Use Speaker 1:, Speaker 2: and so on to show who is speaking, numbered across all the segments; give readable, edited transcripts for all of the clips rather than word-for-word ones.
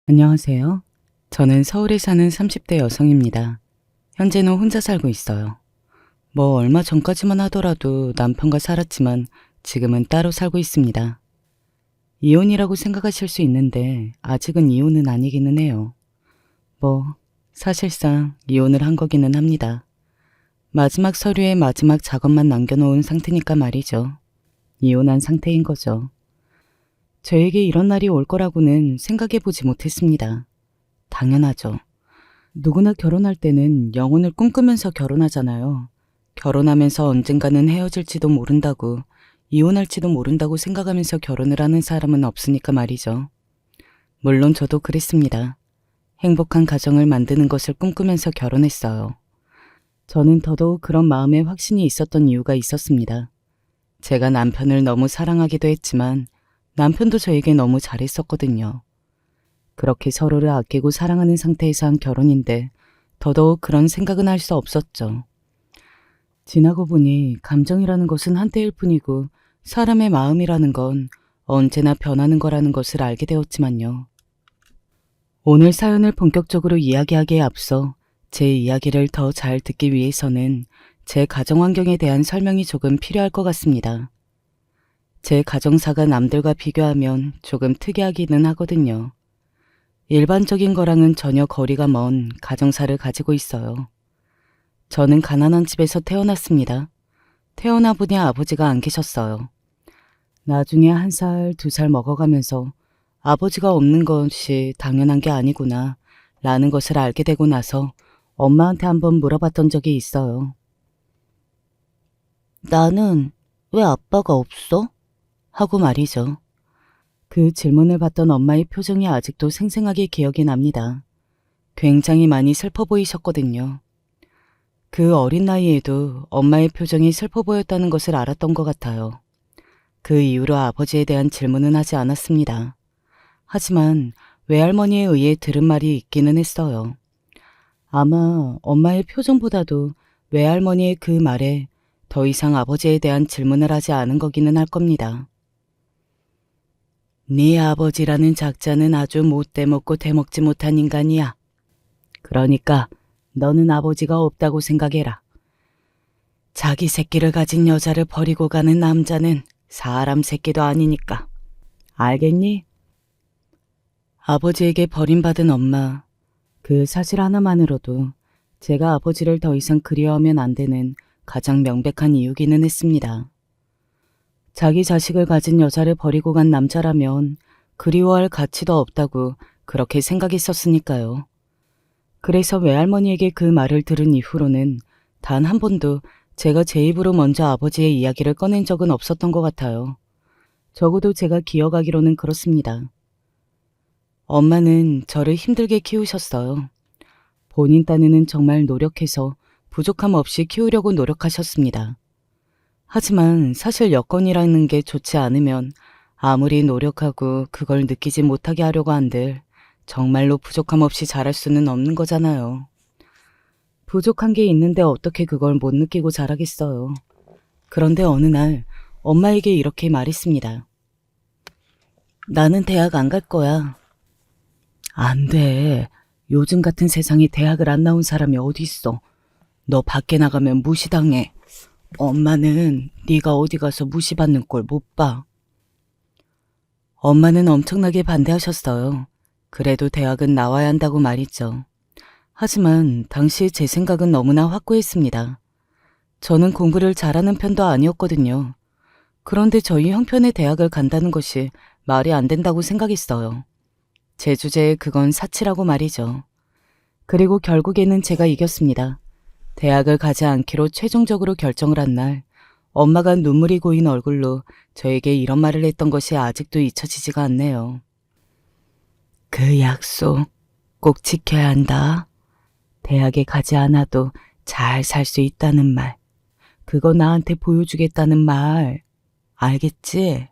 Speaker 1: 안녕하세요. 저는 서울에 사는 30대 여성입니다. 현재는 혼자 살고 있어요. 뭐 얼마 전까지만 하더라도 남편과 살았지만 지금은 따로 살고 있습니다. 이혼이라고 생각하실 수 있는데 아직은 이혼은 아니기는 해요. 뭐 사실상 이혼을 한 거기는 합니다. 마지막 서류에 마지막 작업만 남겨놓은 상태니까 말이죠. 이혼한 상태인 거죠. 저에게 이런 날이 올 거라고는 생각해보지 못했습니다. 당연하죠. 누구나 결혼할 때는 영혼을 꿈꾸면서 결혼하잖아요. 결혼하면서 언젠가는 헤어질지도 모른다고, 이혼할지도 모른다고 생각하면서 결혼을 하는 사람은 없으니까 말이죠. 물론 저도 그랬습니다. 행복한 가정을 만드는 것을 꿈꾸면서 결혼했어요. 저는 더더욱 그런 마음에 확신이 있었던 이유가 있었습니다. 제가 남편을 너무 사랑하기도 했지만 남편도 저에게 너무 잘했었거든요. 그렇게 서로를 아끼고 사랑하는 상태에서 한 결혼인데 더더욱 그런 생각은 할 수 없었죠. 지나고 보니 감정이라는 것은 한때일 뿐이고 사람의 마음이라는 건 언제나 변하는 거라는 것을 알게 되었지만요. 오늘 사연을 본격적으로 이야기하기에 앞서 제 이야기를 더 잘 듣기 위해서는 제 가정 환경에 대한 설명이 조금 필요할 것 같습니다. 제 가정사가 남들과 비교하면 조금 특이하기는 하거든요. 일반적인 거랑은 전혀 거리가 먼 가정사를 가지고 있어요. 저는 가난한 집에서 태어났습니다. 태어나 보니 아버지가 안 계셨어요. 나중에 1살, 2살 먹어가면서 아버지가 없는 것이 당연한 게 아니구나 라는 것을 알게 되고 나서 엄마한테 한번 물어봤던 적이 있어요. 나는 왜 아빠가 없어? 하고 말이죠. 그 질문을 받던 엄마의 표정이 아직도 생생하게 기억이 납니다. 굉장히 많이 슬퍼 보이셨거든요. 그 어린 나이에도 엄마의 표정이 슬퍼 보였다는 것을 알았던 것 같아요. 그 이후로 아버지에 대한 질문은 하지 않았습니다. 하지만 외할머니에 의해 들은 말이 있기는 했어요. 아마 엄마의 표정보다도 외할머니의 그 말에 더 이상 아버지에 대한 질문을 하지 않은 거기는 할 겁니다. 네 아버지라는 작자는 아주 못돼먹고 돼먹지 못한 인간이야. 그러니까 너는 아버지가 없다고 생각해라. 자기 새끼를 가진 여자를 버리고 가는 남자는 사람 새끼도 아니니까. 알겠니? 아버지에게 버림받은 엄마. 그 사실 하나만으로도 제가 아버지를 더 이상 그리워하면 안 되는 가장 명백한 이유기는 했습니다. 자기 자식을 가진 여자를 버리고 간 남자라면 그리워할 가치도 없다고 그렇게 생각했었으니까요. 그래서 외할머니에게 그 말을 들은 이후로는 단 한 번도 제가 제 입으로 먼저 아버지의 이야기를 꺼낸 적은 없었던 것 같아요. 적어도 제가 기억하기로는 그렇습니다. 엄마는 저를 힘들게 키우셨어요. 본인 딴에는 정말 노력해서 부족함 없이 키우려고 노력하셨습니다. 하지만 사실 여건이라는 게 좋지 않으면 아무리 노력하고 그걸 느끼지 못하게 하려고 한들 정말로 부족함 없이 자랄 수는 없는 거잖아요. 부족한 게 있는데 어떻게 그걸 못 느끼고 자라겠어요. 그런데 어느 날 엄마에게 이렇게 말했습니다. 나는 대학 안 갈 거야. 안 돼. 요즘 같은 세상에 대학을 안 나온 사람이 어디 있어. 너 밖에 나가면 무시당해. 엄마는 네가 어디 가서 무시받는 꼴 못 봐. 엄마는 엄청나게 반대하셨어요. 그래도 대학은 나와야 한다고 말이죠. 하지만 당시 제 생각은 너무나 확고했습니다. 저는 공부를 잘하는 편도 아니었거든요. 그런데 저희 형편의 대학을 간다는 것이 말이 안 된다고 생각했어요. 제 주제에 그건 사치라고 말이죠. 그리고 결국에는 제가 이겼습니다. 대학을 가지 않기로 최종적으로 결정을 한 날, 엄마가 눈물이 고인 얼굴로 저에게 이런 말을 했던 것이 아직도 잊혀지지가 않네요. 그 약속 꼭 지켜야 한다. 대학에 가지 않아도 잘 살 수 있다는 말. 그거 나한테 보여주겠다는 말. 알겠지?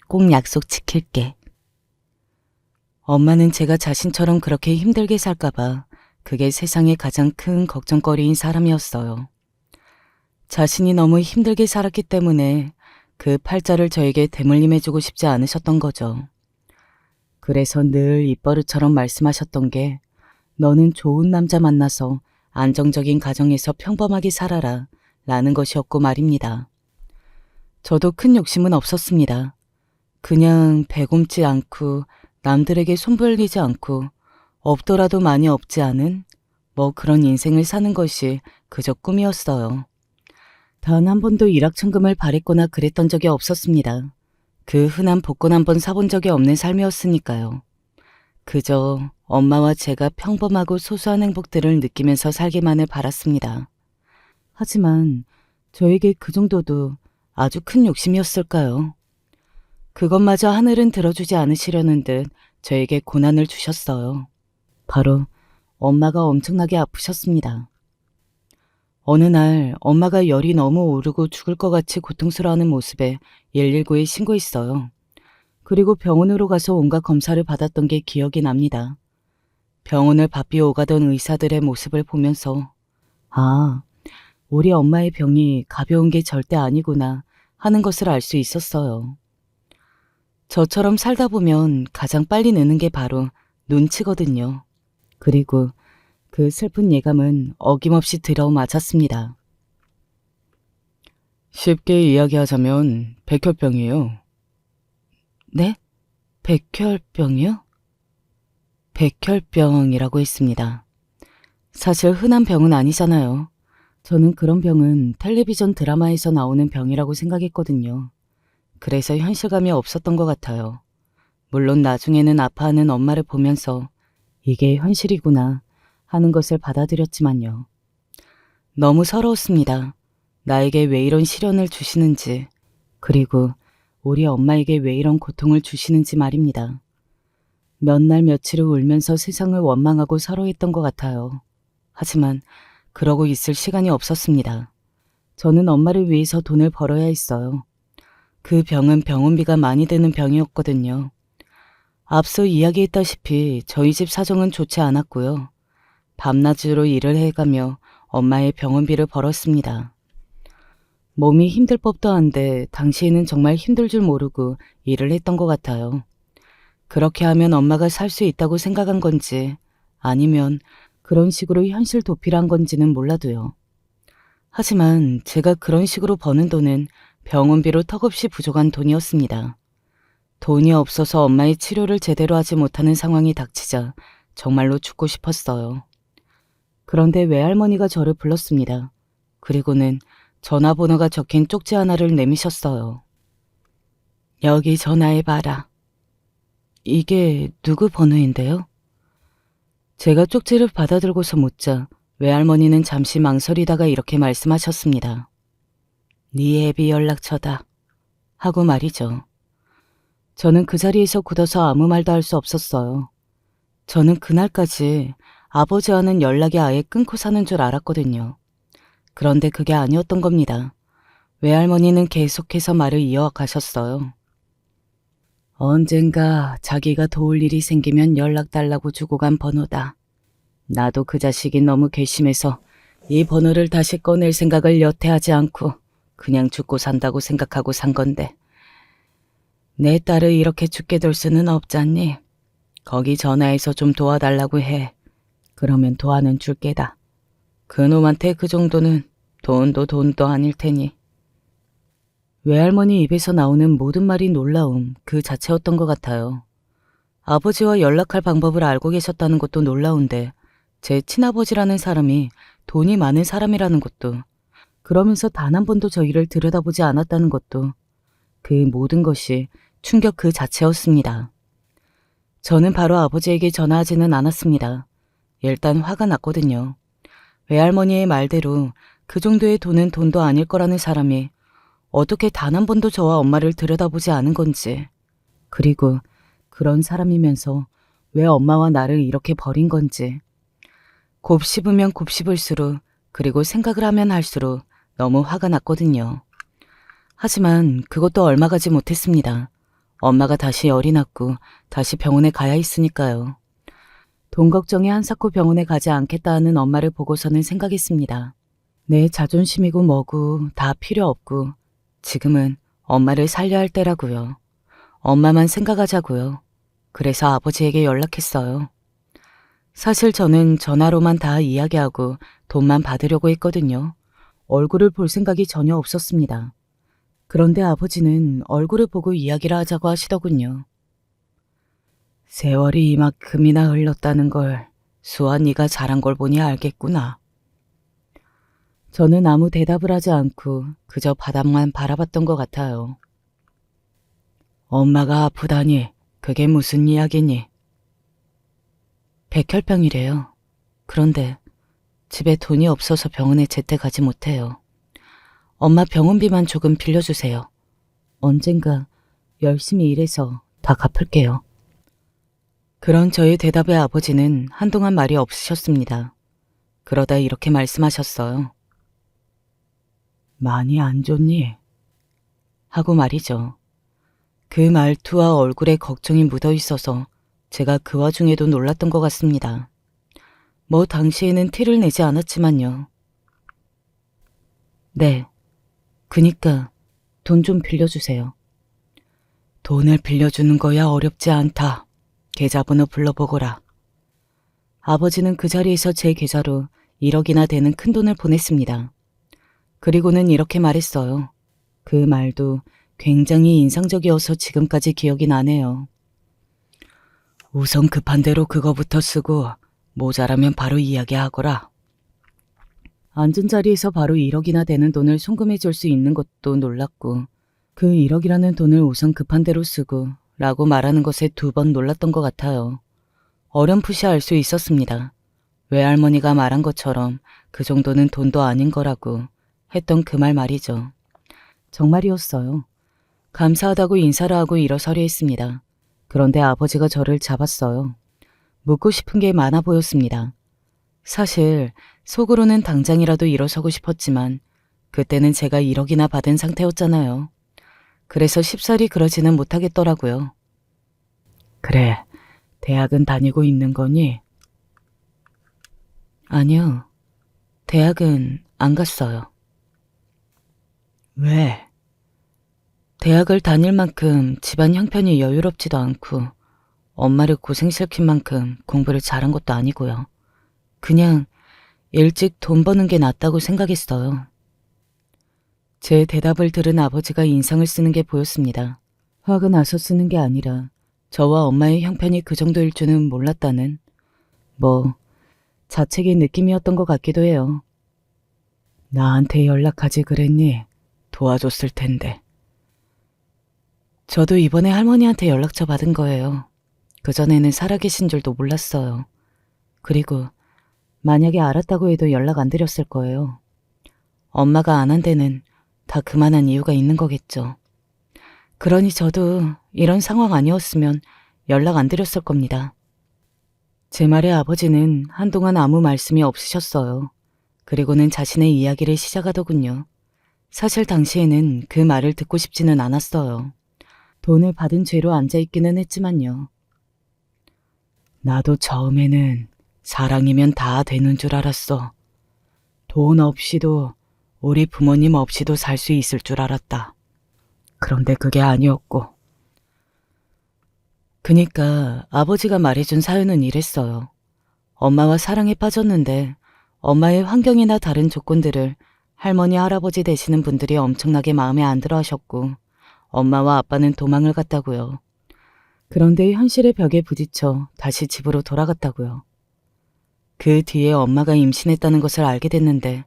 Speaker 1: 꼭 약속 지킬게. 엄마는 제가 자신처럼 그렇게 힘들게 살까봐 그게 세상의 가장 큰 걱정거리인 사람이었어요. 자신이 너무 힘들게 살았기 때문에 그 팔자를 저에게 대물림해주고 싶지 않으셨던 거죠. 그래서 늘 입버릇처럼 말씀하셨던 게 너는 좋은 남자 만나서 안정적인 가정에서 평범하게 살아라 라는 것이었고 말입니다. 저도 큰 욕심은 없었습니다. 그냥 배곰지 않고 남들에게 손벌리지 않고 없더라도 많이 없지 않은 뭐 그런 인생을 사는 것이 그저 꿈이었어요. 단 한 번도 일확천금을 바랬거나 그랬던 적이 없었습니다. 그 흔한 복권 한 번 사본 적이 없는 삶이었으니까요. 그저 엄마와 제가 평범하고 소소한 행복들을 느끼면서 살기만을 바랐습니다. 하지만 저에게 그 정도도 아주 큰 욕심이었을까요? 그것마저 하늘은 들어주지 않으시려는 듯 저에게 고난을 주셨어요. 바로 엄마가 엄청나게 아프셨습니다. 어느 날 엄마가 열이 너무 오르고 죽을 것 같이 고통스러워하는 모습에 119에 신고했어요. 그리고 병원으로 가서 온갖 검사를 받았던 게 기억이 납니다. 병원을 바삐 오가던 의사들의 모습을 보면서 아, 우리 엄마의 병이 가벼운 게 절대 아니구나 하는 것을 알 수 있었어요. 저처럼 살다 보면 가장 빨리 느는 게 바로 눈치거든요. 그리고 그 슬픈 예감은 어김없이 들어맞았습니다. 쉽게 이야기하자면 백혈병이에요. 네? 백혈병이요? 백혈병이라고 했습니다. 사실 흔한 병은 아니잖아요. 저는 그런 병은 텔레비전 드라마에서 나오는 병이라고 생각했거든요. 그래서 현실감이 없었던 것 같아요. 물론 나중에는 아파하는 엄마를 보면서 이게 현실이구나 하는 것을 받아들였지만요. 너무 서러웠습니다. 나에게 왜 이런 시련을 주시는지, 그리고 우리 엄마에게 왜 이런 고통을 주시는지 말입니다. 몇 날 며칠을 울면서 세상을 원망하고 서러했던 것 같아요. 하지만 그러고 있을 시간이 없었습니다. 저는 엄마를 위해서 돈을 벌어야 했어요. 그 병은 병원비가 많이 드는 병이었거든요. 앞서 이야기했다시피 저희 집 사정은 좋지 않았고요. 밤낮으로 일을 해가며 엄마의 병원비를 벌었습니다. 몸이 힘들 법도 한데 당시에는 정말 힘들 줄 모르고 일을 했던 것 같아요. 그렇게 하면 엄마가 살 수 있다고 생각한 건지 아니면 그런 식으로 현실 도피를 한 건지는 몰라도요. 하지만 제가 그런 식으로 버는 돈은 병원비로 턱없이 부족한 돈이었습니다. 돈이 없어서 엄마의 치료를 제대로 하지 못하는 상황이 닥치자 정말로 죽고 싶었어요. 그런데 외할머니가 저를 불렀습니다. 그리고는 전화번호가 적힌 쪽지 하나를 내미셨어요. 여기 전화해봐라. 이게 누구 번호인데요? 제가 쪽지를 받아들고서 묻자 외할머니는 잠시 망설이다가 이렇게 말씀하셨습니다. 네 애비 연락처다. 하고 말이죠. 저는 그 자리에서 굳어서 아무 말도 할 수 없었어요. 저는 그날까지 아버지와는 연락이 아예 끊고 사는 줄 알았거든요. 그런데 그게 아니었던 겁니다. 외할머니는 계속해서 말을 이어가셨어요. 언젠가 자기가 도울 일이 생기면 연락 달라고 주고 간 번호다. 나도 그 자식이 너무 괘씸해서 이 번호를 다시 꺼낼 생각을 여태 하지 않고 그냥 죽고 산다고 생각하고 산 건데 내 딸을 이렇게 죽게 둘 수는 없잖니. 거기 전화해서 좀 도와달라고 해. 그러면 도와는 줄 게다. 그놈한테 그 정도는 돈도 아닐 테니. 외할머니 입에서 나오는 모든 말이 놀라움 그 자체였던 것 같아요. 아버지와 연락할 방법을 알고 계셨다는 것도 놀라운데 제 친아버지라는 사람이 돈이 많은 사람이라는 것도 그러면서 단 한 번도 저희를 들여다보지 않았다는 것도 그 모든 것이 충격 그 자체였습니다. 저는 바로 아버지에게 전화하지는 않았습니다. 일단 화가 났거든요. 외할머니의 말대로 그 정도의 돈은 돈도 아닐 거라는 사람이 어떻게 단 한 번도 저와 엄마를 들여다보지 않은 건지, 그리고 그런 사람이면서 왜 엄마와 나를 이렇게 버린 건지, 곱씹으면 곱씹을수록 그리고 생각을 하면 할수록 너무 화가 났거든요. 하지만 그것도 얼마 가지 못했습니다. 엄마가 다시 열이 났고 다시 병원에 가야 했으니까요. 돈 걱정에 한사코 병원에 가지 않겠다 하는 엄마를 보고서는 생각했습니다. 내 자존심이고 뭐고 다 필요 없고 지금은 엄마를 살려야 할 때라고요. 엄마만 생각하자고요. 그래서 아버지에게 연락했어요. 사실 저는 전화로만 다 이야기하고 돈만 받으려고 했거든요. 얼굴을 볼 생각이 전혀 없었습니다. 그런데 아버지는 얼굴을 보고 이야기를 하자고 하시더군요. 세월이 이만큼이나 흘렀다는 걸 수환이가 잘한 걸 보니 알겠구나. 저는 아무 대답을 하지 않고 그저 바닥만 바라봤던 것 같아요. 엄마가 아프다니 그게 무슨 이야기니? 백혈병이래요. 그런데 집에 돈이 없어서 병원에 제때 가지 못해요. 엄마 병원비만 조금 빌려주세요. 언젠가 열심히 일해서 다 갚을게요. 그런 저의 대답에 아버지는 한동안 말이 없으셨습니다. 그러다 이렇게 말씀하셨어요. 많이 안 좋니? 하고 말이죠. 그 말투와 얼굴에 걱정이 묻어 있어서 제가 그 와중에도 놀랐던 것 같습니다. 뭐 당시에는 티를 내지 않았지만요. 네, 그니까 돈 좀 빌려주세요. 돈을 빌려주는 거야 어렵지 않다. 계좌번호 불러보거라. 아버지는 그 자리에서 제 계좌로 1억이나 되는 큰 돈을 보냈습니다. 그리고는 이렇게 말했어요. 그 말도 굉장히 인상적이어서 지금까지 기억이 나네요. 우선 급한 대로 그거부터 쓰고 모자라면 바로 이야기하거라. 앉은 자리에서 바로 1억이나 되는 돈을 송금해 줄 수 있는 것도 놀랐고 그 1억이라는 돈을 우선 급한 대로 쓰고 라고 말하는 것에 2번 놀랐던 것 같아요. 어렴풋이 알 수 있었습니다. 외할머니가 말한 것처럼 그 정도는 돈도 아닌 거라고 했던 그 말 말이죠. 정말이었어요. 감사하다고 인사를 하고 일어서려 했습니다. 그런데 아버지가 저를 잡았어요. 묻고 싶은 게 많아 보였습니다. 사실 속으로는 당장이라도 일어서고 싶었지만 그때는 제가 1억이나 받은 상태였잖아요. 그래서 쉽사리 그러지는 못하겠더라고요. 그래, 대학은 다니고 있는 거니? 아니요, 대학은 안 갔어요. 왜? 대학을 다닐 만큼 집안 형편이 여유롭지도 않고 엄마를 고생시킬 만큼 공부를 잘한 것도 아니고요. 그냥 일찍 돈 버는 게 낫다고 생각했어요. 제 대답을 들은 아버지가 인상을 쓰는 게 보였습니다. 화가 나서 쓰는 게 아니라 저와 엄마의 형편이 그 정도일 줄은 몰랐다는 자책의 느낌이었던 것 같기도 해요. 나한테 연락하지 그랬니? 도와줬을 텐데. 저도 이번에 할머니한테 연락처 받은 거예요. 그전에는 살아계신 줄도 몰랐어요. 그리고 만약에 알았다고 해도 연락 안 드렸을 거예요. 엄마가 안 한 데는 다 그만한 이유가 있는 거겠죠. 그러니 저도 이런 상황 아니었으면 연락 안 드렸을 겁니다. 제 말에 아버지는 한동안 아무 말씀이 없으셨어요. 그리고는 자신의 이야기를 시작하더군요. 사실 당시에는 그 말을 듣고 싶지는 않았어요. 돈을 받은 죄로 앉아있기는 했지만요. 나도 처음에는 사랑이면 다 되는 줄 알았어. 돈 없이도 우리 부모님 없이도 살 수 있을 줄 알았다. 그런데 그게 아니었고. 그니까 아버지가 말해준 사연은 이랬어요. 엄마와 사랑에 빠졌는데 엄마의 환경이나 다른 조건들을 할머니, 할아버지 되시는 분들이 엄청나게 마음에 안 들어 하셨고 엄마와 아빠는 도망을 갔다고요. 그런데 현실의 벽에 부딪혀 다시 집으로 돌아갔다고요. 그 뒤에 엄마가 임신했다는 것을 알게 됐는데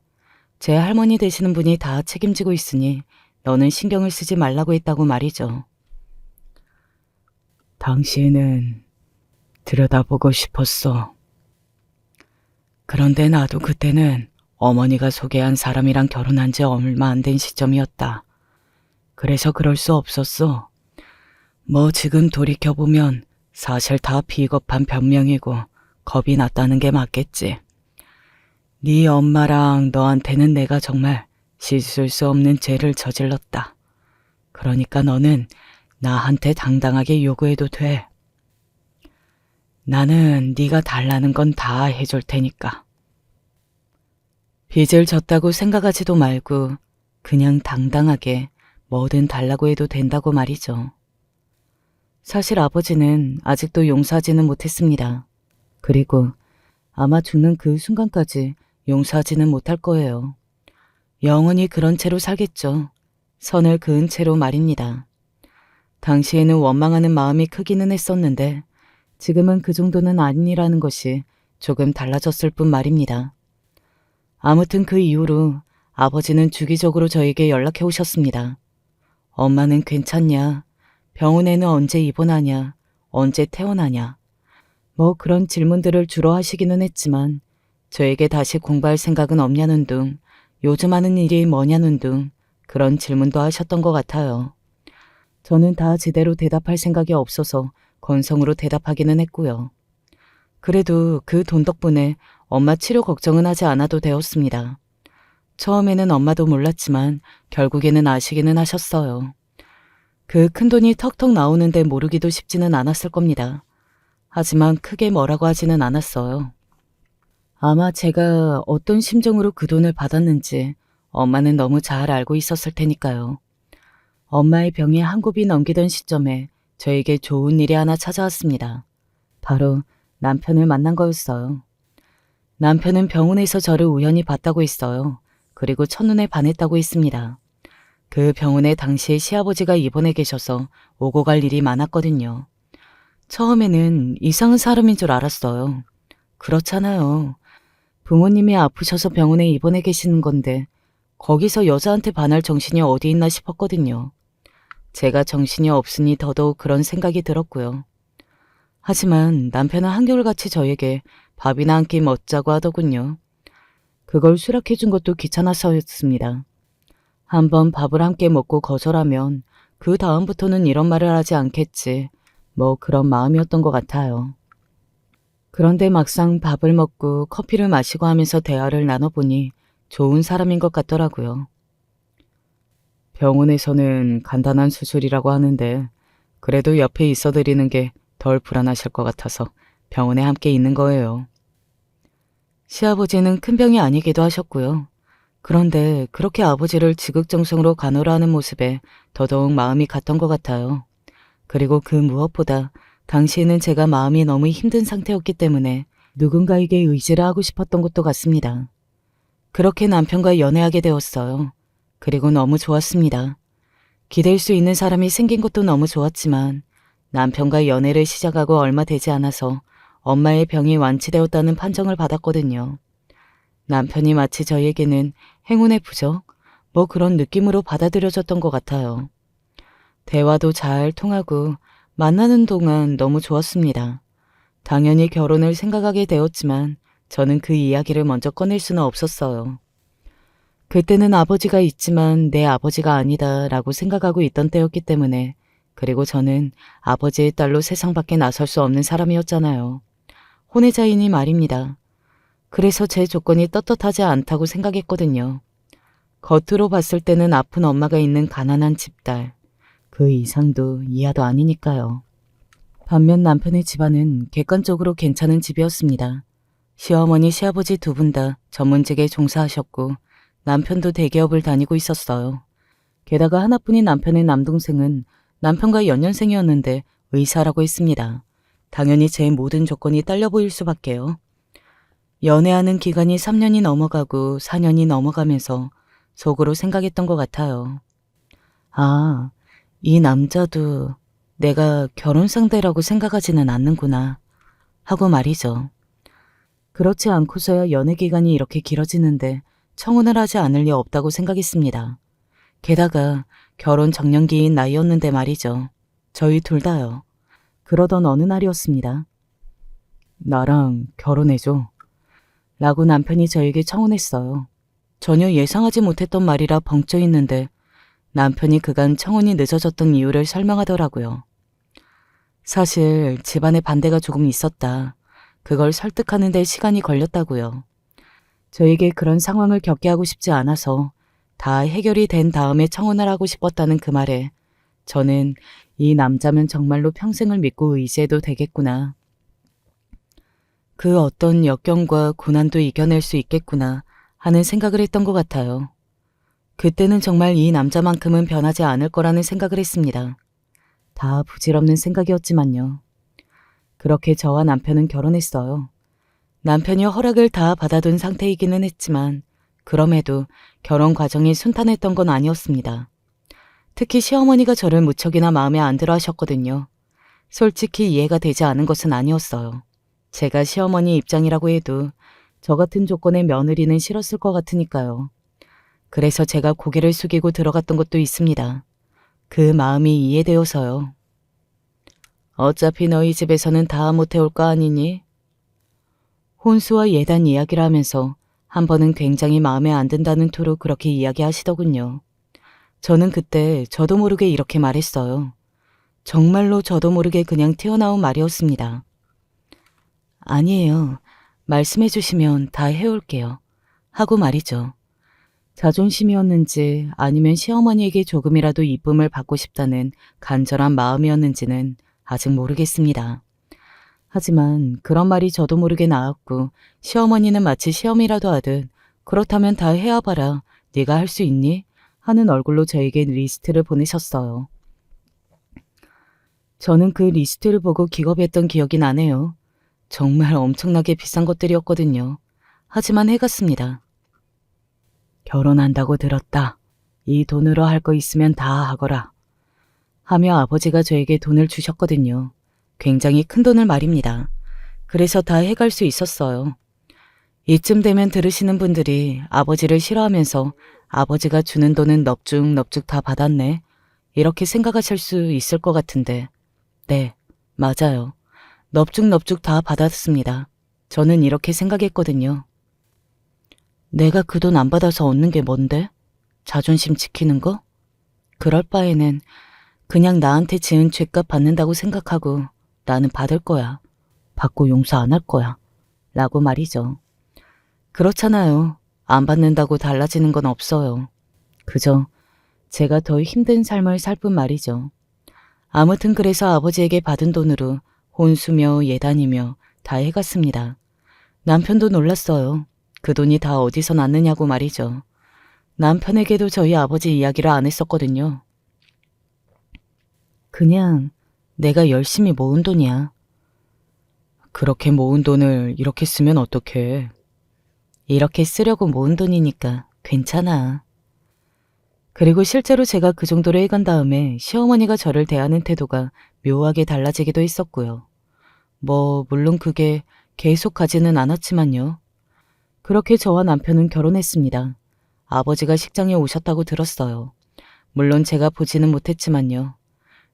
Speaker 1: 제 할머니 되시는 분이 다 책임지고 있으니 너는 신경을 쓰지 말라고 했다고 말이죠. 당신은 들여다보고 싶었어. 그런데 나도 그때는 어머니가 소개한 사람이랑 결혼한 지 얼마 안 된 시점이었다. 그래서 그럴 수 없었어. 지금 돌이켜보면 사실 다 비겁한 변명이고 겁이 났다는 게 맞겠지. 네 엄마랑 너한테는 내가 정말 씻을 수 없는 죄를 저질렀다. 그러니까 너는 나한테 당당하게 요구해도 돼. 나는 네가 달라는 건 다 해줄 테니까. 빚을 졌다고 생각하지도 말고 그냥 당당하게 뭐든 달라고 해도 된다고 말이죠. 사실 아버지는 아직도 용서하지는 못했습니다. 그리고 아마 죽는 그 순간까지 용서하지는 못할 거예요. 영원히 그런 채로 살겠죠. 선을 그은 채로 말입니다. 당시에는 원망하는 마음이 크기는 했었는데 지금은 그 정도는 아니라는 것이 조금 달라졌을 뿐 말입니다. 아무튼 그 이후로 아버지는 주기적으로 저에게 연락해 오셨습니다. 엄마는 괜찮냐? 병원에는 언제 입원하냐? 언제 퇴원하냐? 뭐 그런 질문들을 주로 하시기는 했지만 저에게 다시 공부할 생각은 없냐는 둥, 요즘 하는 일이 뭐냐는 둥 그런 질문도 하셨던 것 같아요. 저는 다 제대로 대답할 생각이 없어서 건성으로 대답하기는 했고요. 그래도 그 돈 덕분에 엄마 치료 걱정은 하지 않아도 되었습니다. 처음에는 엄마도 몰랐지만 결국에는 아시기는 하셨어요. 그 큰돈이 턱턱 나오는데 모르기도 쉽지는 않았을 겁니다. 하지만 크게 뭐라고 하지는 않았어요. 아마 제가 어떤 심정으로 그 돈을 받았는지 엄마는 너무 잘 알고 있었을 테니까요. 엄마의 병이 한 곱이 넘기던 시점에 저에게 좋은 일이 하나 찾아왔습니다. 바로 남편을 만난 거였어요. 남편은 병원에서 저를 우연히 봤다고 했어요. 그리고 첫눈에 반했다고 했습니다. 그 병원에 당시에 시아버지가 입원해 계셔서 오고 갈 일이 많았거든요. 처음에는 이상한 사람인 줄 알았어요. 그렇잖아요. 부모님이 아프셔서 병원에 입원해 계시는 건데 거기서 여자한테 반할 정신이 어디 있나 싶었거든요. 제가 정신이 없으니 더더욱 그런 생각이 들었고요. 하지만 남편은 한결같이 저에게 밥이나 한 끼 먹자고 하더군요. 그걸 수락해 준 것도 귀찮아서였습니다. 한번 밥을 함께 먹고 거절하면 그 다음부터는 이런 말을 하지 않겠지. 뭐 그런 마음이었던 것 같아요. 그런데 막상 밥을 먹고 커피를 마시고 하면서 대화를 나눠보니 좋은 사람인 것 같더라고요. 병원에서는 간단한 수술이라고 하는데 그래도 옆에 있어드리는 게 덜 불안하실 것 같아서 병원에 함께 있는 거예요. 시아버지는 큰 병이 아니기도 하셨고요. 그런데 그렇게 아버지를 지극정성으로 간호를 하는 모습에 더더욱 마음이 갔던 것 같아요. 그리고 그 무엇보다 당시에는 제가 마음이 너무 힘든 상태였기 때문에 누군가에게 의지를 하고 싶었던 것도 같습니다. 그렇게 남편과 연애하게 되었어요. 그리고 너무 좋았습니다. 기댈 수 있는 사람이 생긴 것도 너무 좋았지만 남편과 연애를 시작하고 얼마 되지 않아서 엄마의 병이 완치되었다는 판정을 받았거든요. 남편이 마치 저에게는 행운의 부적? 뭐 그런 느낌으로 받아들여졌던 것 같아요. 대화도 잘 통하고 만나는 동안 너무 좋았습니다. 당연히 결혼을 생각하게 되었지만 저는 그 이야기를 먼저 꺼낼 수는 없었어요. 그때는 아버지가 있지만 내 아버지가 아니다 라고 생각하고 있던 때였기 때문에 그리고 저는 아버지의 딸로 세상 밖에 나설 수 없는 사람이었잖아요. 혼외자이니 말입니다. 그래서 제 조건이 떳떳하지 않다고 생각했거든요. 겉으로 봤을 때는 아픈 엄마가 있는 가난한 집딸. 그 이상도 이하도 아니니까요. 반면 남편의 집안은 객관적으로 괜찮은 집이었습니다. 시어머니, 시아버지 두 분 다 전문직에 종사하셨고 남편도 대기업을 다니고 있었어요. 게다가 하나뿐인 남편의 남동생은 남편과 연년생이었는데 의사라고 했습니다. 당연히 제 모든 조건이 딸려 보일 수밖에요. 연애하는 기간이 3년이 넘어가고 4년이 넘어가면서 속으로 생각했던 것 같아요. 아, 이 남자도 내가 결혼 상대라고 생각하지는 않는구나 하고 말이죠. 그렇지 않고서야 연애 기간이 이렇게 길어지는데 청혼을 하지 않을 리 없다고 생각했습니다. 게다가 결혼 적령기인 나이였는데 말이죠. 저희 둘 다요. 그러던 어느 날이었습니다. 나랑 결혼해줘. 라고 남편이 저에게 청혼했어요. 전혀 예상하지 못했던 말이라 벙쪄 있는데 남편이 그간 청혼이 늦어졌던 이유를 설명하더라고요. 사실 집안에 반대가 조금 있었다. 그걸 설득하는 데 시간이 걸렸다고요. 저에게 그런 상황을 겪게 하고 싶지 않아서 다 해결이 된 다음에 청혼을 하고 싶었다는 그 말에 저는 이 남자면 정말로 평생을 믿고 의지해도 되겠구나. 그 어떤 역경과 고난도 이겨낼 수 있겠구나 하는 생각을 했던 것 같아요. 그때는 정말 이 남자만큼은 변하지 않을 거라는 생각을 했습니다. 다 부질없는 생각이었지만요. 그렇게 저와 남편은 결혼했어요. 남편이 허락을 다 받아둔 상태이기는 했지만 그럼에도 결혼 과정이 순탄했던 건 아니었습니다. 특히 시어머니가 저를 무척이나 마음에 안 들어 하셨거든요. 솔직히 이해가 되지 않은 것은 아니었어요. 제가 시어머니 입장이라고 해도 저 같은 조건의 며느리는 싫었을 것 같으니까요. 그래서 제가 고개를 숙이고 들어갔던 것도 있습니다. 그 마음이 이해되어서요. 어차피 너희 집에서는 다 못해올 거 아니니? 혼수와 예단 이야기를 하면서 한 번은 굉장히 마음에 안 든다는 투로 그렇게 이야기하시더군요. 저는 그때 저도 모르게 이렇게 말했어요. 정말로 저도 모르게 그냥 튀어나온 말이었습니다. 아니에요. 말씀해 주시면 다 해올게요. 하고 말이죠. 자존심이었는지 아니면 시어머니에게 조금이라도 이쁨을 받고 싶다는 간절한 마음이었는지는 아직 모르겠습니다. 하지만 그런 말이 저도 모르게 나왔고 시어머니는 마치 시험이라도 하듯 그렇다면 다 해와봐라. 네가 할 수 있니? 하는 얼굴로 저에게 리스트를 보내셨어요. 저는 그 리스트를 보고 기겁했던 기억이 나네요. 정말 엄청나게 비싼 것들이었거든요. 하지만 해갔습니다. 결혼한다고 들었다. 이 돈으로 할 거 있으면 다 하거라. 하며 아버지가 저에게 돈을 주셨거든요. 굉장히 큰 돈을 말입니다. 그래서 다 해갈 수 있었어요. 이쯤 되면 들으시는 분들이 아버지를 싫어하면서 아버지가 주는 돈은 넙죽넙죽 다 받았네. 이렇게 생각하실 수 있을 것 같은데. 네, 맞아요. 넙죽넙죽 다 받았습니다. 저는 이렇게 생각했거든요. 내가 그 돈 안 받아서 얻는 게 뭔데? 자존심 지키는 거? 그럴 바에는 그냥 나한테 지은 죄값 받는다고 생각하고 나는 받을 거야. 받고 용서 안 할 거야. 라고 말이죠. 그렇잖아요. 안 받는다고 달라지는 건 없어요. 그저 제가 더 힘든 삶을 살 뿐 말이죠. 아무튼 그래서 아버지에게 받은 돈으로 혼수며 예단이며 다 해갔습니다. 남편도 놀랐어요. 그 돈이 다 어디서 났느냐고 말이죠. 남편에게도 저희 아버지 이야기를 안 했었거든요. 그냥 내가 열심히 모은 돈이야. 그렇게 모은 돈을 이렇게 쓰면 어떡해. 이렇게 쓰려고 모은 돈이니까 괜찮아. 그리고 실제로 제가 그 정도로 해간 다음에 시어머니가 저를 대하는 태도가 묘하게 달라지기도 했었고요. 물론 그게 계속 가지는 않았지만요. 그렇게 저와 남편은 결혼했습니다. 아버지가 식장에 오셨다고 들었어요. 물론 제가 보지는 못했지만요.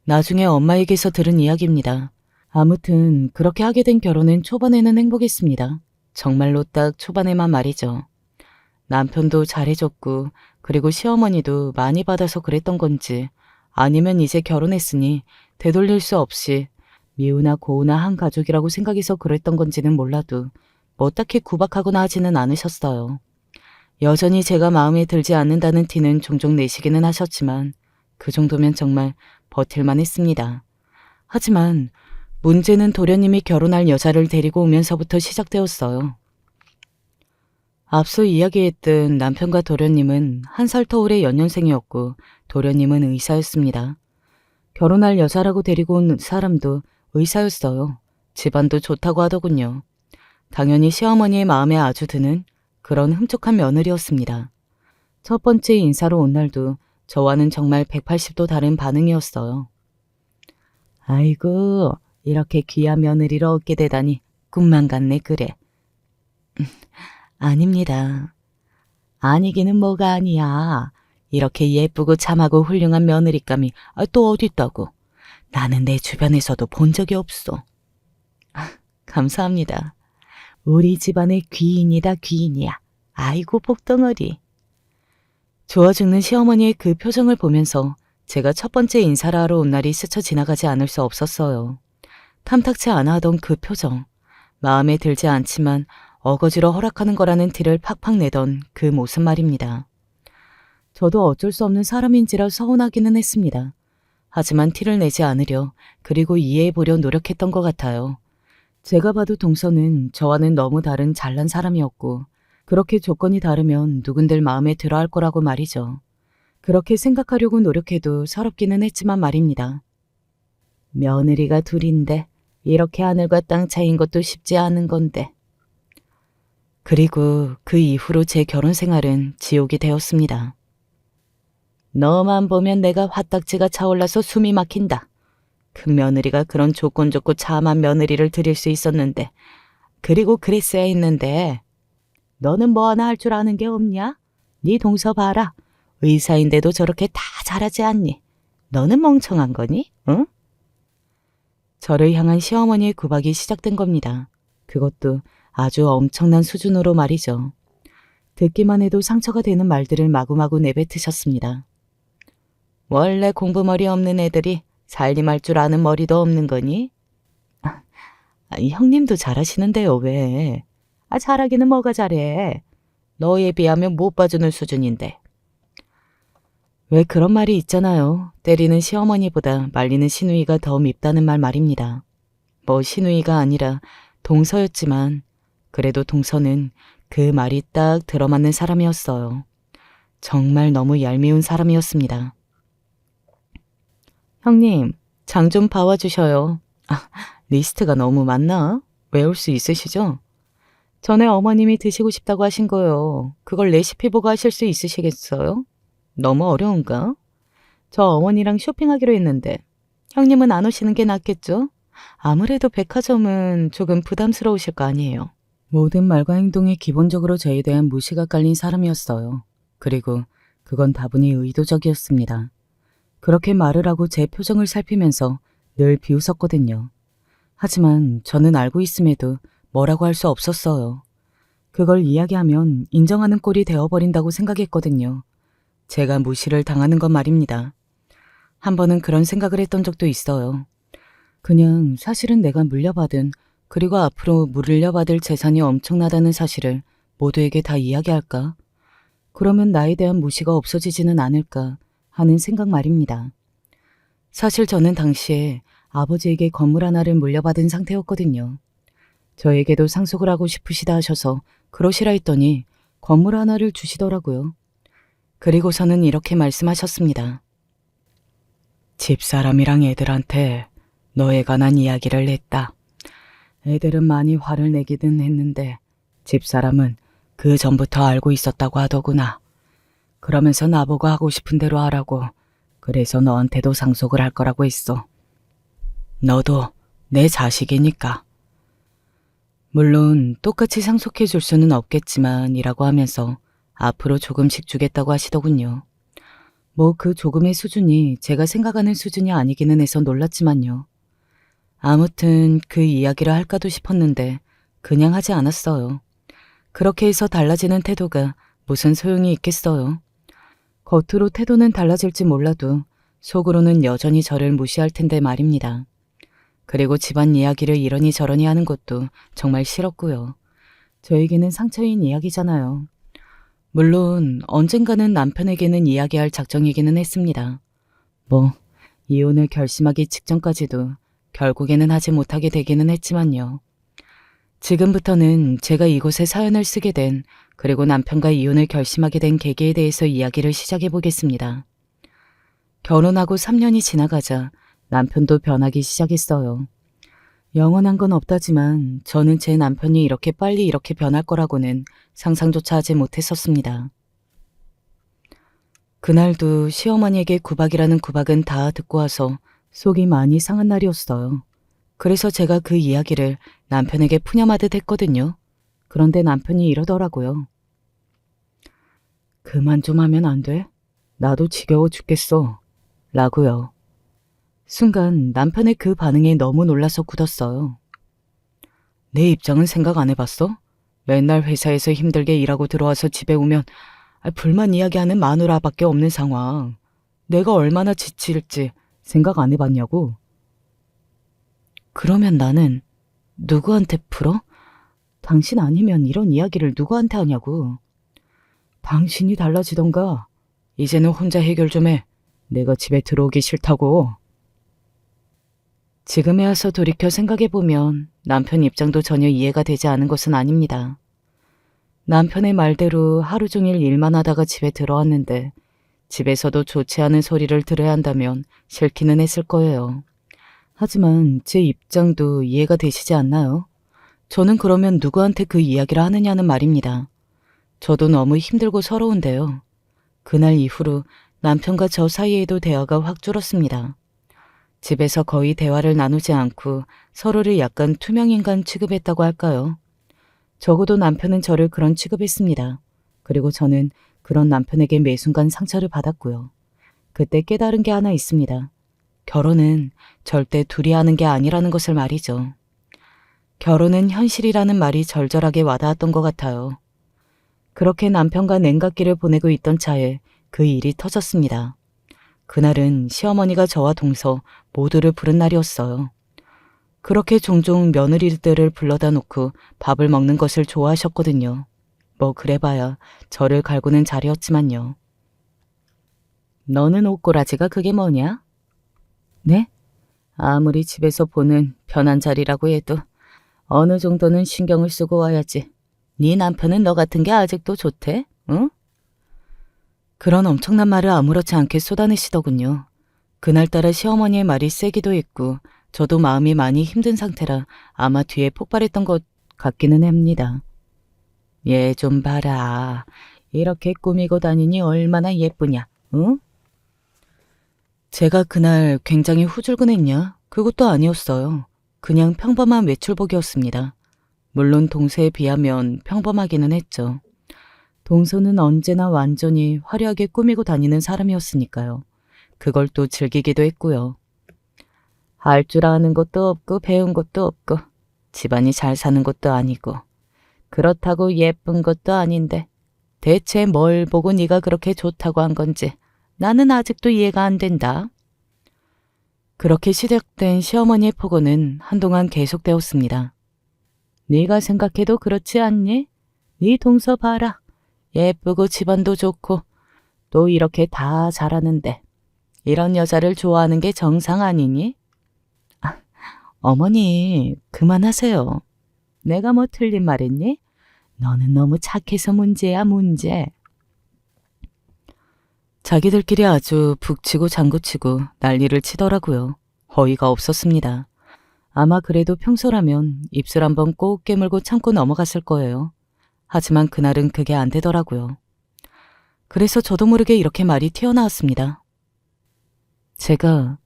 Speaker 1: 나중에 엄마에게서 들은 이야기입니다. 아무튼 그렇게 하게 된 결혼은 초반에는 행복했습니다. 정말로 딱 초반에만 말이죠. 남편도 잘해줬고 그리고 시어머니도 많이 받아서 그랬던 건지 아니면 이제 결혼했으니 되돌릴 수 없이 미우나 고우나 한 가족이라고 생각해서 그랬던 건지는 몰라도 딱히 구박하거나 하지는 않으셨어요. 여전히 제가 마음에 들지 않는다는 티는 종종 내시기는 하셨지만 그 정도면 정말 버틸만 했습니다. 하지만 문제는 도련님이 결혼할 여자를 데리고 오면서부터 시작되었어요. 앞서 이야기했던 남편과 도련님은 1살 터울의 연년생이었고 도련님은 의사였습니다. 결혼할 여자라고 데리고 온 사람도 의사였어요. 집안도 좋다고 하더군요. 당연히 시어머니의 마음에 아주 드는 그런 흠족한 며느리였습니다. 첫 번째 인사로 온 날도 저와는 정말 180도 다른 반응이었어요. 아이고, 이렇게 귀한 며느리를 얻게 되다니 꿈만 같네 그래. 아닙니다. 아니기는 뭐가 아니야. 이렇게 예쁘고 참하고 훌륭한 며느리감이 또 어디 있다고. 나는 내 주변에서도 본 적이 없어. 감사합니다. 우리 집안의 귀인이다 귀인이야. 아이고 복덩어리. 좋아 죽는 시어머니의 그 표정을 보면서 제가 첫 번째 인사를 하러 온 날이 스쳐 지나가지 않을 수 없었어요. 탐탁치 않아 하던 그 표정. 마음에 들지 않지만 어거지로 허락하는 거라는 티를 팍팍 내던 그 모습 말입니다. 저도 어쩔 수 없는 사람인지라 서운하기는 했습니다. 하지만 티를 내지 않으려 그리고 이해해보려 노력했던 것 같아요. 제가 봐도 동서는 저와는 너무 다른 잘난 사람이었고 그렇게 조건이 다르면 누군들 마음에 들어할 거라고 말이죠. 그렇게 생각하려고 노력해도 서럽기는 했지만 말입니다. 며느리가 둘인데 이렇게 하늘과 땅 차이인 것도 쉽지 않은 건데. 그리고 그 이후로 제 결혼 생활은 지옥이 되었습니다. 너만 보면 내가 화딱지가 차올라서 숨이 막힌다. 그 며느리가 그런 조건 좋고 참한 며느리를 들일 수 있었는데, 그리고 그랬어야 했는데, 너는 뭐 하나 할 줄 아는 게 없냐? 네 동서 봐라. 의사인데도 저렇게 다 잘하지 않니? 너는 멍청한 거니? 응? 저를 향한 시어머니의 구박이 시작된 겁니다. 그것도 아주 엄청난 수준으로 말이죠. 듣기만 해도 상처가 되는 말들을 마구마구 내뱉으셨습니다. 원래 공부머리 없는 애들이 살림할 줄 아는 머리도 없는 거니? 형님도 잘하시는데요, 왜? 잘하기는 뭐가 잘해. 너에 비하면 못 봐주는 수준인데. 왜 그런 말이 있잖아요. 때리는 시어머니보다 말리는 시누이가 더 밉다는 말 말입니다. 뭐 시누이가 아니라 동서였지만 그래도 동서는 그 말이 딱 들어맞는 사람이었어요. 정말 너무 얄미운 사람이었습니다. 형님, 장 좀 봐와주셔요. 리스트가 너무 많나? 외울 수 있으시죠? 전에 어머님이 드시고 싶다고 하신 거요. 그걸 레시피 보고 하실 수 있으시겠어요? 너무 어려운가? 저 어머니랑 쇼핑하기로 했는데 형님은 안 오시는 게 낫겠죠? 아무래도 백화점은 조금 부담스러우실 거 아니에요. 모든 말과 행동에 기본적으로 저에 대한 무시가 깔린 사람이었어요. 그리고 그건 다분히 의도적이었습니다. 그렇게 말을 하고 제 표정을 살피면서 늘 비웃었거든요. 하지만 저는 알고 있음에도 뭐라고 할 수 없었어요. 그걸 이야기하면 인정하는 꼴이 되어버린다고 생각했거든요. 제가 무시를 당하는 건 말입니다. 한 번은 그런 생각을 했던 적도 있어요. 그냥 사실은 내가 물려받은 그리고 앞으로 물려받을 재산이 엄청나다는 사실을 모두에게 다 이야기할까? 그러면 나에 대한 무시가 없어지지는 않을까 하는 생각 말입니다. 사실 저는 당시에 아버지에게 건물 하나를 물려받은 상태였거든요. 저에게도 상속을 하고 싶으시다 하셔서 그러시라 했더니 건물 하나를 주시더라고요. 그리고서는 이렇게 말씀하셨습니다. 집사람이랑 애들한테 너에 관한 이야기를 했다. 애들은 많이 화를 내기는 했는데 집사람은 그 전부터 알고 있었다고 하더구나. 그러면서 나보고 하고 싶은 대로 하라고. 그래서 너한테도 상속을 할 거라고 했어. 너도 내 자식이니까. 물론 똑같이 상속해 줄 수는 없겠지만 이라고 하면서 앞으로 조금씩 주겠다고 하시더군요. 뭐 그 조금의 수준이 제가 생각하는 수준이 아니기는 해서 놀랐지만요. 아무튼 그 이야기를 할까도 싶었는데 그냥 하지 않았어요. 그렇게 해서 달라지는 태도가 무슨 소용이 있겠어요. 겉으로 태도는 달라질지 몰라도 속으로는 여전히 저를 무시할 텐데 말입니다. 그리고 집안 이야기를 이러니 저러니 하는 것도 정말 싫었고요. 저에게는 상처인 이야기잖아요. 물론 언젠가는 남편에게는 이야기할 작정이기는 했습니다. 뭐 이혼을 결심하기 직전까지도 결국에는 하지 못하게 되기는 했지만요. 지금부터는 제가 이곳에 사연을 쓰게 된 그리고 남편과 이혼을 결심하게 된 계기에 대해서 이야기를 시작해 보겠습니다. 결혼하고 3년이 지나가자 남편도 변하기 시작했어요. 영원한 건 없다지만 저는 제 남편이 이렇게 빨리 이렇게 변할 거라고는 상상조차 하지 못했었습니다. 그날도 시어머니에게 구박이라는 구박은 다 듣고 와서 속이 많이 상한 날이었어요. 그래서 제가 그 이야기를 남편에게 푸념하듯 했거든요. 그런데 남편이 이러더라고요. 그만 좀 하면 안 돼? 나도 지겨워 죽겠어. 라고요. 순간 남편의 그 반응에 너무 놀라서 굳었어요. 내 입장은 생각 안 해봤어? 맨날 회사에서 힘들게 일하고 들어와서 집에 오면 불만 이야기하는 마누라밖에 없는 상황. 내가 얼마나 지칠지 생각 안 해봤냐고. 그러면 나는 누구한테 풀어? 당신 아니면 이런 이야기를 누구한테 하냐고. 당신이 달라지던가. 이제는 혼자 해결 좀 해. 내가 집에 들어오기 싫다고. 지금에 와서 돌이켜 생각해보면 남편 입장도 전혀 이해가 되지 않은 것은 아닙니다. 남편의 말대로 하루 종일 일만 하다가 집에 들어왔는데 집에서도 좋지 않은 소리를 들어야 한다면 싫기는 했을 거예요. 하지만 제 입장도 이해가 되시지 않나요? 저는 그러면 누구한테 그 이야기를 하느냐는 말입니다. 저도 너무 힘들고 서러운데요. 그날 이후로 남편과 저 사이에도 대화가 확 줄었습니다. 집에서 거의 대화를 나누지 않고 서로를 약간 투명인간 취급했다고 할까요? 적어도 남편은 저를 그런 취급했습니다. 그리고 저는 그런 남편에게 매 순간 상처를 받았고요. 그때 깨달은 게 하나 있습니다. 결혼은 절대 둘이 하는 게 아니라는 것을 말이죠. 결혼은 현실이라는 말이 절절하게 와닿았던 것 같아요. 그렇게 남편과 냉각기를 보내고 있던 차에 그 일이 터졌습니다. 그날은 시어머니가 저와 동서 모두를 부른 날이었어요. 그렇게 종종 며느리들을 불러다 놓고 밥을 먹는 것을 좋아하셨거든요. 뭐 그래봐야 저를 갈구는 자리였지만요. 너는 옷꼬라지가 그게 뭐냐? 네? 아무리 집에서 보는 편한 자리라고 해도 어느 정도는 신경을 쓰고 와야지. 네 남편은 너 같은 게 아직도 좋대? 응? 그런 엄청난 말을 아무렇지 않게 쏟아내시더군요. 그날따라 시어머니의 말이 세기도 했고 저도 마음이 많이 힘든 상태라 아마 뒤에 폭발했던 것 같기는 합니다. 얘 좀 봐라. 이렇게 꾸미고 다니니 얼마나 예쁘냐, 응? 제가 그날 굉장히 후줄근했냐? 그것도 아니었어요. 그냥 평범한 외출복이었습니다. 물론 동서에 비하면 평범하기는 했죠. 동서는 언제나 완전히 화려하게 꾸미고 다니는 사람이었으니까요. 그걸 또 즐기기도 했고요. 할 줄 아는 것도 없고 배운 것도 없고 집안이 잘 사는 것도 아니고 그렇다고 예쁜 것도 아닌데 대체 뭘 보고 네가 그렇게 좋다고 한 건지 나는 아직도 이해가 안 된다. 그렇게 시작된 시어머니의 폭언은 한동안 계속되었습니다. 네가 생각해도 그렇지 않니? 네 동서 봐라. 예쁘고 집안도 좋고 또 이렇게 다 잘하는데 이런 여자를 좋아하는 게 정상 아니니? 아, 어머니 그만하세요. 내가 뭐 틀린 말했니? 너는 너무 착해서 문제야 문제. 자기들끼리 아주 북치고 장구치고 난리를 치더라고요. 어이가 없었습니다. 아마 그래도 평소라면 입술 한번 꼭 깨물고 참고 넘어갔을 거예요. 하지만 그날은 그게 안 되더라고요. 그래서 저도 모르게 이렇게 말이 튀어나왔습니다. 제가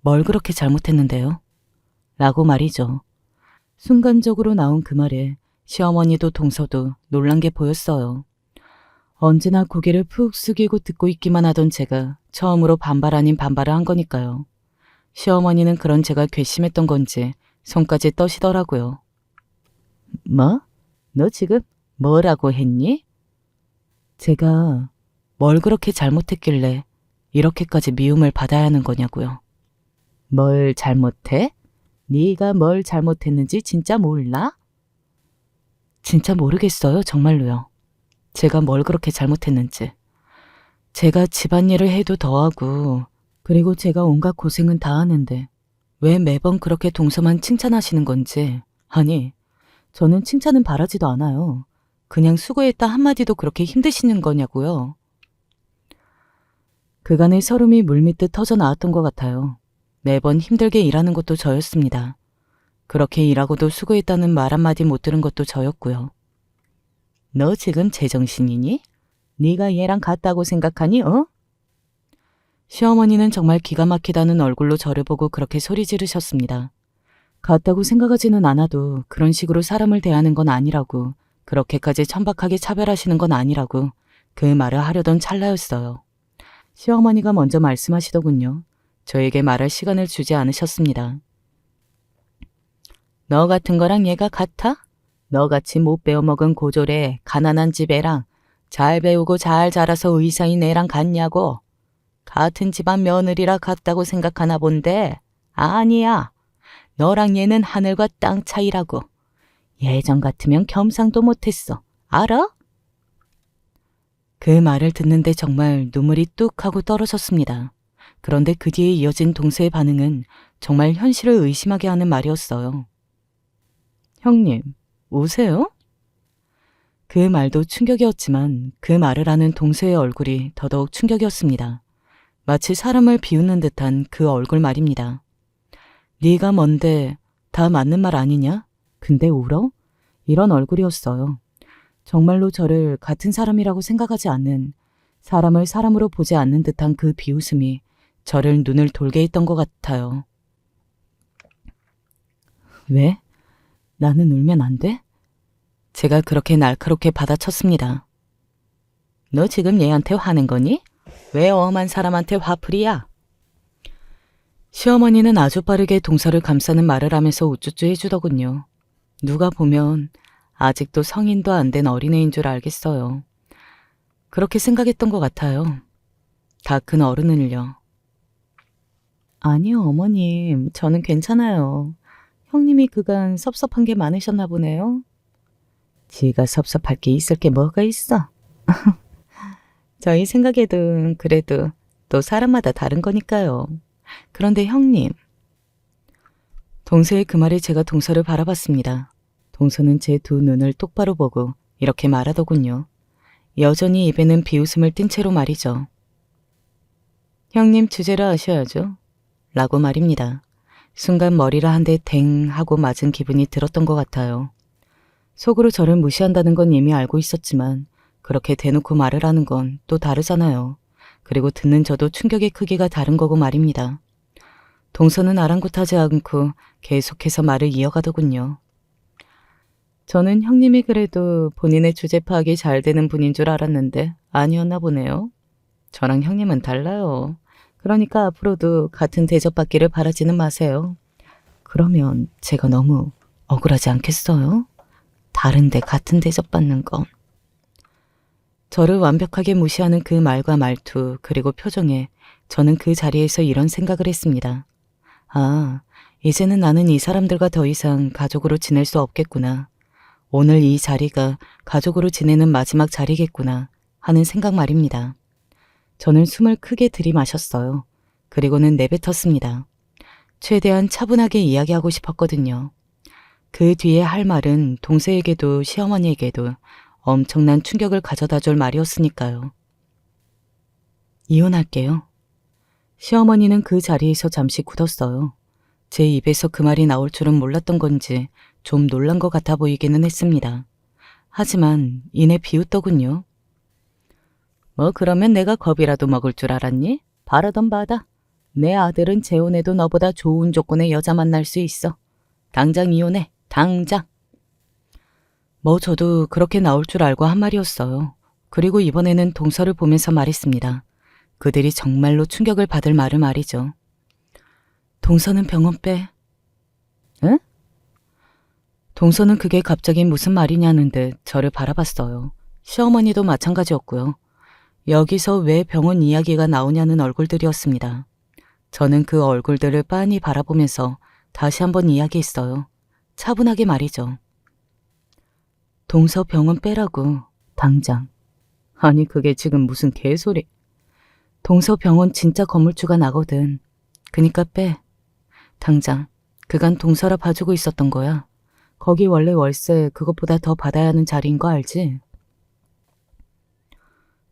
Speaker 1: 뭘 그렇게 잘못했는데요? 라고 말이죠. 순간적으로 나온 그 말에 시어머니도 동서도 놀란 게 보였어요. 언제나 고개를 푹 숙이고 듣고 있기만 하던 제가 처음으로 반발 아닌 반발을 한 거니까요. 시어머니는 그런 제가 괘씸했던 건지 손까지 떠시더라고요. 뭐? 너 지금 뭐라고 했니? 제가 뭘 그렇게 잘못했길래 이렇게까지 미움을 받아야 하는 거냐고요. 뭘 잘못해? 네가 뭘 잘못했는지 진짜 몰라? 진짜 모르겠어요, 정말로요. 제가 뭘 그렇게 잘못했는지. 제가 집안일을 해도 더하고 그리고 제가 온갖 고생은 다 하는데 왜 매번 그렇게 동서만 칭찬하시는 건지. 아니, 저는 칭찬은 바라지도 않아요. 그냥 수고했다 한마디도 그렇게 힘드시는 거냐고요. 그간의 서름이 물밀듯 터져 나왔던 것 같아요. 매번 힘들게 일하는 것도 저였습니다. 그렇게 일하고도 수고했다는 말 한마디 못 들은 것도 저였고요. 너 지금 제정신이니? 네가 얘랑 같다고 생각하니, 어? 시어머니는 정말 기가 막히다는 얼굴로 저를 보고 그렇게 소리 지르셨습니다. 같다고 생각하지는 않아도 그런 식으로 사람을 대하는 건 아니라고, 그렇게까지 천박하게 차별하시는 건 아니라고 그 말을 하려던 찰나였어요. 시어머니가 먼저 말씀하시더군요. 저에게 말할 시간을 주지 않으셨습니다. 너 같은 거랑 얘가 같아? 너같이 못 배워먹은 고졸에 가난한 집 애랑 잘 배우고 잘 자라서 의사인 애랑 같냐고. 같은 집안 며느리라 같다고 생각하나 본데 아니야. 너랑 얘는 하늘과 땅 차이라고. 예전 같으면 겸상도 못했어. 알아? 그 말을 듣는데 정말 눈물이 뚝 하고 떨어졌습니다. 그런데 그 뒤에 이어진 동서의 반응은 정말 현실을 의심하게 하는 말이었어요. 형님, 우세요? 그 말도 충격이었지만 그 말을 하는 동서의 얼굴이 더더욱 충격이었습니다. 마치 사람을 비웃는 듯한 그 얼굴 말입니다. 네가 뭔데 다 맞는 말 아니냐? 근데 울어? 이런 얼굴이었어요. 정말로 저를 같은 사람이라고 생각하지 않는, 사람을 사람으로 보지 않는 듯한 그 비웃음이 저를 눈을 돌게 했던 것 같아요. 왜? 나는 울면 안 돼? 제가 그렇게 날카롭게 받아쳤습니다. 너 지금 얘한테 화낸 거니? 왜 엄한 사람한테 화풀이야? 시어머니는 아주 빠르게 동서를 감싸는 말을 하면서 우쭈쭈 해주더군요. 누가 보면 아직도 성인도 안 된 어린애인 줄 알겠어요. 그렇게 생각했던 것 같아요. 다 큰 어른을요. 아니요, 어머님. 저는 괜찮아요. 형님이 그간 섭섭한 게 많으셨나 보네요. 지가 섭섭할 게 있을 게 뭐가 있어? 저희 생각에도 그래도 또 사람마다 다른 거니까요. 그런데 형님. 동서의 그 말에 제가 동서를 바라봤습니다. 동서는 제 두 눈을 똑바로 보고 이렇게 말하더군요. 여전히 입에는 비웃음을 띤 채로 말이죠. 형님 주제를 아셔야죠. 라고 말입니다. 순간 머리를 한 대 댕 하고 맞은 기분이 들었던 것 같아요. 속으로 저를 무시한다는 건 이미 알고 있었지만 그렇게 대놓고 말을 하는 건 또 다르잖아요. 그리고 듣는 저도 충격의 크기가 다른 거고 말입니다. 동서는 아랑곳하지 않고 계속해서 말을 이어가더군요. 저는 형님이 그래도 본인의 주제 파악이 잘 되는 분인 줄 알았는데 아니었나 보네요. 저랑 형님은 달라요. 그러니까 앞으로도 같은 대접받기를 바라지는 마세요. 그러면 제가 너무 억울하지 않겠어요? 다른데 같은 대접받는 건. 저를 완벽하게 무시하는 그 말과 말투 그리고 표정에 저는 그 자리에서 이런 생각을 했습니다. 아, 이제는 나는 이 사람들과 더 이상 가족으로 지낼 수 없겠구나. 오늘 이 자리가 가족으로 지내는 마지막 자리겠구나 하는 생각 말입니다. 저는 숨을 크게 들이마셨어요. 그리고는 내뱉었습니다. 최대한 차분하게 이야기하고 싶었거든요. 그 뒤에 할 말은 동서에게도 시어머니에게도 엄청난 충격을 가져다 줄 말이었으니까요. 이혼할게요. 시어머니는 그 자리에서 잠시 굳었어요. 제 입에서 그 말이 나올 줄은 몰랐던 건지 좀 놀란 것 같아 보이기는 했습니다. 하지만 이내 비웃더군요. 뭐 그러면 내가 겁이라도 먹을 줄 알았니? 바라던 바다. 내 아들은 재혼해도 너보다 좋은 조건의 여자 만날 수 있어. 당장 이혼해. 당장. 뭐 저도 그렇게 나올 줄 알고 한 말이었어요. 그리고 이번에는 동서를 보면서 말했습니다. 그들이 정말로 충격을 받을 말을 말이죠. 동서는 병원 빼. 응? 동서는 그게 갑자기 무슨 말이냐는 듯 저를 바라봤어요. 시어머니도 마찬가지였고요. 여기서 왜 병원 이야기가 나오냐는 얼굴들이었습니다. 저는 그 얼굴들을 빤히 바라보면서 다시 한번 이야기했어요. 차분하게 말이죠. 동서 병원 빼라고, 당장. 아니 그게 지금 무슨 개소리. 동서 병원 진짜 건물주가 나거든. 그니까 빼. 당장. 그간 동서라 봐주고 있었던 거야. 거기 원래 월세 그것보다 더 받아야 하는 자리인 거 알지?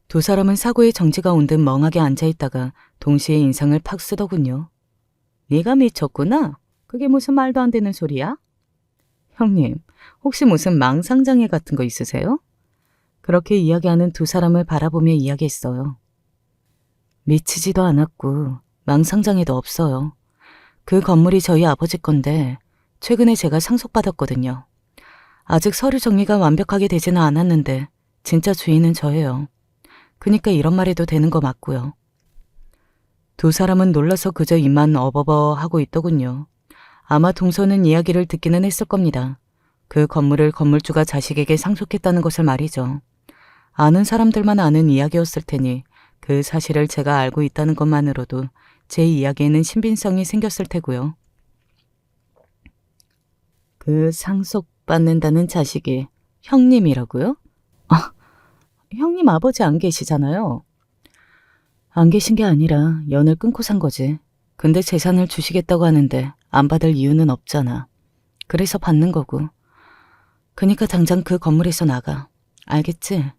Speaker 1: 두 사람은 사고의 정지가 온 듯 멍하게 앉아있다가 동시에 인상을 팍 쓰더군요. 네가 미쳤구나? 그게 무슨 말도 안 되는 소리야? 형님, 혹시 무슨 망상장애 같은 거 있으세요? 그렇게 이야기하는 두 사람을 바라보며 이야기했어요. 미치지도 않았고 망상장애도 없어요. 그 건물이 저희 아버지 건데 최근에 제가 상속받았거든요. 아직 서류 정리가 완벽하게 되지는 않았는데 진짜 주인은 저예요. 그니까 이런 말 해도 되는 거 맞고요. 두 사람은 놀라서 그저 입만 어버버 하고 있더군요. 아마 동서는 이야기를 듣기는 했을 겁니다. 그 건물을 건물주가 자식에게 상속했다는 것을 말이죠. 아는 사람들만 아는 이야기였을 테니 그 사실을 제가 알고 있다는 것만으로도 제 이야기에는 신빙성이 생겼을 테고요. 그 상속받는다는 자식이 형님이라고요? 아, 형님 아버지 안 계시잖아요. 안 계신 게 아니라 연을 끊고 산 거지. 근데 재산을 주시겠다고 하는데 안 받을 이유는 없잖아. 그래서 받는 거고. 그니까 당장 그 건물에서 나가. 알겠지?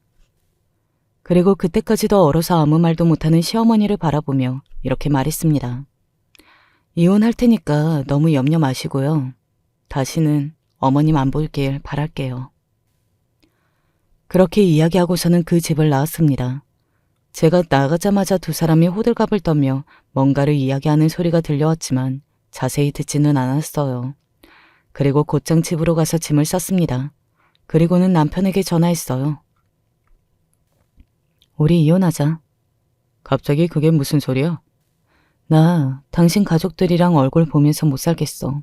Speaker 1: 그리고 그때까지도 얼어서 아무 말도 못하는 시어머니를 바라보며 이렇게 말했습니다. 이혼할 테니까 너무 염려 마시고요. 다시는 어머님 안 보길 바랄게요. 그렇게 이야기하고서는 그 집을 나왔습니다. 제가 나가자마자 두 사람이 호들갑을 떨며 뭔가를 이야기하는 소리가 들려왔지만 자세히 듣지는 않았어요. 그리고 곧장 집으로 가서 짐을 쌌습니다. 그리고는 남편에게 전화했어요. 우리 이혼하자. 갑자기 그게 무슨 소리야? 나 당신 가족들이랑 얼굴 보면서 못 살겠어.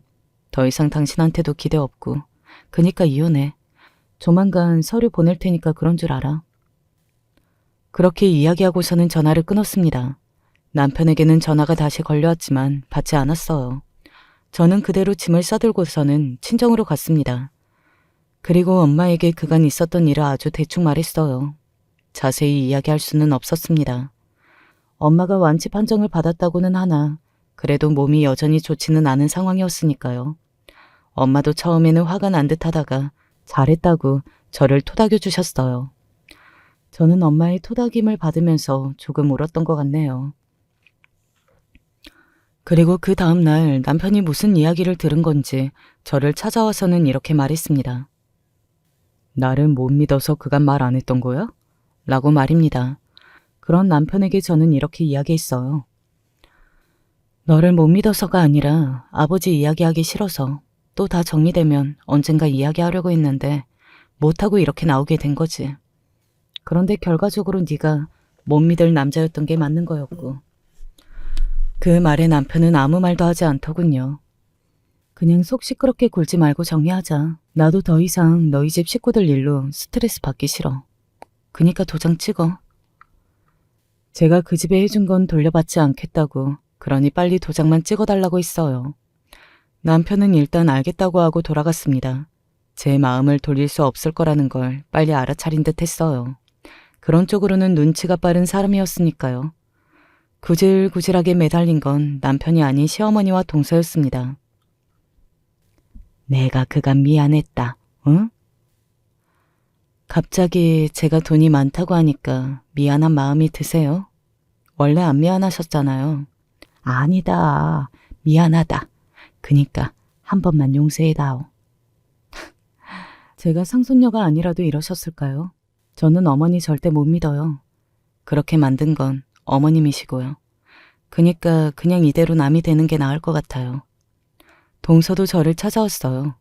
Speaker 1: 더 이상 당신한테도 기대 없고. 그니까 이혼해. 조만간 서류 보낼 테니까 그런 줄 알아. 그렇게 이야기하고서는 전화를 끊었습니다. 남편에게는 전화가 다시 걸려왔지만 받지 않았어요. 저는 그대로 짐을 싸들고서는 친정으로 갔습니다. 그리고 엄마에게 그간 있었던 일을 아주 대충 말했어요. 자세히 이야기할 수는 없었습니다. 엄마가 완치 판정을 받았다고는 하나 그래도 몸이 여전히 좋지는 않은 상황이었으니까요. 엄마도 처음에는 화가 난 듯하다가 잘했다고 저를 토닥여 주셨어요. 저는 엄마의 토닥임을 받으면서 조금 울었던 것 같네요. 그리고 그 다음 날 남편이 무슨 이야기를 들은 건지 저를 찾아와서는 이렇게 말했습니다. 나를 못 믿어서 그간 말 안 했던 거야? 라고 말입니다. 그런 남편에게 저는 이렇게 이야기했어요. 너를 못 믿어서가 아니라 아버지 이야기하기 싫어서 또 다 정리되면 언젠가 이야기하려고 했는데 못하고 이렇게 나오게 된 거지. 그런데 결과적으로 네가 못 믿을 남자였던 게 맞는 거였고. 그 말에 남편은 아무 말도 하지 않더군요. 그냥 속 시끄럽게 굴지 말고 정리하자. 나도 더 이상 너희 집 식구들 일로 스트레스 받기 싫어. 그니까 도장 찍어. 제가 그 집에 해준 건 돌려받지 않겠다고 그러니 빨리 도장만 찍어달라고 했어요. 남편은 일단 알겠다고 하고 돌아갔습니다. 제 마음을 돌릴 수 없을 거라는 걸 빨리 알아차린 듯 했어요. 그런 쪽으로는 눈치가 빠른 사람이었으니까요. 구질구질하게 매달린 건 남편이 아닌 시어머니와 동서였습니다. 내가 그간 미안했다, 응? 갑자기 제가 돈이 많다고 하니까 미안한 마음이 드세요? 원래 안 미안하셨잖아요. 아니다, 미안하다. 그니까 한 번만 용서해다오. 제가 상손녀가 아니라도 이러셨을까요? 저는 어머니 절대 못 믿어요. 그렇게 만든 건 어머님이시고요. 그니까 그냥 이대로 남이 되는 게 나을 것 같아요. 동서도 저를 찾아왔어요.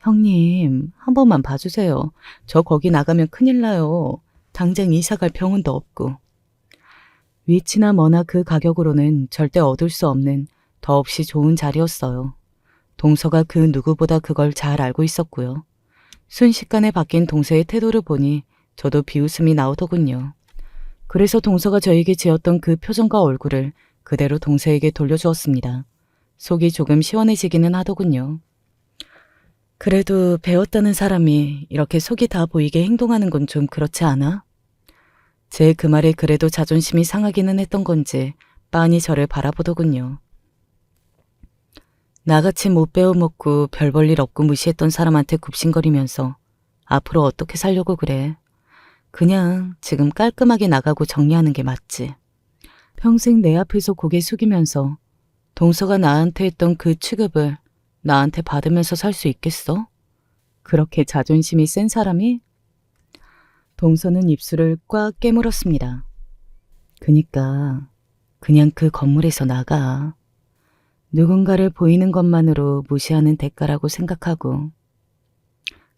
Speaker 1: 형님, 한 번만 봐주세요. 저 거기 나가면 큰일 나요. 당장 이사 갈 병원도 없고. 위치나 뭐나 그 가격으로는 절대 얻을 수 없는 더없이 좋은 자리였어요. 동서가 그 누구보다 그걸 잘 알고 있었고요. 순식간에 바뀐 동서의 태도를 보니 저도 비웃음이 나오더군요. 그래서 동서가 저에게 지었던 그 표정과 얼굴을 그대로 동서에게 돌려주었습니다. 속이 조금 시원해지기는 하더군요. 그래도 배웠다는 사람이 이렇게 속이 다 보이게 행동하는 건 좀 그렇지 않아? 제 그 말에 그래도 자존심이 상하기는 했던 건지 빤히 저를 바라보더군요. 나같이 못 배워먹고 별 볼 일 없고 무시했던 사람한테 굽신거리면서 앞으로 어떻게 살려고 그래. 그냥 지금 깔끔하게 나가고 정리하는 게 맞지. 평생 내 앞에서 고개 숙이면서 동서가 나한테 했던 그 취급을 나한테 받으면서 살 수 있겠어? 그렇게 자존심이 센 사람이? 동서는 입술을 꽉 깨물었습니다. 그니까 그냥 그 건물에서 나가. 누군가를 보이는 것만으로 무시하는 대가라고 생각하고.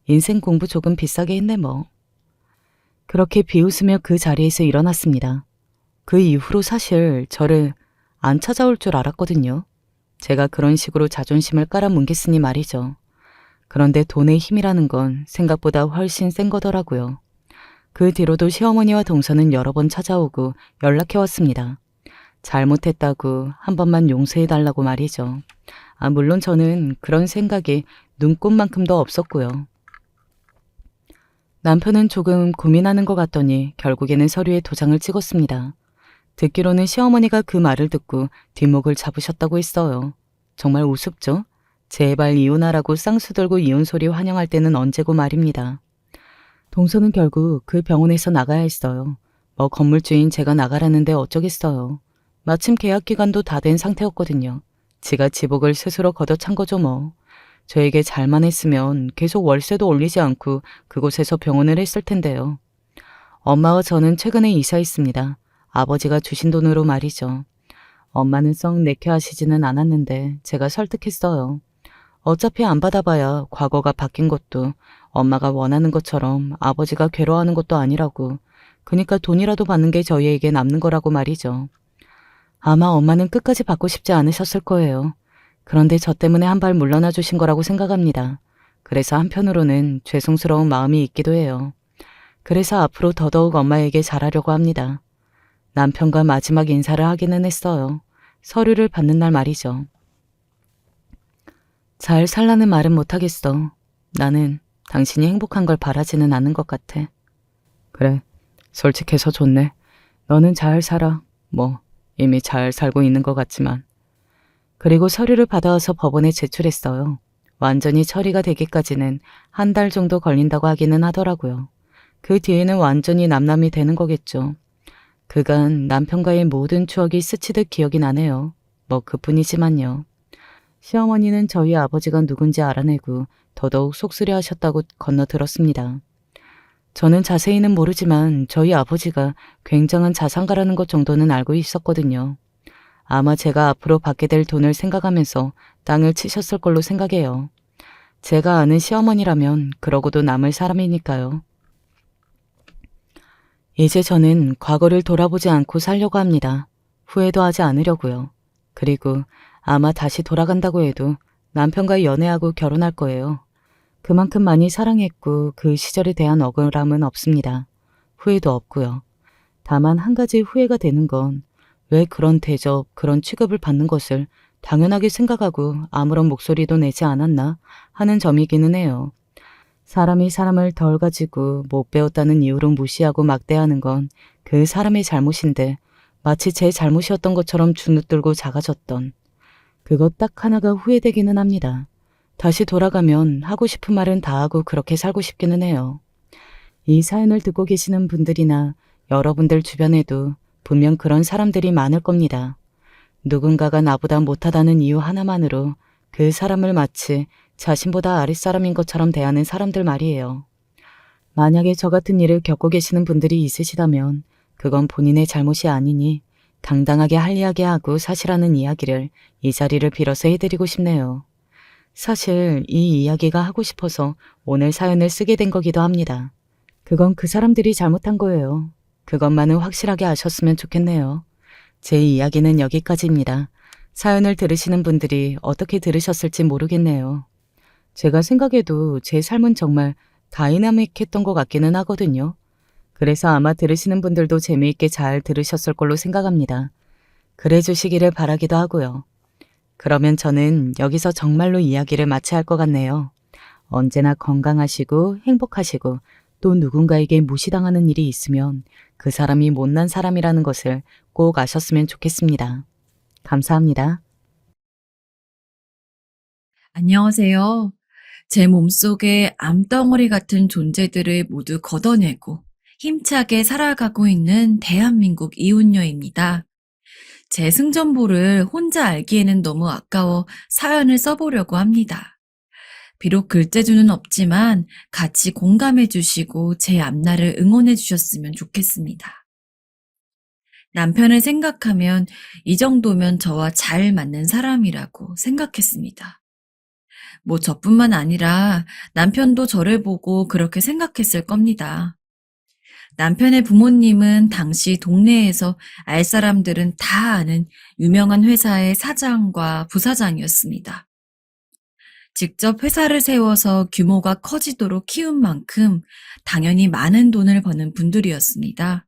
Speaker 1: 인생 공부 조금 비싸게 했네 뭐. 그렇게 비웃으며 그 자리에서 일어났습니다. 그 이후로 사실 저를 안 찾아올 줄 알았거든요. 제가 그런 식으로 자존심을 깔아뭉갰으니 말이죠. 그런데 돈의 힘이라는 건 생각보다 훨씬 센 거더라고요. 그 뒤로도 시어머니와 동서는 여러 번 찾아오고 연락해왔습니다. 잘못했다고 한 번만 용서해달라고 말이죠. 물론 저는 그런 생각이 눈꼽만큼도 없었고요. 남편은 조금 고민하는 것 같더니 결국에는 서류에 도장을 찍었습니다. 듣기로는 시어머니가 그 말을 듣고 뒷목을 잡으셨다고 했어요. 정말 우습죠? 제발 이혼하라고 쌍수 들고 이혼 소리 환영할 때는 언제고 말입니다. 동서는 결국 그 병원에서 나가야 했어요. 뭐 건물주인 제가 나가라는데 어쩌겠어요. 마침 계약 기간도 다 된 상태였거든요. 지가 지복을 스스로 걷어찬 거죠 뭐. 저에게 잘만 했으면 계속 월세도 올리지 않고 그곳에서 병원을 했을 텐데요. 엄마와 저는 최근에 이사했습니다. 아버지가 주신 돈으로 말이죠. 엄마는 썩 내켜 하시지는 않았는데 제가 설득했어요. 어차피 안 받아봐야 과거가 바뀐 것도 엄마가 원하는 것처럼 아버지가 괴로워하는 것도 아니라고. 그니까 돈이라도 받는 게 저희에게 남는 거라고 말이죠. 아마 엄마는 끝까지 받고 싶지 않으셨을 거예요. 그런데 저 때문에 한 발 물러나 주신 거라고 생각합니다. 그래서 한편으로는 죄송스러운 마음이 있기도 해요. 그래서 앞으로 더더욱 엄마에게 잘하려고 합니다. 남편과 마지막 인사를 하기는 했어요. 서류를 받는 날 말이죠. 잘 살라는 말은 못하겠어. 나는 당신이 행복한 걸 바라지는 않는 것 같아. 그래, 솔직해서 좋네. 너는 잘 살아. 뭐, 이미 잘 살고 있는 것 같지만. 그리고 서류를 받아와서 법원에 제출했어요. 완전히 처리가 되기까지는 한 달 정도 걸린다고 하기는 하더라고요. 그 뒤에는 완전히 남남이 되는 거겠죠. 그간 남편과의 모든 추억이 스치듯 기억이 나네요. 뭐 그뿐이지만요. 시어머니는 저희 아버지가 누군지 알아내고 더더욱 속쓰려 하셨다고 건너들었습니다. 저는 자세히는 모르지만 저희 아버지가 굉장한 자산가라는 것 정도는 알고 있었거든요. 아마 제가 앞으로 받게 될 돈을 생각하면서 땅을 치셨을 걸로 생각해요. 제가 아는 시어머니라면 그러고도 남을 사람이니까요. 이제 저는 과거를 돌아보지 않고 살려고 합니다. 후회도 하지 않으려고요. 그리고 아마 다시 돌아간다고 해도 남편과 연애하고 결혼할 거예요. 그만큼 많이 사랑했고 그 시절에 대한 억울함은 없습니다. 후회도 없고요. 다만 한 가지 후회가 되는 건 왜 그런 대접, 그런 취급을 받는 것을 당연하게 생각하고 아무런 목소리도 내지 않았나 하는 점이기는 해요. 사람이 사람을 덜 가지고 못 배웠다는 이유로 무시하고 막대하는 건 그 사람의 잘못인데 마치 제 잘못이었던 것처럼 주눅들고 작아졌던 그것 딱 하나가 후회되기는 합니다. 다시 돌아가면 하고 싶은 말은 다 하고 그렇게 살고 싶기는 해요. 이 사연을 듣고 계시는 분들이나 여러분들 주변에도 분명 그런 사람들이 많을 겁니다. 누군가가 나보다 못하다는 이유 하나만으로 그 사람을 마치 자신보다 아랫사람인 것처럼 대하는 사람들 말이에요. 만약에 저 같은 일을 겪고 계시는 분들이 있으시다면 그건 본인의 잘못이 아니니 당당하게 할리하게 하고 사실하는 이야기를 이 자리를 빌어서 해드리고 싶네요. 사실 이 이야기가 하고 싶어서 오늘 사연을 쓰게 된 거기도 합니다. 그건 그 사람들이 잘못한 거예요. 그것만은 확실하게 아셨으면 좋겠네요. 제 이야기는 여기까지입니다. 사연을 들으시는 분들이 어떻게 들으셨을지 모르겠네요. 제가 생각해도 제 삶은 정말 다이나믹했던 것 같기는 하거든요. 그래서 아마 들으시는 분들도 재미있게 잘 들으셨을 걸로 생각합니다. 그래 주시기를 바라기도 하고요. 그러면 저는 여기서 정말로 이야기를 마쳐야 할 것 같네요. 언제나 건강하시고 행복하시고 또 누군가에게 무시당하는 일이 있으면 그 사람이 못난 사람이라는 것을 꼭 아셨으면 좋겠습니다. 감사합니다.
Speaker 2: 안녕하세요. 제 몸속에 암덩어리 같은 존재들을 모두 걷어내고 힘차게 살아가고 있는 대한민국 이웃녀입니다. 제 승전보를 혼자 알기에는 너무 아까워 사연을 써보려고 합니다. 비록 글재주는 없지만 같이 공감해 주시고 제 앞날을 응원해 주셨으면 좋겠습니다. 남편을 생각하면 이 정도면 저와 잘 맞는 사람이라고 생각했습니다. 뭐 저뿐만 아니라 남편도 저를 보고 그렇게 생각했을 겁니다. 남편의 부모님은 당시 동네에서 알 사람들은 다 아는 유명한 회사의 사장과 부사장이었습니다. 직접 회사를 세워서 규모가 커지도록 키운 만큼 당연히 많은 돈을 버는 분들이었습니다.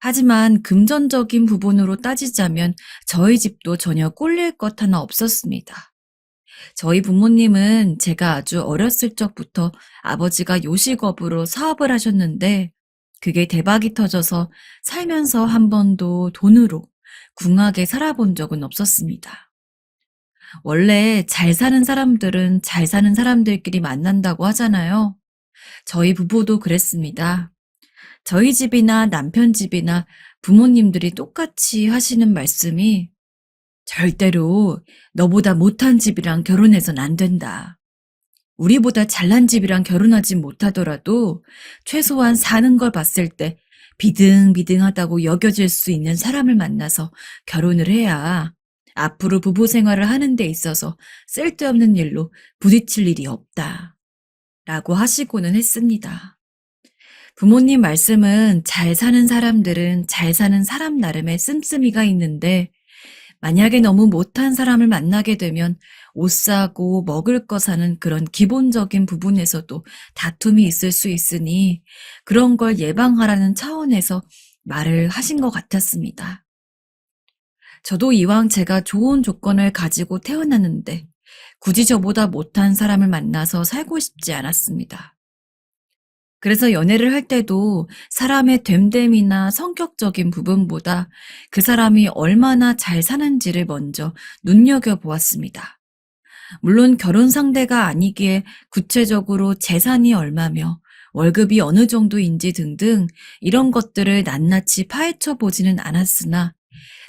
Speaker 2: 하지만 금전적인 부분으로 따지자면 저희 집도 전혀 꿀릴 것 하나 없었습니다. 저희 부모님은 제가 아주 어렸을 적부터 아버지가 요식업으로 사업을 하셨는데 그게 대박이 터져서 살면서 한 번도 돈으로 궁하게 살아본 적은 없었습니다. 원래 잘 사는 사람들은 잘 사는 사람들끼리 만난다고 하잖아요. 저희 부부도 그랬습니다. 저희 집이나 남편 집이나 부모님들이 똑같이 하시는 말씀이 절대로 너보다 못한 집이랑 결혼해선 안 된다. 우리보다 잘난 집이랑 결혼하지 못하더라도 최소한 사는 걸 봤을 때 비등비등하다고 여겨질 수 있는 사람을 만나서 결혼을 해야 앞으로 부부 생활을 하는 데 있어서 쓸데없는 일로 부딪힐 일이 없다. 라고 하시고는 했습니다. 부모님 말씀은 잘 사는 사람들은 잘 사는 사람 나름의 씀씀이가 있는데 만약에 너무 못한 사람을 만나게 되면 옷 사고 먹을 거 사는 그런 기본적인 부분에서도 다툼이 있을 수 있으니 그런 걸 예방하라는 차원에서 말을 하신 것 같았습니다. 저도 이왕 제가 좋은 조건을 가지고 태어났는데 굳이 저보다 못한 사람을 만나서 살고 싶지 않았습니다. 그래서 연애를 할 때도 사람의 됨됨이나 성격적인 부분보다 그 사람이 얼마나 잘 사는지를 먼저 눈여겨보았습니다. 물론 결혼 상대가 아니기에 구체적으로 재산이 얼마며 월급이 어느 정도인지 등등 이런 것들을 낱낱이 파헤쳐 보지는 않았으나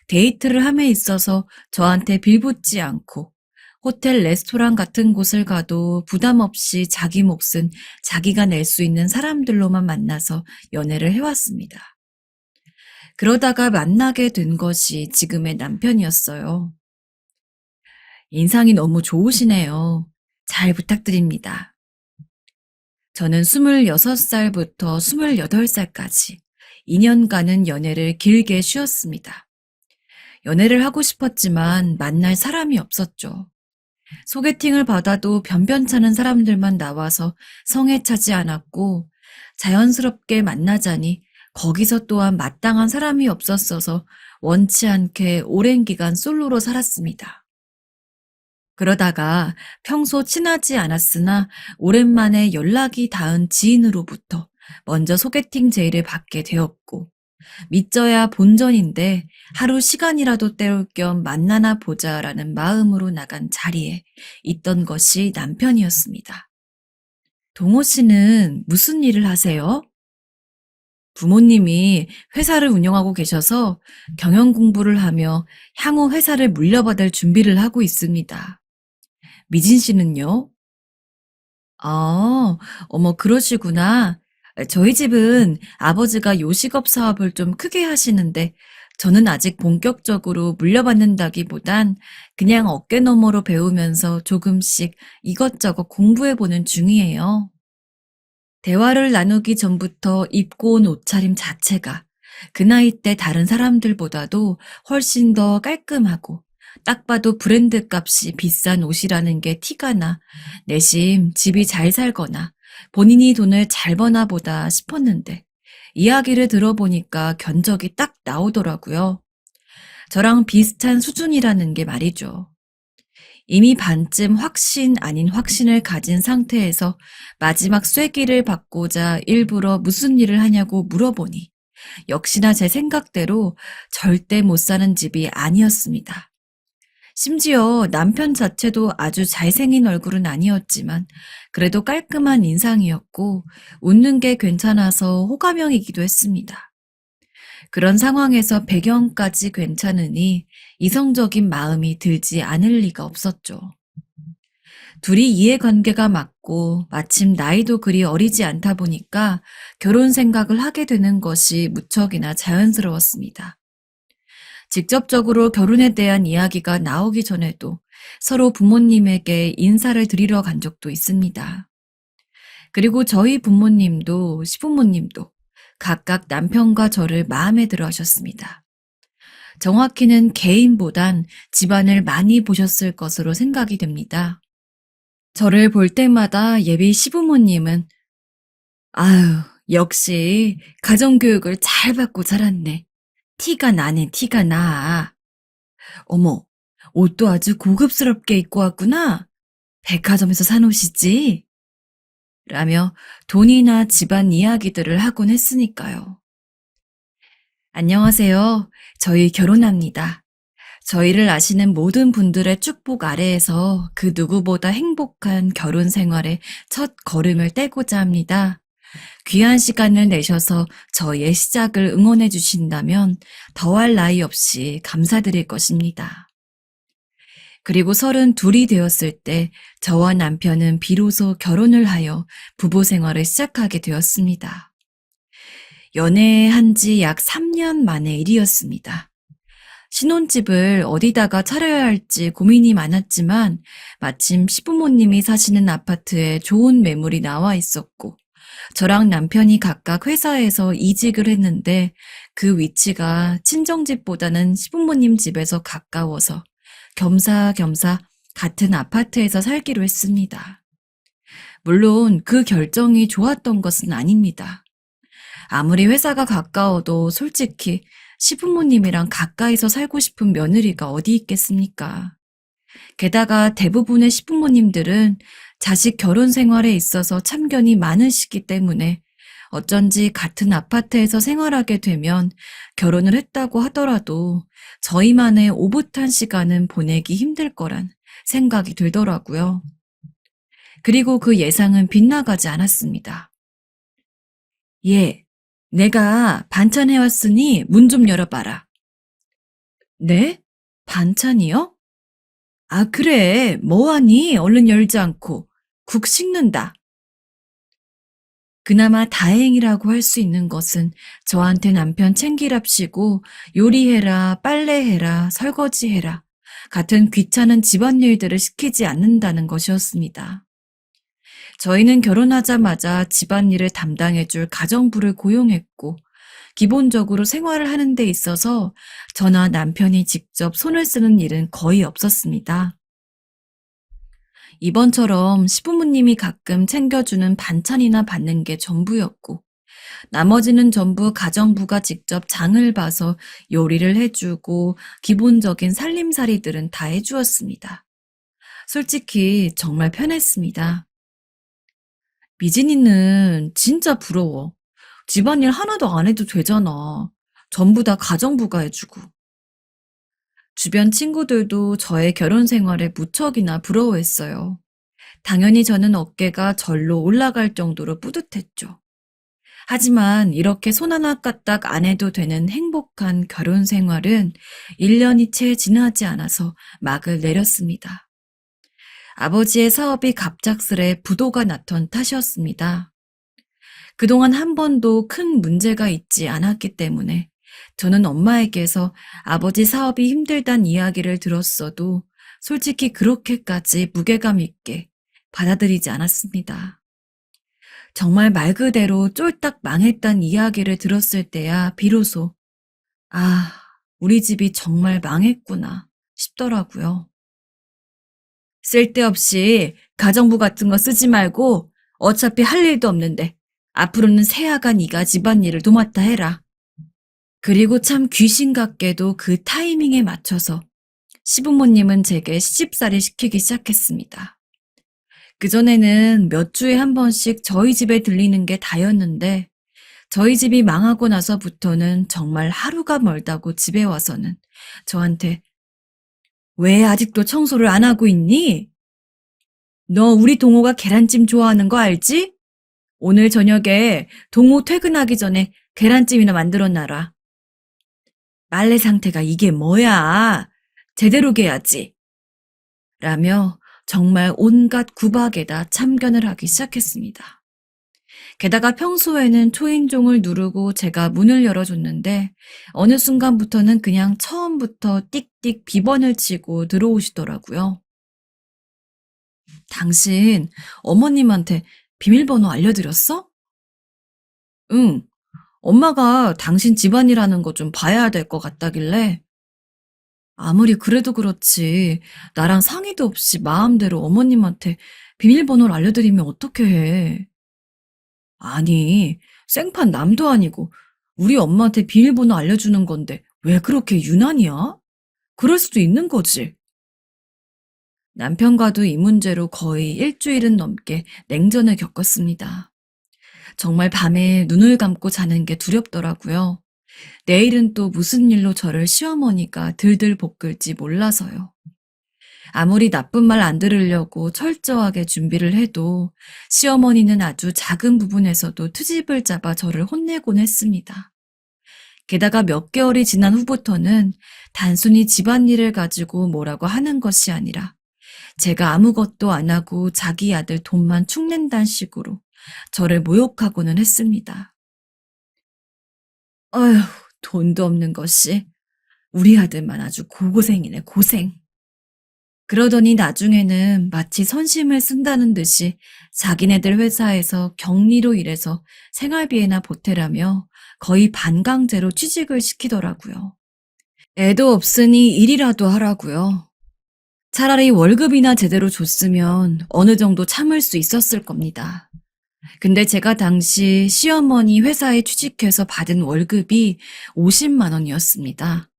Speaker 2: 데이트를 함에 있어서 저한테 빌붙지 않고 호텔, 레스토랑 같은 곳을 가도 부담 없이 자기 몫은 자기가 낼 수 있는 사람들로만 만나서 연애를 해왔습니다. 그러다가 만나게 된 것이 지금의 남편이었어요. 인상이 너무 좋으시네요. 잘 부탁드립니다. 저는 26살부터 28살까지 2년간은 연애를 길게 쉬었습니다. 연애를 하고 싶었지만 만날 사람이 없었죠. 소개팅을 받아도 변변찮은 사람들만 나와서 성에 차지 않았고 자연스럽게 만나자니 거기서 또한 마땅한 사람이 없었어서 원치 않게 오랜 기간 솔로로 살았습니다. 그러다가 평소 친하지 않았으나 오랜만에 연락이 닿은 지인으로부터 먼저 소개팅 제의를 받게 되었고 믿져야 본전인데 하루 시간이라도 때울 겸 만나나 보자라는 마음으로 나간 자리에 있던 것이 남편이었습니다. 동호 씨는 무슨 일을 하세요? 부모님이 회사를 운영하고 계셔서 경영 공부를 하며 향후 회사를 물려받을 준비를 하고 있습니다. 미진 씨는요? 아, 어머, 그러시구나. 저희 집은 아버지가 요식업 사업을 좀 크게 하시는데 저는 아직 본격적으로 물려받는다기보단 그냥 어깨너머로 배우면서 조금씩 이것저것 공부해보는 중이에요. 대화를 나누기 전부터 입고 온 옷차림 자체가 그 나이 때 다른 사람들보다도 훨씬 더 깔끔하고 딱 봐도 브랜드 값이 비싼 옷이라는 게 티가 나 내심 집이 잘 살거나 본인이 돈을 잘 버나 보다 싶었는데 이야기를 들어보니까 견적이 딱 나오더라고요. 저랑 비슷한 수준이라는 게 말이죠. 이미 반쯤 확신 아닌 확신을 가진 상태에서 마지막 쐐기를 받고자 일부러 무슨 일을 하냐고 물어보니 역시나 제 생각대로 절대 못 사는 집이 아니었습니다. 심지어 남편 자체도 아주 잘생긴 얼굴은 아니었지만 그래도 깔끔한 인상이었고 웃는 게 괜찮아서 호감형이기도 했습니다. 그런 상황에서 배경까지 괜찮으니 이성적인 마음이 들지 않을 리가 없었죠. 둘이 이해관계가 맞고 마침 나이도 그리 어리지 않다 보니까 결혼 생각을 하게 되는 것이 무척이나 자연스러웠습니다. 직접적으로 결혼에 대한 이야기가 나오기 전에도 서로 부모님에게 인사를 드리러 간 적도 있습니다. 그리고 저희 부모님도 시부모님도 각각 남편과 저를 마음에 들어 하셨습니다. 정확히는 개인보단 집안을 많이 보셨을 것으로 생각이 됩니다. 저를 볼 때마다 예비 시부모님은 아유, 역시 가정교육을 잘 받고 자랐네. 티가 나네, 티가 나. 어머, 옷도 아주 고급스럽게 입고 왔구나. 백화점에서 산 옷이지. 라며 돈이나 집안 이야기들을 하곤 했으니까요. 안녕하세요. 저희 결혼합니다. 저희를 아시는 모든 분들의 축복 아래에서 그 누구보다 행복한 결혼 생활의 첫 걸음을 떼고자 합니다. 귀한 시간을 내셔서 저희의 시작을 응원해 주신다면 더할 나위 없이 감사드릴 것입니다. 그리고 32이 되었을 때 저와 남편은 비로소 결혼을 하여 부부 생활을 시작하게 되었습니다. 연애한 지 약 3년 만의 일이었습니다. 신혼집을 어디다가 차려야 할지 고민이 많았지만 마침 시부모님이 사시는 아파트에 좋은 매물이 나와 있었고 저랑 남편이 각각 회사에서 이직을 했는데 그 위치가 친정집보다는 시부모님 집에서 가까워서 겸사겸사 같은 아파트에서 살기로 했습니다. 물론 그 결정이 좋았던 것은 아닙니다. 아무리 회사가 가까워도 솔직히 시부모님이랑 가까이서 살고 싶은 며느리가 어디 있겠습니까? 게다가 대부분의 시부모님들은 자식 결혼 생활에 있어서 참견이 많으시기 때문에 어쩐지 같은 아파트에서 생활하게 되면 결혼을 했다고 하더라도 저희만의 오붓한 시간은 보내기 힘들 거란 생각이 들더라고요. 그리고 그 예상은 빗나가지 않았습니다. 예, 내가 반찬 해왔으니 문 좀 열어봐라. 네? 반찬이요? 아, 그래. 뭐하니? 얼른 열지 않고. 국 식는다. 그나마 다행이라고 할 수 있는 것은 저한테 남편 챙기랍시고 요리해라, 빨래해라, 설거지해라 같은 귀찮은 집안일들을 시키지 않는다는 것이었습니다. 저희는 결혼하자마자 집안일을 담당해줄 가정부를 고용했고 기본적으로 생활을 하는 데 있어서 저나 남편이 직접 손을 쓰는 일은 거의 없었습니다. 이번처럼 시부모님이 가끔 챙겨주는 반찬이나 받는 게 전부였고 나머지는 전부 가정부가 직접 장을 봐서 요리를 해주고 기본적인 살림살이들은 다 해주었습니다. 솔직히 정말 편했습니다. 미진이는 진짜 부러워. 집안일 하나도 안 해도 되잖아. 전부 다 가정부가 해주고. 주변 친구들도 저의 결혼 생활에 무척이나 부러워했어요. 당연히 저는 어깨가 절로 올라갈 정도로 뿌듯했죠. 하지만 이렇게 손 하나 까딱 안 해도 되는 행복한 결혼 생활은 1년이 채 지나지 않아서 막을 내렸습니다. 아버지의 사업이 갑작스레 부도가 났던 탓이었습니다. 그동안 한 번도 큰 문제가 있지 않았기 때문에 저는 엄마에게서 아버지 사업이 힘들단 이야기를 들었어도 솔직히 그렇게까지 무게감 있게 받아들이지 않았습니다. 정말 말 그대로 쫄딱 망했단 이야기를 들었을 때야 비로소 아, 우리 집이 정말 망했구나 싶더라고요. 쓸데없이 가정부 같은 거 쓰지 말고 어차피 할 일도 없는데 앞으로는 새아가 네가 집안일을 도맡아 해라. 그리고 참 귀신 같게도 그 타이밍에 맞춰서 시부모님은 제게 시집살이 시키기 시작했습니다. 그전에는 몇 주에 한 번씩 저희 집에 들리는 게 다였는데 저희 집이 망하고 나서부터는 정말 하루가 멀다고 집에 와서는 저한테 왜 아직도 청소를 안 하고 있니? 너 우리 동호가 계란찜 좋아하는 거 알지? 오늘 저녁에 동호 퇴근하기 전에 계란찜이나 만들어 놔라. 빨래 상태가 이게 뭐야? 제대로 개야지. 라며 정말 온갖 구박에다 참견을 하기 시작했습니다. 게다가 평소에는 초인종을 누르고 제가 문을 열어줬는데 어느 순간부터는 그냥 처음부터 띡띡 비번을 치고 들어오시더라고요. 당신 어머님한테 비밀번호 알려드렸어? 응. 엄마가 당신 집안이라는 거 좀 봐야 될 것 같다길래 아무리 그래도 그렇지 나랑 상의도 없이 마음대로 어머님한테 비밀번호를 알려드리면 어떻게 해. 아니 생판 남도 아니고 우리 엄마한테 비밀번호 알려주는 건데 왜 그렇게 유난이야? 그럴 수도 있는 거지. 남편과도 이 문제로 거의 일주일은 넘게 냉전을 겪었습니다. 정말 밤에 눈을 감고 자는 게 두렵더라고요. 내일은 또 무슨 일로 저를 시어머니가 들들 볶을지 몰라서요. 아무리 나쁜 말 안 들으려고 철저하게 준비를 해도 시어머니는 아주 작은 부분에서도 트집을 잡아 저를 혼내곤 했습니다. 게다가 몇 개월이 지난 후부터는 단순히 집안일을 가지고 뭐라고 하는 것이 아니라 제가 아무것도 안 하고 자기 아들 돈만 축낸다는 식으로 저를 모욕하고는 했습니다. 어휴, 돈도 없는 것이 우리 아들만 아주 고고생이네, 고생. 그러더니 나중에는 마치 선심을 쓴다는 듯이 자기네들 회사에서 격리로 일해서 생활비에나 보태라며 거의 반강제로 취직을 시키더라고요. 애도 없으니 일이라도 하라고요. 차라리 월급이나 제대로 줬으면 어느 정도 참을 수 있었을 겁니다. 근데 제가 당시 시어머니 회사에 취직해서 받은 월급이 50만 원이었습니다.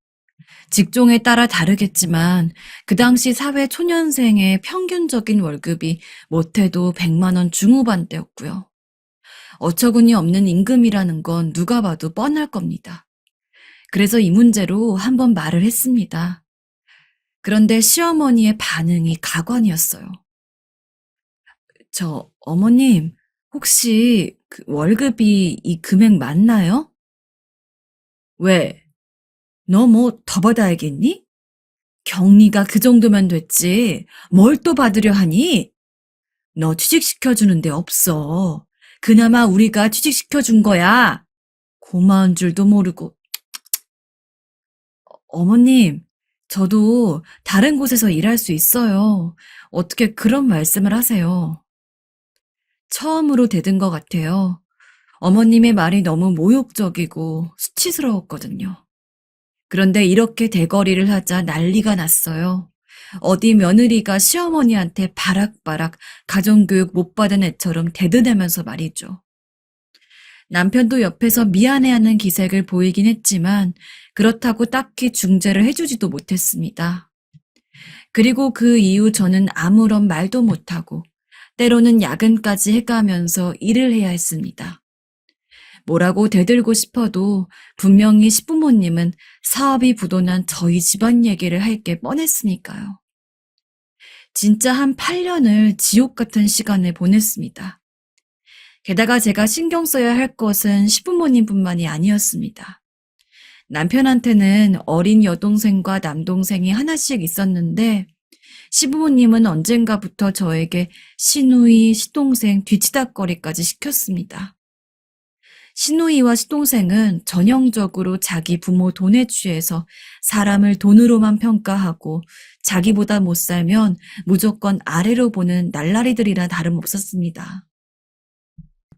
Speaker 2: 직종에 따라 다르겠지만 그 당시 사회 초년생의 평균적인 월급이 못해도 100만 원 중후반대였고요. 어처구니 없는 임금이라는 건 누가 봐도 뻔할 겁니다. 그래서 이 문제로 한번 말을 했습니다. 그런데 시어머니의 반응이 가관이었어요. 어머님, 혹시 그 월급이 이 금액 맞나요? 왜? 너 뭐 더 받아야겠니? 격리가 그 정도면 됐지. 뭘 또 받으려 하니? 너 취직시켜주는 데 없어. 그나마 우리가 취직시켜준 거야. 고마운 줄도 모르고. 어머님, 저도 다른 곳에서 일할 수 있어요. 어떻게 그런 말씀을 하세요? 처음으로 대든 것 같아요. 어머님의 말이 너무 모욕적이고 수치스러웠거든요. 그런데 이렇게 대거리를 하자 난리가 났어요. 어디 며느리가 시어머니한테 바락바락 가정교육 못 받은 애처럼 대드대면서 말이죠. 남편도 옆에서 미안해하는 기색을 보이긴 했지만 그렇다고 딱히 중재를 해주지도 못했습니다. 그리고 그 이후 저는 아무런 말도 못하고 때로는 야근까지 해가면서 일을 해야 했습니다. 뭐라고 대들고 싶어도 분명히 시부모님은 사업이 부도난 저희 집안 얘기를 할 게 뻔했으니까요. 진짜 한 8년을 지옥 같은 시간을 보냈습니다. 게다가 제가 신경 써야 할 것은 시부모님뿐만이 아니었습니다. 남편한테는 어린 여동생과 남동생이 하나씩 있었는데 시부모님은 언젠가부터 저에게 시누이, 시동생 뒤치다꺼리까지 시켰습니다. 시누이와 시동생은 전형적으로 자기 부모 돈에 취해서 사람을 돈으로만 평가하고 자기보다 못 살면 무조건 아래로 보는 날라리들이라 다름없었습니다.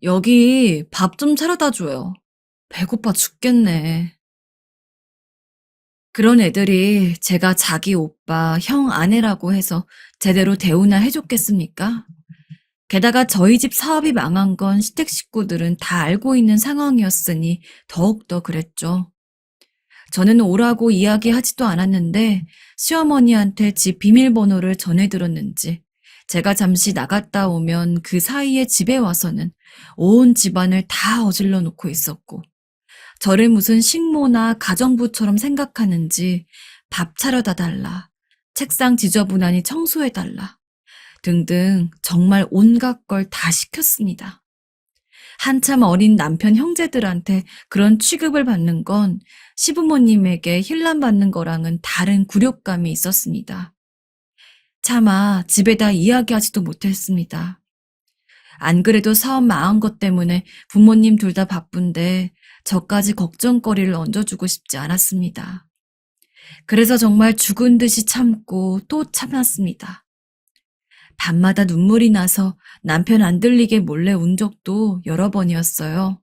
Speaker 2: 여기 밥 좀 차려다 줘요. 배고파 죽겠네. 그런 애들이 제가 자기 오빠, 형, 아내라고 해서 제대로 대우나 해줬겠습니까? 게다가 저희 집 사업이 망한 건 시댁 식구들은 다 알고 있는 상황이었으니 더욱더 그랬죠. 저는 오라고 이야기하지도 않았는데 시어머니한테 집 비밀번호를 전해들었는지 제가 잠시 나갔다 오면 그 사이에 집에 와서는 온 집안을 다 어질러 놓고 있었고 저를 무슨 식모나 가정부처럼 생각하는지 밥 차려다 달라, 책상 지저분하니 청소해 달라 등등 정말 온갖 걸 다 시켰습니다. 한참 어린 남편 형제들한테 그런 취급을 받는 건 시부모님에게 힐난받는 거랑은 다른 굴욕감이 있었습니다. 차마 집에다 이야기하지도 못했습니다. 안 그래도 사업 망한 것 때문에 부모님 둘 다 바쁜데 저까지 걱정거리를 얹어주고 싶지 않았습니다. 그래서 정말 죽은 듯이 참고 또 참았습니다. 밤마다 눈물이 나서 남편 안 들리게 몰래 운 적도 여러 번이었어요.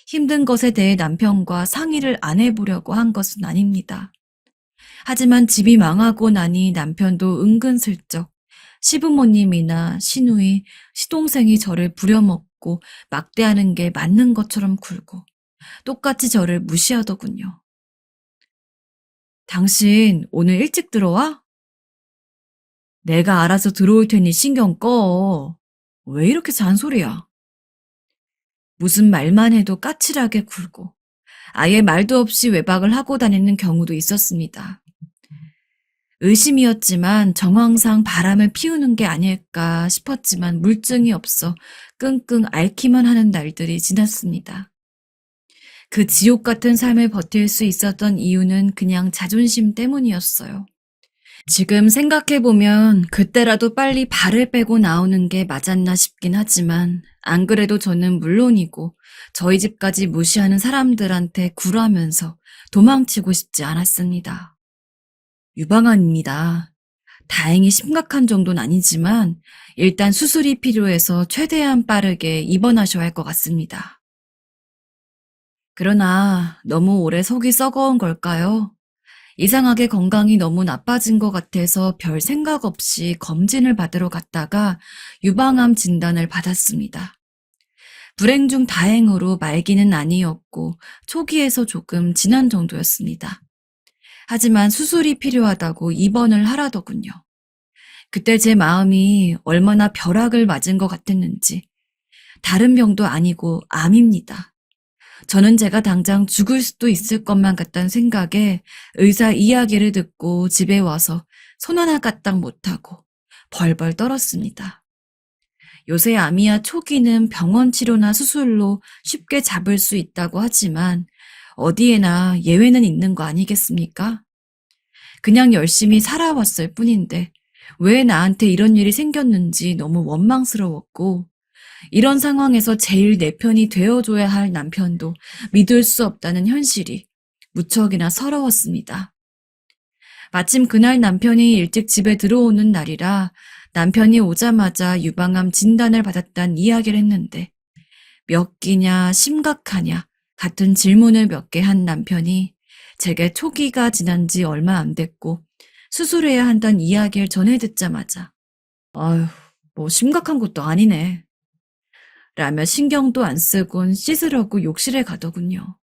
Speaker 2: 힘든 것에 대해 남편과 상의를 안 해보려고 한 것은 아닙니다. 하지만 집이 망하고 나니 남편도 은근슬쩍 시부모님이나 시누이, 시동생이 저를 부려먹고 막대하는 게 맞는 것처럼 굴고 똑같이 저를 무시하더군요. 당신 오늘 일찍 들어와? 내가 알아서 들어올 테니 신경 꺼. 왜 이렇게 잔소리야? 무슨 말만 해도 까칠하게 굴고 아예 말도 없이 외박을 하고 다니는 경우도 있었습니다. 의심이었지만 정황상 바람을 피우는 게 아닐까 싶었지만 물증이 없어 끙끙 앓기만 하는 날들이 지났습니다. 그 지옥 같은 삶을 버틸 수 있었던 이유는 그냥 자존심 때문이었어요. 지금 생각해보면 그때라도 빨리 발을 빼고 나오는 게 맞았나 싶긴 하지만 안 그래도 저는 물론이고 저희 집까지 무시하는 사람들한테 굴하면서 도망치고 싶지 않았습니다. 유방암입니다. 다행히 심각한 정도는 아니지만 일단 수술이 필요해서 최대한 빠르게 입원하셔야 할 것 같습니다. 그러나 너무 오래 속이 썩어온 걸까요? 이상하게 건강이 너무 나빠진 것 같아서 별 생각 없이 검진을 받으러 갔다가 유방암 진단을 받았습니다. 불행 중 다행으로 말기는 아니었고 초기에서 조금 진한 정도였습니다. 하지만 수술이 필요하다고 입원을 하라더군요. 그때 제 마음이 얼마나 벼락을 맞은 것 같았는지 다른 병도 아니고 암입니다. 저는 제가 당장 죽을 수도 있을 것만 같다는 생각에 의사 이야기를 듣고 집에 와서 손 하나 까딱 못하고 벌벌 떨었습니다. 요새 암이야 초기는 병원 치료나 수술로 쉽게 잡을 수 있다고 하지만 어디에나 예외는 있는 거 아니겠습니까? 그냥 열심히 살아왔을 뿐인데 왜 나한테 이런 일이 생겼는지 너무 원망스러웠고 이런 상황에서 제일 내 편이 되어줘야 할 남편도 믿을 수 없다는 현실이 무척이나 서러웠습니다. 마침 그날 남편이 일찍 집에 들어오는 날이라 남편이 오자마자 유방암 진단을 받았다는 이야기를 했는데 몇 기냐 심각하냐 같은 질문을 몇 개 한 남편이 제게 초기가 지난 지 얼마 안 됐고 수술해야 한다는 이야기를 전해 듣자마자 아휴 뭐 심각한 것도 아니네 라며 신경도 안 쓰곤 씻으려고 욕실에 가더군요.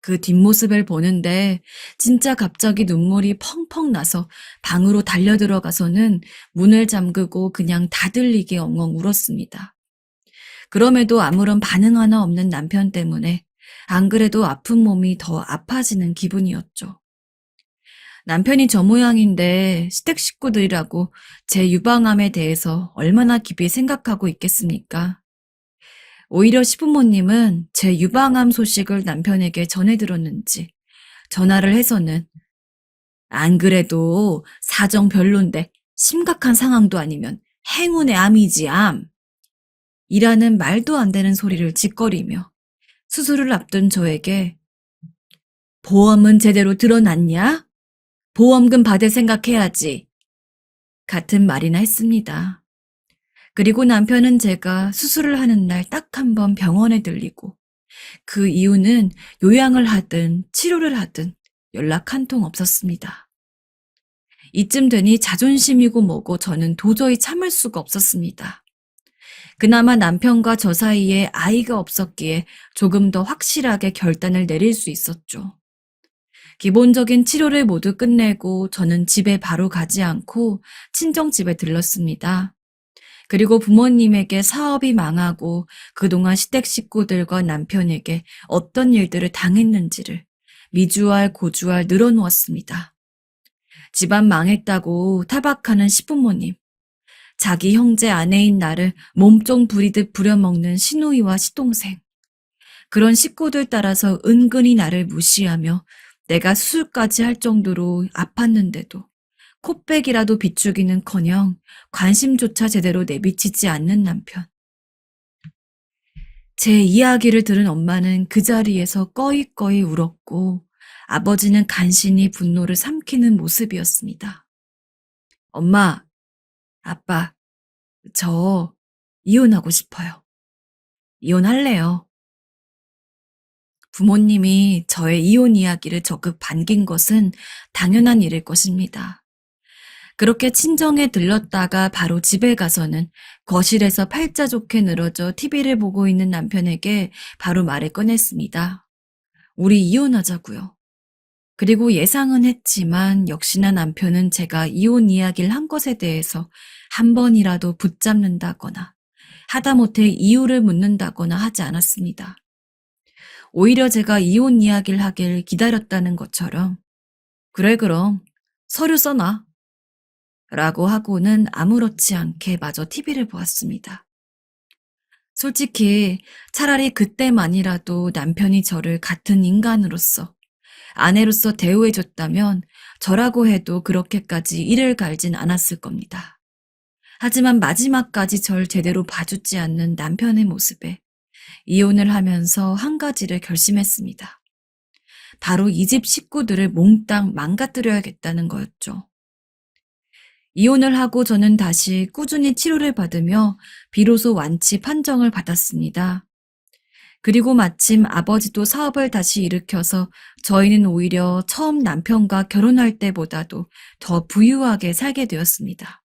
Speaker 2: 그 뒷모습을 보는데 진짜 갑자기 눈물이 펑펑 나서 방으로 달려 들어가서는 문을 잠그고 그냥 다 들리게 엉엉 울었습니다. 그럼에도 아무런 반응 하나 없는 남편 때문에 안 그래도 아픈 몸이 더 아파지는 기분이었죠. 남편이 저 모양인데 시댁 식구들이라고 제 유방암에 대해서 얼마나 깊이 생각하고 있겠습니까? 오히려 시부모님은 제 유방암 소식을 남편에게 전해 들었는지 전화를 해서는 안 그래도 사정 별론데 심각한 상황도 아니면 행운의 암이지 암. 이라는 말도 안 되는 소리를 짓거리며 수술을 앞둔 저에게 보험은 제대로 들어놨냐? 보험금 받을 생각해야지. 같은 말이나 했습니다. 그리고 남편은 제가 수술을 하는 날 딱 한 번 병원에 들리고 그 이유는 요양을 하든 치료를 하든 연락 한 통 없었습니다. 이쯤 되니 자존심이고 뭐고 저는 도저히 참을 수가 없었습니다. 그나마 남편과 저 사이에 아이가 없었기에 조금 더 확실하게 결단을 내릴 수 있었죠. 기본적인 치료를 모두 끝내고 저는 집에 바로 가지 않고 친정집에 들렀습니다. 그리고 부모님에게 사업이 망하고 그동안 시댁 식구들과 남편에게 어떤 일들을 당했는지를 미주알 고주알 늘어놓았습니다. 집안 망했다고 타박하는 시부모님, 자기 형제 아내인 나를 몸종 부리듯 부려먹는 시누이와 시동생, 그런 식구들 따라서 은근히 나를 무시하며 내가 수술까지 할 정도로 아팠는데도 코빼기라도 비추기는커녕 관심조차 제대로 내비치지 않는 남편. 제 이야기를 들은 엄마는 그 자리에서 꺼이꺼이 울었고 아버지는 간신히 분노를 삼키는 모습이었습니다. 엄마, 아빠, 저 이혼하고 싶어요. 이혼할래요. 부모님이 저의 이혼 이야기를 적극 반긴 것은 당연한 일일 것입니다. 그렇게 친정에 들렀다가 바로 집에 가서는 거실에서 팔자 좋게 늘어져 TV를 보고 있는 남편에게 바로 말을 꺼냈습니다. 우리 이혼하자고요. 그리고 예상은 했지만 역시나 남편은 제가 이혼 이야기를 한 것에 대해서 한 번이라도 붙잡는다거나 하다못해 이유를 묻는다거나 하지 않았습니다. 오히려 제가 이혼 이야기를 하길 기다렸다는 것처럼 그래 그럼 서류 써놔 라고 하고는 아무렇지 않게 마저 TV를 보았습니다. 솔직히 차라리 그때만이라도 남편이 저를 같은 인간으로서, 아내로서 대우해줬다면 저라고 해도 그렇게까지 이를 갈진 않았을 겁니다. 하지만 마지막까지 절 제대로 봐주지 않는 남편의 모습에 이혼을 하면서 한 가지를 결심했습니다. 바로 이 집 식구들을 몽땅 망가뜨려야겠다는 거였죠. 이혼을 하고 저는 다시 꾸준히 치료를 받으며 비로소 완치 판정을 받았습니다. 그리고 마침 아버지도 사업을 다시 일으켜서 저희는 오히려 처음 남편과 결혼할 때보다도 더 부유하게 살게 되었습니다.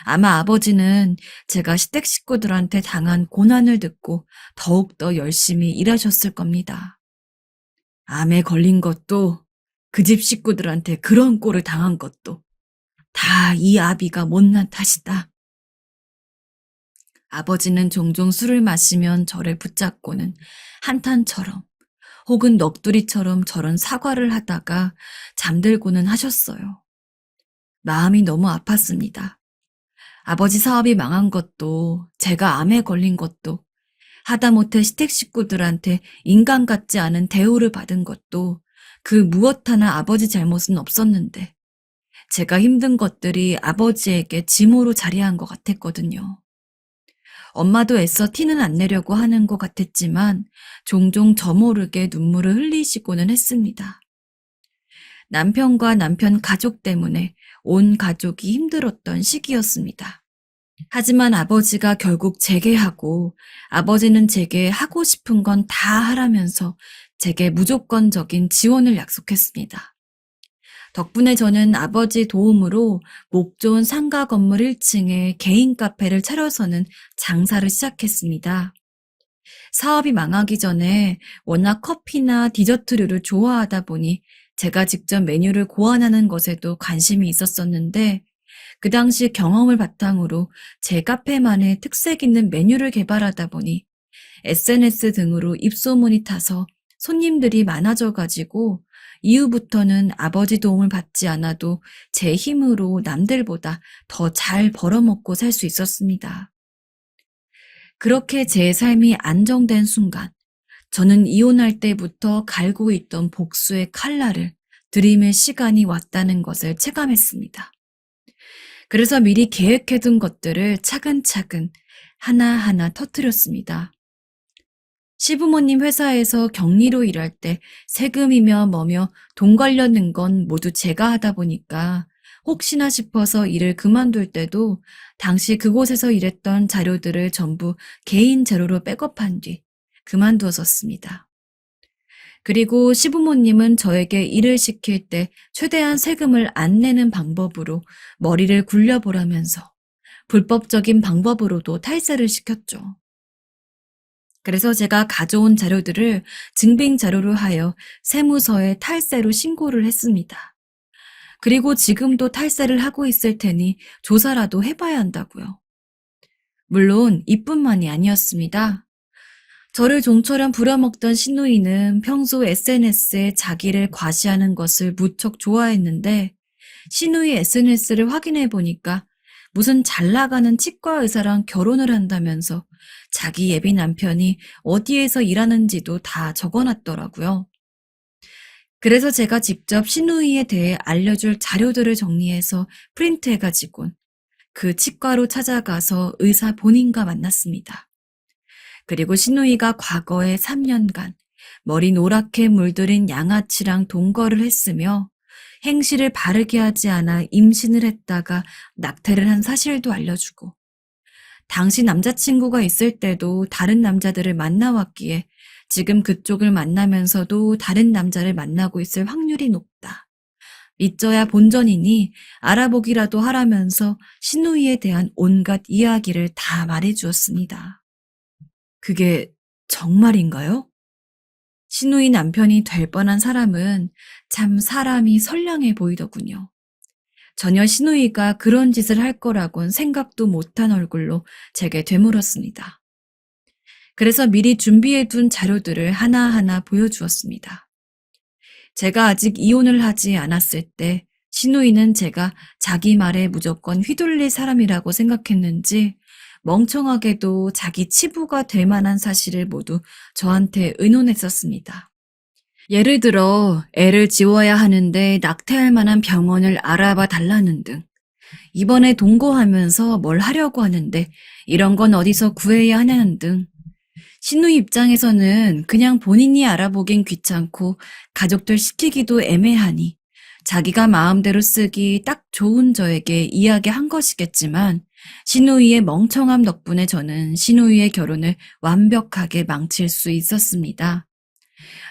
Speaker 2: 아마 아버지는 제가 시댁 식구들한테 당한 고난을 듣고 더욱더 열심히 일하셨을 겁니다. 암에 걸린 것도, 그 집 식구들한테 그런 꼴을 당한 것도 다 이 아비가 못난 탓이다. 아버지는 종종 술을 마시면 저를 붙잡고는 한탄처럼 혹은 넋두리처럼 저런 사과를 하다가 잠들고는 하셨어요. 마음이 너무 아팠습니다. 아버지 사업이 망한 것도, 제가 암에 걸린 것도, 하다못해 시댁 식구들한테 인간 같지 않은 대우를 받은 것도 그 무엇 하나 아버지 잘못은 없었는데 제가 힘든 것들이 아버지에게 짐으로 자리한 것 같았거든요. 엄마도 애써 티는 안 내려고 하는 것 같았지만 종종 저 모르게 눈물을 흘리시고는 했습니다. 남편과 남편 가족 때문에 온 가족이 힘들었던 시기였습니다. 하지만 아버지가 결국 제게 하고 아버지는 제게 하고 싶은 건 다 하라면서 제게 무조건적인 지원을 약속했습니다. 덕분에 저는 아버지 도움으로 목 좋은 상가 건물 1층에 개인 카페를 차려서는 장사를 시작했습니다. 사업이 망하기 전에 워낙 커피나 디저트류를 좋아하다 보니 제가 직접 메뉴를 고안하는 것에도 관심이 있었었는데 그 당시 경험을 바탕으로 제 카페만의 특색 있는 메뉴를 개발하다 보니 SNS 등으로 입소문이 타서 손님들이 많아져가지고 이후부터는 아버지 도움을 받지 않아도 제 힘으로 남들보다 더 잘 벌어먹고 살 수 있었습니다. 그렇게 제 삶이 안정된 순간, 저는 이혼할 때부터 갈고 있던 복수의 칼날을 들이밀 시간이 왔다는 것을 체감했습니다. 그래서 미리 계획해둔 것들을 차근차근 하나하나 터뜨렸습니다. 시부모님 회사에서 격리로 일할 때 세금이며 뭐며 돈 관련된 건 모두 제가 하다 보니까 혹시나 싶어서 일을 그만둘 때도 당시 그곳에서 일했던 자료들을 전부 개인 자료로 백업한 뒤 그만두었었습니다. 그리고 시부모님은 저에게 일을 시킬 때 최대한 세금을 안 내는 방법으로 머리를 굴려보라면서 불법적인 방법으로도 탈세를 시켰죠. 그래서 제가 가져온 자료들을 증빙 자료로 하여 세무서에 탈세로 신고를 했습니다. 그리고 지금도 탈세를 하고 있을 테니 조사라도 해봐야 한다고요. 물론 이뿐만이 아니었습니다. 저를 좀처럼 부려먹던 시누이는 평소 SNS에 자기를 과시하는 것을 무척 좋아했는데 시누이 SNS를 확인해 보니까 무슨 잘 나가는 치과 의사랑 결혼을 한다면서 자기 예비 남편이 어디에서 일하는지도 다 적어놨더라고요. 그래서 제가 직접 시누이에 대해 알려줄 자료들을 정리해서 프린트해가지고 그 치과로 찾아가서 의사 본인과 만났습니다. 그리고 시누이가 과거에 3년간 머리 노랗게 물들인 양아치랑 동거를 했으며 행실을 바르게 하지 않아 임신을 했다가 낙태를 한 사실도 알려주고 당시 남자친구가 있을 때도 다른 남자들을 만나왔기에 지금 그쪽을 만나면서도 다른 남자를 만나고 있을 확률이 높다. 믿져야 본전이니 알아보기라도 하라면서 시누이에 대한 온갖 이야기를 다 말해주었습니다. 그게 정말인가요? 시누이 남편이 될 뻔한 사람은 참 사람이 선량해 보이더군요. 전혀 시누이가 그런 짓을 할 거라곤 생각도 못한 얼굴로 제게 되물었습니다. 그래서 미리 준비해둔 자료들을 하나하나 보여주었습니다. 제가 아직 이혼을 하지 않았을 때 시누이는 제가 자기 말에 무조건 휘둘릴 사람이라고 생각했는지 멍청하게도 자기 치부가 될 만한 사실을 모두 저한테 의논했었습니다. 예를 들어 애를 지워야 하는데 낙태할 만한 병원을 알아봐 달라는 등, 이번에 동거하면서 뭘 하려고 하는데 이런 건 어디서 구해야 하냐는 등, 신우 입장에서는 그냥 본인이 알아보긴 귀찮고 가족들 시키기도 애매하니 자기가 마음대로 쓰기 딱 좋은 저에게 이야기한 것이겠지만, 신우이의 멍청함 덕분에 저는 신우이의 결혼을 완벽하게 망칠 수 있었습니다.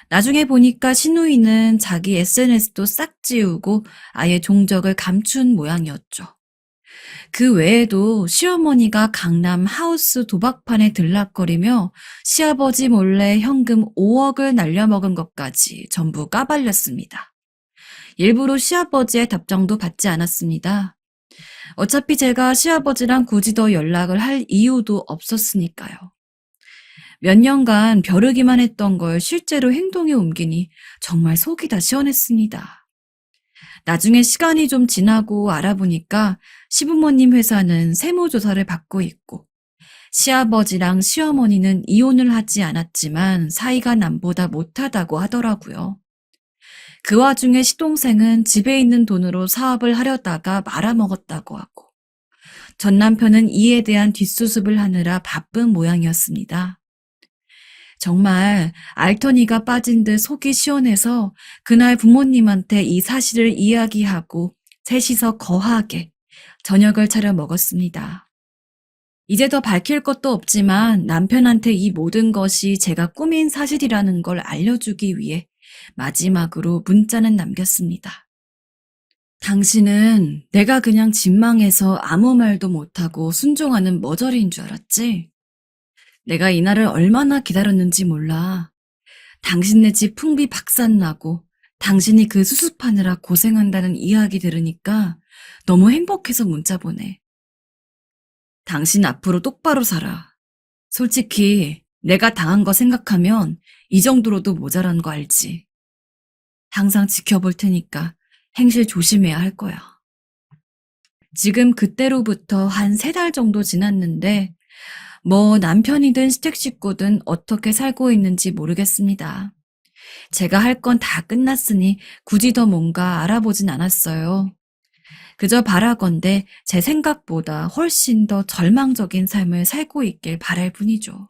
Speaker 2: 나중에 보니까 신우이는 자기 SNS도 싹 지우고 아예 종적을 감춘 모양이었죠. 그 외에도 시어머니가 강남 하우스 도박판에 들락거리며 시아버지 몰래 현금 5억을 날려먹은 것까지 전부 까발렸습니다. 일부러 시아버지의 답장도 받지 않았습니다. 어차피 제가 시아버지랑 굳이 더 연락을 할 이유도 없었으니까요. 몇 년간 벼르기만 했던 걸 실제로 행동에 옮기니 정말 속이 다 시원했습니다. 나중에 시간이 좀 지나고 알아보니까 시부모님 회사는 세무조사를 받고 있고, 시아버지랑 시어머니는 이혼을 하지 않았지만 사이가 남보다 못하다고 하더라고요. 그 와중에 시동생은 집에 있는 돈으로 사업을 하려다가 말아먹었다고 하고, 전 남편은 이에 대한 뒷수습을 하느라 바쁜 모양이었습니다. 정말 알터니가 빠진 듯 속이 시원해서 그날 부모님한테 이 사실을 이야기하고 셋이서 거하게 저녁을 차려 먹었습니다. 이제 더 밝힐 것도 없지만 남편한테 이 모든 것이 제가 꾸민 사실이라는 걸 알려주기 위해 마지막으로 문자는 남겼습니다. 당신은 내가 그냥 집망해서 아무 말도 못하고 순종하는 머저리인 줄 알았지? 내가 이날을 얼마나 기다렸는지 몰라. 당신네 집 풍비 박산나고 당신이 그 수습하느라 고생한다는 이야기 들으니까 너무 행복해서 문자 보내. 당신 앞으로 똑바로 살아. 솔직히 내가 당한 거 생각하면 이 정도로도 모자란 거 알지. 항상 지켜볼 테니까 행실 조심해야 할 거야. 지금 그때로부터 한 3달 정도 지났는데 뭐 남편이든 시댁 식구든 어떻게 살고 있는지 모르겠습니다. 제가 할 건 다 끝났으니 굳이 더 뭔가 알아보진 않았어요. 그저 바라건대 제 생각보다 훨씬 더 절망적인 삶을 살고 있길 바랄 뿐이죠.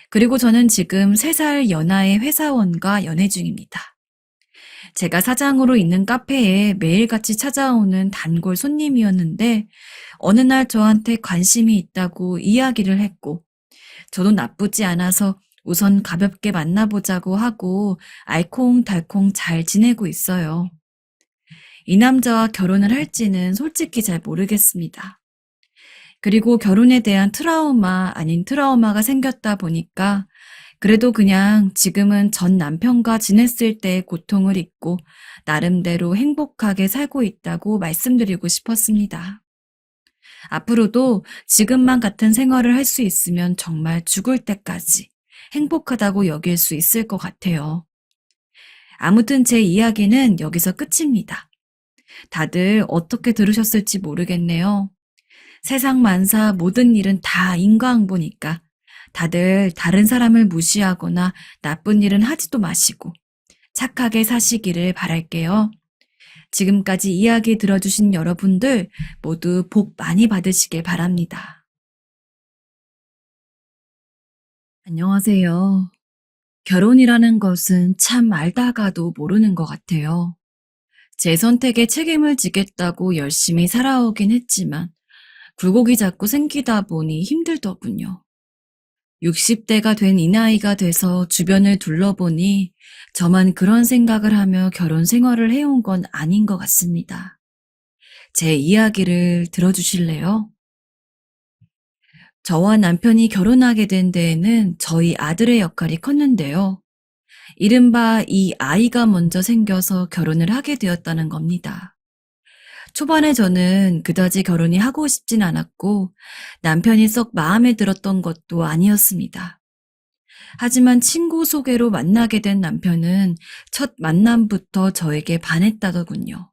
Speaker 2: 그리고 저는 지금 3살 연하의 회사원과 연애 중입니다. 제가 사장으로 있는 카페에 매일같이 찾아오는 단골 손님이었는데 어느 날 저한테 관심이 있다고 이야기를 했고, 저도 나쁘지 않아서 우선 가볍게 만나보자고 하고 알콩달콩 잘 지내고 있어요. 이 남자와 결혼을 할지는 솔직히 잘 모르겠습니다. 그리고 결혼에 대한 트라우마 아닌 트라우마가 생겼다 보니까 그래도 그냥 지금은 전 남편과 지냈을 때의 고통을 잊고 나름대로 행복하게 살고 있다고 말씀드리고 싶었습니다. 앞으로도 지금만 같은 생활을 할 수 있으면 정말 죽을 때까지 행복하다고 여길 수 있을 것 같아요. 아무튼 제 이야기는 여기서 끝입니다. 다들 어떻게 들으셨을지 모르겠네요. 세상 만사 모든 일은 다 인과응보니까 다들 다른 사람을 무시하거나 나쁜 일은 하지도 마시고 착하게 사시기를 바랄게요. 지금까지 이야기 들어주신 여러분들 모두 복 많이 받으시길 바랍니다. 안녕하세요. 결혼이라는 것은 참 알다가도 모르는 것 같아요. 제 선택에 책임을 지겠다고 열심히 살아오긴 했지만 굴곡이 자꾸 생기다 보니 힘들더군요. 60대가 된 이 나이가 돼서 주변을 둘러보니 저만 그런 생각을 하며 결혼 생활을 해온 건 아닌 것 같습니다. 제 이야기를 들어주실래요? 저와 남편이 결혼하게 된 데에는 저희 아들의 역할이 컸는데요. 이른바 이 아이가 먼저 생겨서 결혼을 하게 되었다는 겁니다. 초반에 저는 그다지 결혼이 하고 싶진 않았고 남편이 썩 마음에 들었던 것도 아니었습니다. 하지만 친구 소개로 만나게 된 남편은 첫 만남부터 저에게 반했다더군요.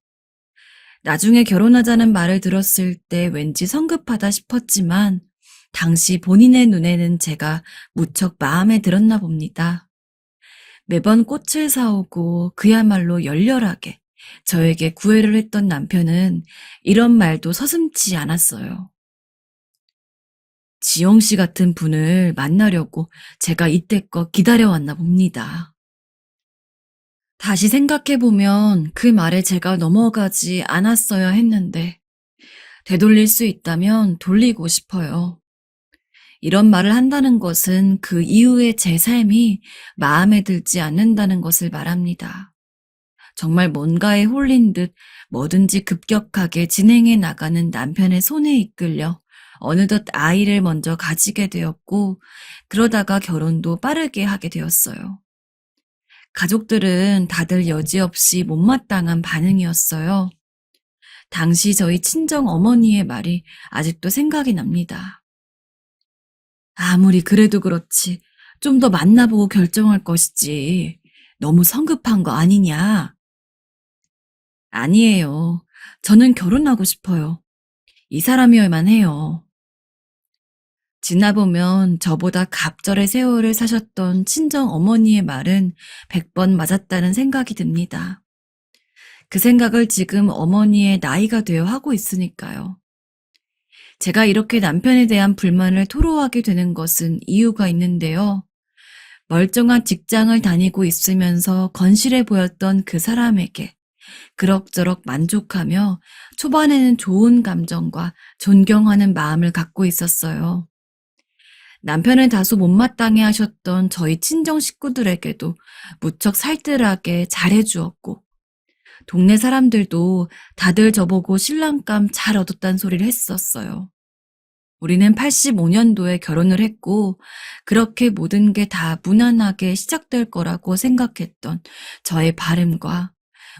Speaker 2: 나중에 결혼하자는 말을 들었을 때 왠지 성급하다 싶었지만 당시 본인의 눈에는 제가 무척 마음에 들었나 봅니다. 매번 꽃을 사오고 그야말로 열렬하게 저에게 구애를 했던 남편은 이런 말도 서슴지 않았어요. 지영 씨 같은 분을 만나려고 제가 이때껏 기다려왔나 봅니다. 다시 생각해보면 그 말에 제가 넘어가지 않았어야 했는데 되돌릴 수 있다면 돌리고 싶어요. 이런 말을 한다는 것은 그 이후의 제 삶이 마음에 들지 않는다는 것을 말합니다. 정말 뭔가에 홀린 듯 뭐든지 급격하게 진행해 나가는 남편의 손에 이끌려 어느덧 아이를 먼저 가지게 되었고, 그러다가 결혼도 빠르게 하게 되었어요. 가족들은 다들 여지없이 못마땅한 반응이었어요. 당시 저희 친정 어머니의 말이 아직도 생각이 납니다. 아무리 그래도 그렇지, 좀 더 만나보고 결정할 것이지. 너무 성급한 거 아니냐? 아니에요. 저는 결혼하고 싶어요. 이 사람이어야만 해요. 지나보면 저보다 갑절의 세월을 사셨던 친정 어머니의 말은 100번 맞았다는 생각이 듭니다. 그 생각을 지금 어머니의 나이가 되어 하고 있으니까요. 제가 이렇게 남편에 대한 불만을 토로하게 되는 것은 이유가 있는데요. 멀쩡한 직장을 다니고 있으면서 건실해 보였던 그 사람에게 그럭저럭 만족하며 초반에는 좋은 감정과 존경하는 마음을 갖고 있었어요. 남편을 다소 못마땅해 하셨던 저희 친정 식구들에게도 무척 살뜰하게 잘해주었고, 동네 사람들도 다들 저보고 신랑감 잘 얻었단 소리를 했었어요. 우리는 85년도에 결혼을 했고, 그렇게 모든 게 다 무난하게 시작될 거라고 생각했던 저의 바람과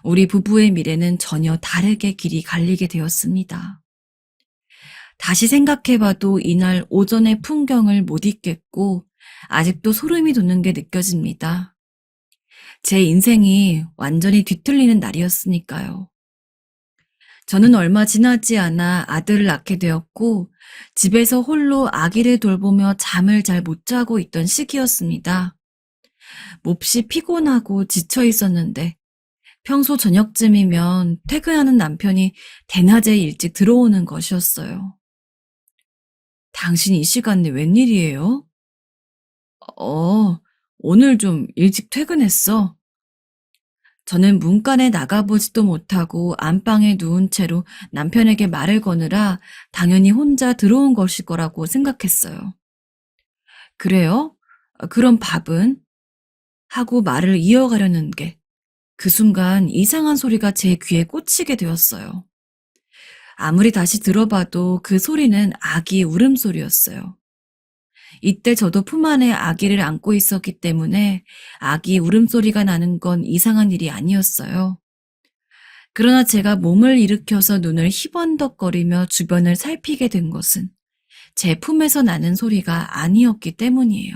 Speaker 2: 우리 부부의 미래는 전혀 다르게 길이 갈리게 되었습니다. 다시 생각해봐도 이날 오전의 풍경을 못 잊겠고 아직도 소름이 돋는 게 느껴집니다. 제 인생이 완전히 뒤틀리는 날이었으니까요. 저는 얼마 지나지 않아 아들을 낳게 되었고 집에서 홀로 아기를 돌보며 잠을 잘 못 자고 있던 시기였습니다. 몹시 피곤하고 지쳐 있었는데 평소 저녁쯤이면 퇴근하는 남편이 대낮에 일찍 들어오는 것이었어요. 당신 이 시간에 웬일이에요? 어, 오늘 좀 일찍 퇴근했어. 저는 문간에 나가보지도 못하고 안방에 누운 채로 남편에게 말을 거느라 당연히 혼자 들어온 것일 거라고 생각했어요. 그래요? 그럼 밥은? 하고 말을 이어가려는 게 그 순간 이상한 소리가 제 귀에 꽂히게 되었어요. 아무리 다시 들어봐도 그 소리는 아기 울음소리였어요. 이때 저도 품 안에 아기를 안고 있었기 때문에 아기 울음소리가 나는 건 이상한 일이 아니었어요. 그러나 제가 몸을 일으켜서 눈을 희번덕거리며 주변을 살피게 된 것은 제 품에서 나는 소리가 아니었기 때문이에요.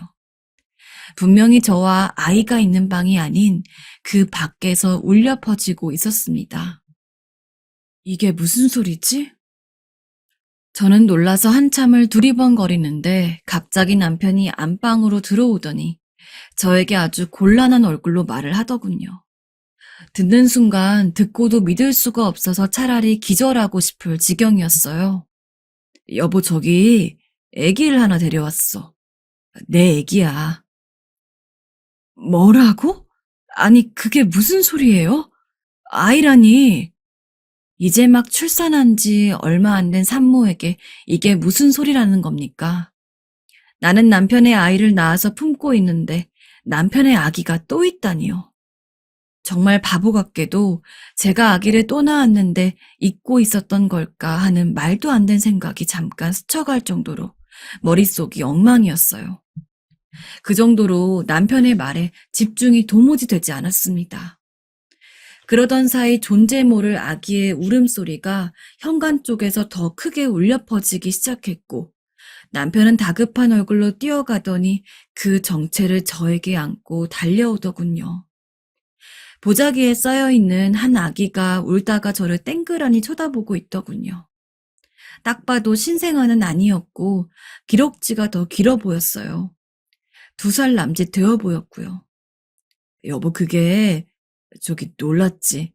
Speaker 2: 분명히 저와 아이가 있는 방이 아닌 그 밖에서 울려 퍼지고 있었습니다. 이게 무슨 소리지? 저는 놀라서 한참을 두리번거리는데 갑자기 남편이 안방으로 들어오더니 저에게 아주 곤란한 얼굴로 말을 하더군요. 듣는 순간 듣고도 믿을 수가 없어서 차라리 기절하고 싶을 지경이었어요. 여보, 저기 애기를 하나 데려왔어. 내 애기야. 뭐라고? 아니, 그게 무슨 소리예요? 아이라니. 이제 막 출산한 지 얼마 안 된 산모에게 이게 무슨 소리라는 겁니까? 나는 남편의 아이를 낳아서 품고 있는데 남편의 아기가 또 있다니요. 정말 바보 같게도 제가 아기를 또 낳았는데 잊고 있었던 걸까 하는 말도 안 된 생각이 잠깐 스쳐갈 정도로 머릿속이 엉망이었어요. 그 정도로 남편의 말에 집중이 도무지 되지 않았습니다. 그러던 사이 존재 모를 아기의 울음소리가 현관 쪽에서 더 크게 울려 퍼지기 시작했고 남편은 다급한 얼굴로 뛰어가더니 그 정체를 저에게 안고 달려오더군요. 보자기에 쌓여있는 한 아기가 울다가 저를 땡그라니 쳐다보고 있더군요. 딱 봐도 신생아는 아니었고 기럭지가 더 길어 보였어요. 2살 남짓 되어 보였고요. 여보, 그게 놀랐지.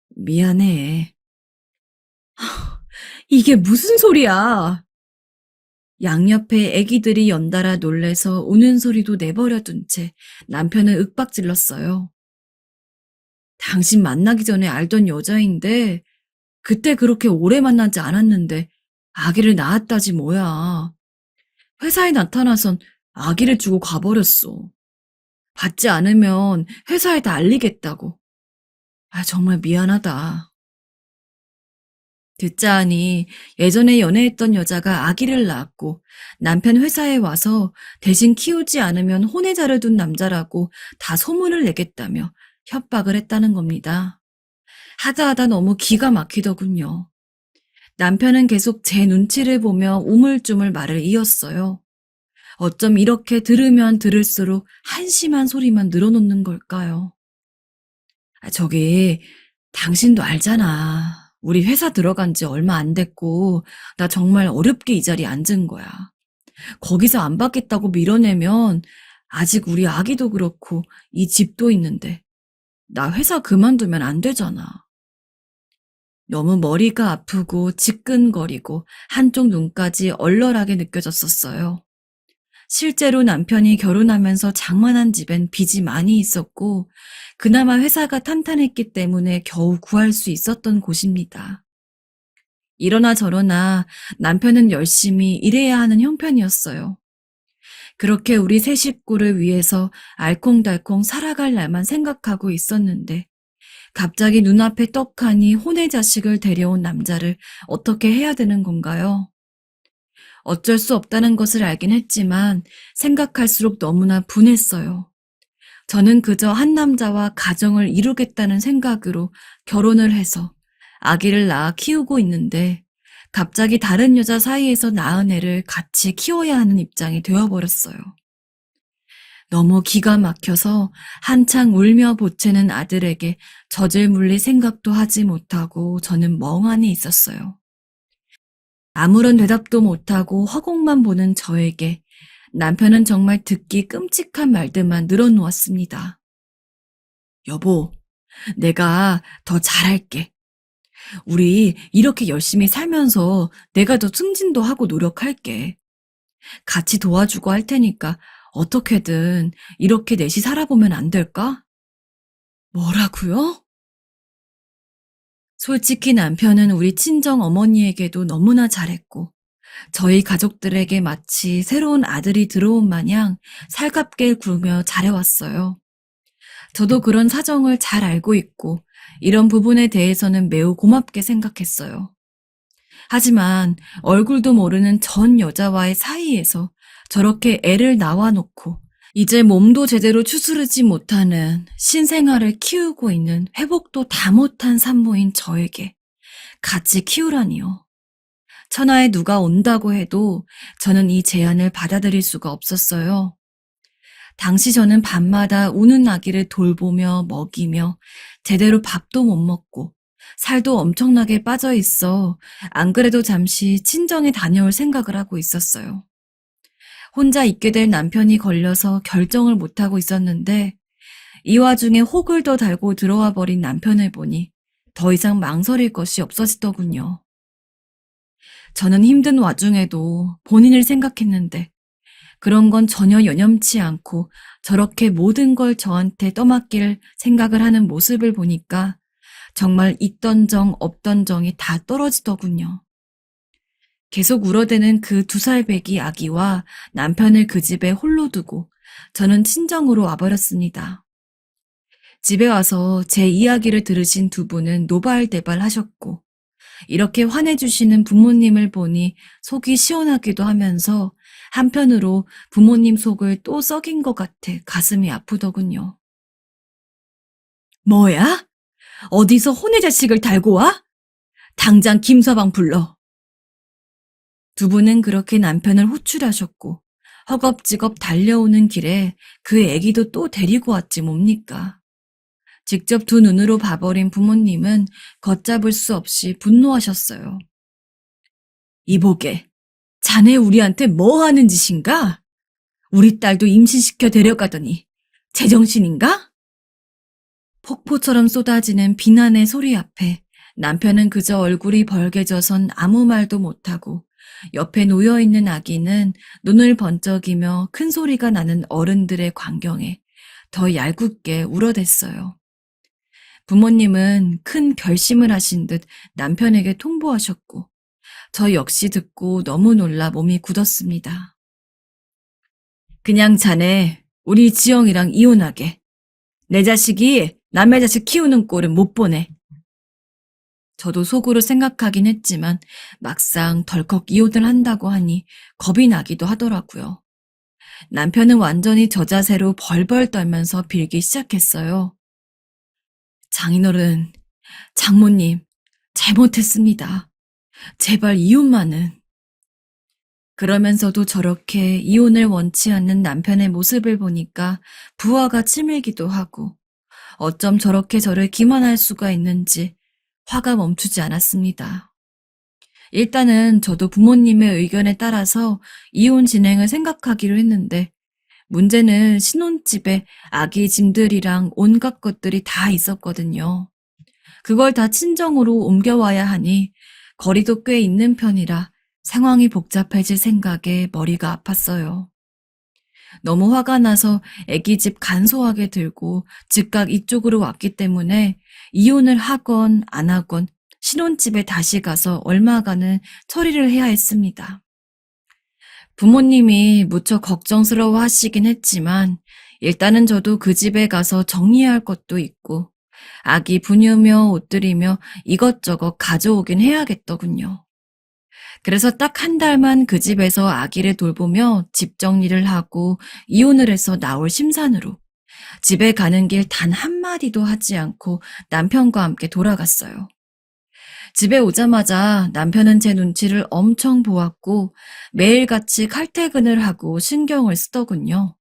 Speaker 2: 미안해. 이게 무슨 소리야? 양옆에 애기들이 연달아 놀래서 우는 소리도 내버려둔 채 남편을 윽박질렀어요. 당신 만나기 전에 알던 여자인데 그때 그렇게 오래 만나지 않았는데 아기를 낳았다지 뭐야. 회사에 나타나선 아기를 주고 가버렸어. 받지 않으면 회사에다 알리겠다고. 정말 미안하다. 듣자 하니 예전에 연애했던 여자가 아기를 낳았고 남편 회사에 와서 대신 키우지 않으면 혼외자를 둔 남자라고 다 소문을 내겠다며 협박을 했다는 겁니다. 하다 너무 기가 막히더군요. 남편은 계속 제 눈치를 보며 우물쭈물 말을 이었어요. 어쩜 이렇게 들으면 들을수록 한심한 소리만 늘어놓는 걸까요? 저기, 당신도 알잖아. 우리 회사 들어간 지 얼마 안 됐고, 나 정말 어렵게 이 자리에 앉은 거야. 거기서 안 받겠다고 밀어내면 아직 우리 아기도 그렇고 이 집도 있는데 나 회사 그만두면 안 되잖아. 너무 머리가 아프고 지끈거리고 한쪽 눈까지 얼얼하게 느껴졌었어요. 실제로 남편이 결혼하면서 장만한 집엔 빚이 많이 있었고 그나마 회사가 탄탄했기 때문에 겨우 구할 수 있었던 곳입니다. 이러나 저러나 남편은 열심히 일해야 하는 형편이었어요. 그렇게 우리 세 식구를 위해서 알콩달콩 살아갈 날만 생각하고 있었는데 갑자기 눈앞에 떡하니 혼의 자식을 데려온 남자를 어떻게 해야 되는 건가요? 어쩔 수 없다는 것을 알긴 했지만 생각할수록 너무나 분했어요. 저는 그저 한 남자와 가정을 이루겠다는 생각으로 결혼을 해서 아기를 낳아 키우고 있는데 갑자기 다른 여자 사이에서 낳은 애를 같이 키워야 하는 입장이 되어버렸어요. 너무 기가 막혀서 한창 울며 보채는 아들에게 젖을 물릴 생각도 하지 못하고 저는 멍하니 있었어요. 아무런 대답도 못하고 허공만 보는 저에게 남편은 정말 듣기 끔찍한 말들만 늘어놓았습니다. 여보, 내가 더 잘할게. 우리 이렇게 열심히 살면서 내가 더 승진도 하고 노력할게. 같이 도와주고 할 테니까 어떻게든 이렇게 넷이 살아보면 안 될까? 뭐라고요? 솔직히 남편은 우리 친정 어머니에게도 너무나 잘했고 저희 가족들에게 마치 새로운 아들이 들어온 마냥 살갑게 굴며 잘해왔어요. 저도 그런 사정을 잘 알고 있고 이런 부분에 대해서는 매우 고맙게 생각했어요. 하지만 얼굴도 모르는 전 여자와의 사이에서 저렇게 애를 낳아놓고 이제 몸도 제대로 추스르지 못하는 신생아를 키우고 있는 회복도 다 못한 산모인 저에게 같이 키우라니요. 천하에 누가 온다고 해도 저는 이 제안을 받아들일 수가 없었어요. 당시 저는 밤마다 우는 아기를 돌보며 먹이며 제대로 밥도 못 먹고 살도 엄청나게 빠져 있어 안 그래도 잠시 친정에 다녀올 생각을 하고 있었어요. 혼자 있게 될 남편이 걸려서 결정을 못하고 있었는데 이 와중에 혹을 더 달고 들어와 버린 남편을 보니 더 이상 망설일 것이 없어지더군요. 저는 힘든 와중에도 본인을 생각했는데 그런 건 전혀 여념치 않고 저렇게 모든 걸 저한테 떠맡길 생각을 하는 모습을 보니까 정말 있던 정 없던 정이 다 떨어지더군요. 계속 울어대는 그 2살 배기 아기와 남편을 그 집에 홀로 두고 저는 친정으로 와버렸습니다. 집에 와서 제 이야기를 들으신 두 분은 노발대발 하셨고 이렇게 화내주시는 부모님을 보니 속이 시원하기도 하면서 한편으로 부모님 속을 또 썩인 것 같아 가슴이 아프더군요. 뭐야? 어디서 혼의 자식을 달고 와? 당장 김서방 불러. 두 분은 그렇게 남편을 호출하셨고 허겁지겁 달려오는 길에 그 애기도 또 데리고 왔지 뭡니까. 직접 두 눈으로 봐버린 부모님은 걷잡을 수 없이 분노하셨어요. 이보게, 자네 우리한테 뭐 하는 짓인가? 우리 딸도 임신시켜 데려가더니 제정신인가? 폭포처럼 쏟아지는 비난의 소리 앞에 남편은 그저 얼굴이 벌개져선 아무 말도 못하고 옆에 놓여있는 아기는 눈을 번쩍이며 큰 소리가 나는 어른들의 광경에 더 얄궂게 울어댔어요. 부모님은 큰 결심을 하신 듯 남편에게 통보하셨고 저 역시 듣고 너무 놀라 몸이 굳었습니다. 그냥 자네 우리 지영이랑 이혼하게. 내 자식이 남의 자식 키우는 꼴은 못 보네. 저도 속으로 생각하긴 했지만 막상 덜컥 이혼을 한다고 하니 겁이 나기도 하더라고요. 남편은 완전히 저 자세로 벌벌 떨면서 빌기 시작했어요. 장인어른, 장모님, 잘못했습니다. 제발 이혼만은. 그러면서도 저렇게 이혼을 원치 않는 남편의 모습을 보니까 부하가 치밀기도 하고 어쩜 저렇게 저를 기만할 수가 있는지 화가 멈추지 않았습니다. 일단은 저도 부모님의 의견에 따라서 이혼 진행을 생각하기로 했는데 문제는 신혼집에 아기 짐들이랑 온갖 것들이 다 있었거든요. 그걸 다 친정으로 옮겨와야 하니 거리도 꽤 있는 편이라 상황이 복잡해질 생각에 머리가 아팠어요. 너무 화가 나서 아기 집 간소하게 들고 즉각 이쪽으로 왔기 때문에 이혼을 하건 안 하건 신혼집에 다시 가서 얼마간은 처리를 해야 했습니다. 부모님이 무척 걱정스러워 하시긴 했지만 일단은 저도 그 집에 가서 정리해야 할 것도 있고 아기 분유며 옷들이며 이것저것 가져오긴 해야겠더군요. 그래서 딱 한 달만 그 집에서 아기를 돌보며 집 정리를 하고 이혼을 해서 나올 심산으로 집에 가는 길 단 한마디도 하지 않고 남편과 함께 돌아갔어요. 집에 오자마자 남편은 제 눈치를 엄청 보았고 매일같이 칼퇴근을 하고 신경을 쓰더군요.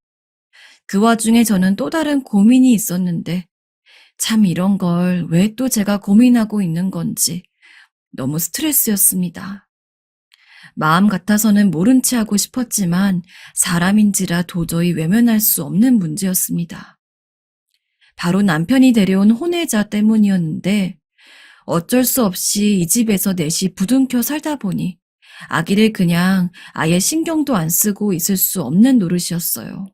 Speaker 2: 그 와중에 저는 또 다른 고민이 있었는데 참 이런 걸 왜 또 제가 고민하고 있는 건지 너무 스트레스였습니다. 마음 같아서는 모른 체 하고 싶었지만 사람인지라 도저히 외면할 수 없는 문제였습니다. 바로 남편이 데려온 혼외자 때문이었는데 어쩔 수 없이 이 집에서 넷이 부둥켜 살다 보니 아기를 그냥 아예 신경도 안 쓰고 있을 수 없는 노릇이었어요.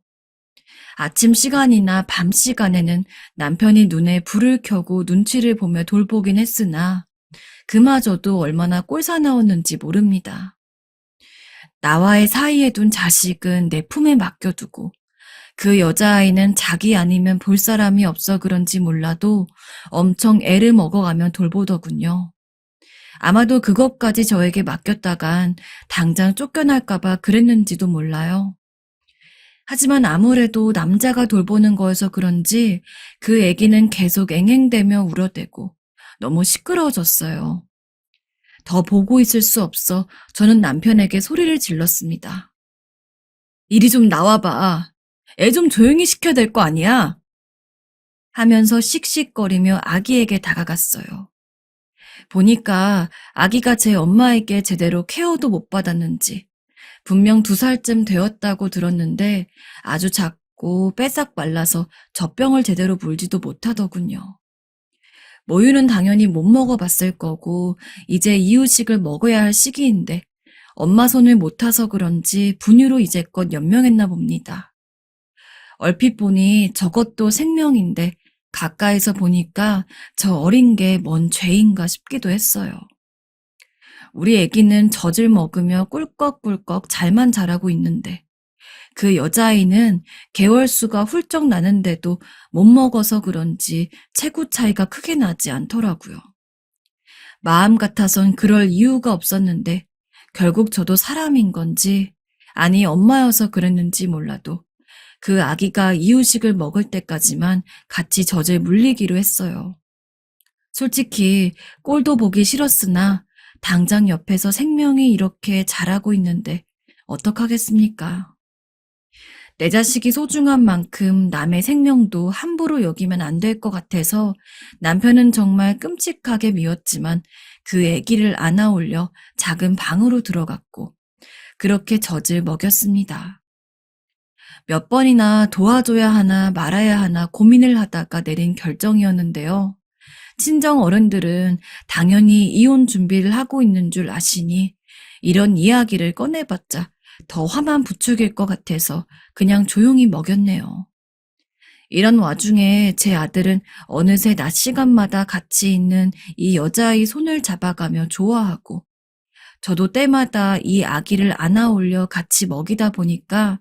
Speaker 2: 아침 시간이나 밤 시간에는 남편이 눈에 불을 켜고 눈치를 보며 돌보긴 했으나 그마저도 얼마나 꼴사나웠는지 모릅니다. 나와의 사이에 둔 자식은 내 품에 맡겨두고 그 여자아이는 자기 아니면 볼 사람이 없어 그런지 몰라도 엄청 애를 먹어가며 돌보더군요. 아마도 그것까지 저에게 맡겼다간 당장 쫓겨날까봐 그랬는지도 몰라요. 하지만 아무래도 남자가 돌보는 거여서 그런지 그 애기는 계속 앵앵대며 울어대고 너무 시끄러워졌어요. 더 보고 있을 수 없어 저는 남편에게 소리를 질렀습니다. 이리 좀 나와봐. 애 좀 조용히 시켜야 될 거 아니야? 하면서 씩씩거리며 아기에게 다가갔어요. 보니까 아기가 제 엄마에게 제대로 케어도 못 받았는지 분명 2살쯤 되었다고 들었는데 아주 작고 빼싹 말라서 젖병을 제대로 물지도 못하더군요. 모유는 당연히 못 먹어봤을 거고 이제 이유식을 먹어야 할 시기인데 엄마 손을 못 타서 그런지 분유로 이제껏 연명했나 봅니다. 얼핏 보니 저것도 생명인데 가까이서 보니까 저 어린 게 뭔 죄인가 싶기도 했어요. 우리 애기는 젖을 먹으며 꿀꺽꿀꺽 잘만 자라고 있는데 그 여자아이는 개월수가 훌쩍 나는데도 못 먹어서 그런지 체구 차이가 크게 나지 않더라고요. 마음 같아선 그럴 이유가 없었는데 결국 저도 사람인 건지 아니 엄마여서 그랬는지 몰라도 그 아기가 이유식을 먹을 때까지만 같이 젖을 물리기로 했어요. 솔직히 꼴도 보기 싫었으나 당장 옆에서 생명이 이렇게 자라고 있는데 어떡하겠습니까? 내 자식이 소중한 만큼 남의 생명도 함부로 여기면 안 될 것 같아서 남편은 정말 끔찍하게 미웠지만 그 아기를 안아 올려 작은 방으로 들어갔고 그렇게 젖을 먹였습니다. 몇 번이나 도와줘야 하나 말아야 하나 고민을 하다가 내린 결정이었는데요. 친정 어른들은 당연히 이혼 준비를 하고 있는 줄 아시니 이런 이야기를 꺼내봤자 더 화만 부추길 것 같아서 그냥 조용히 먹였네요. 이런 와중에 제 아들은 어느새 낮 시간마다 같이 있는 이 여자아이 손을 잡아가며 좋아하고 저도 때마다 이 아기를 안아 올려 같이 먹이다 보니까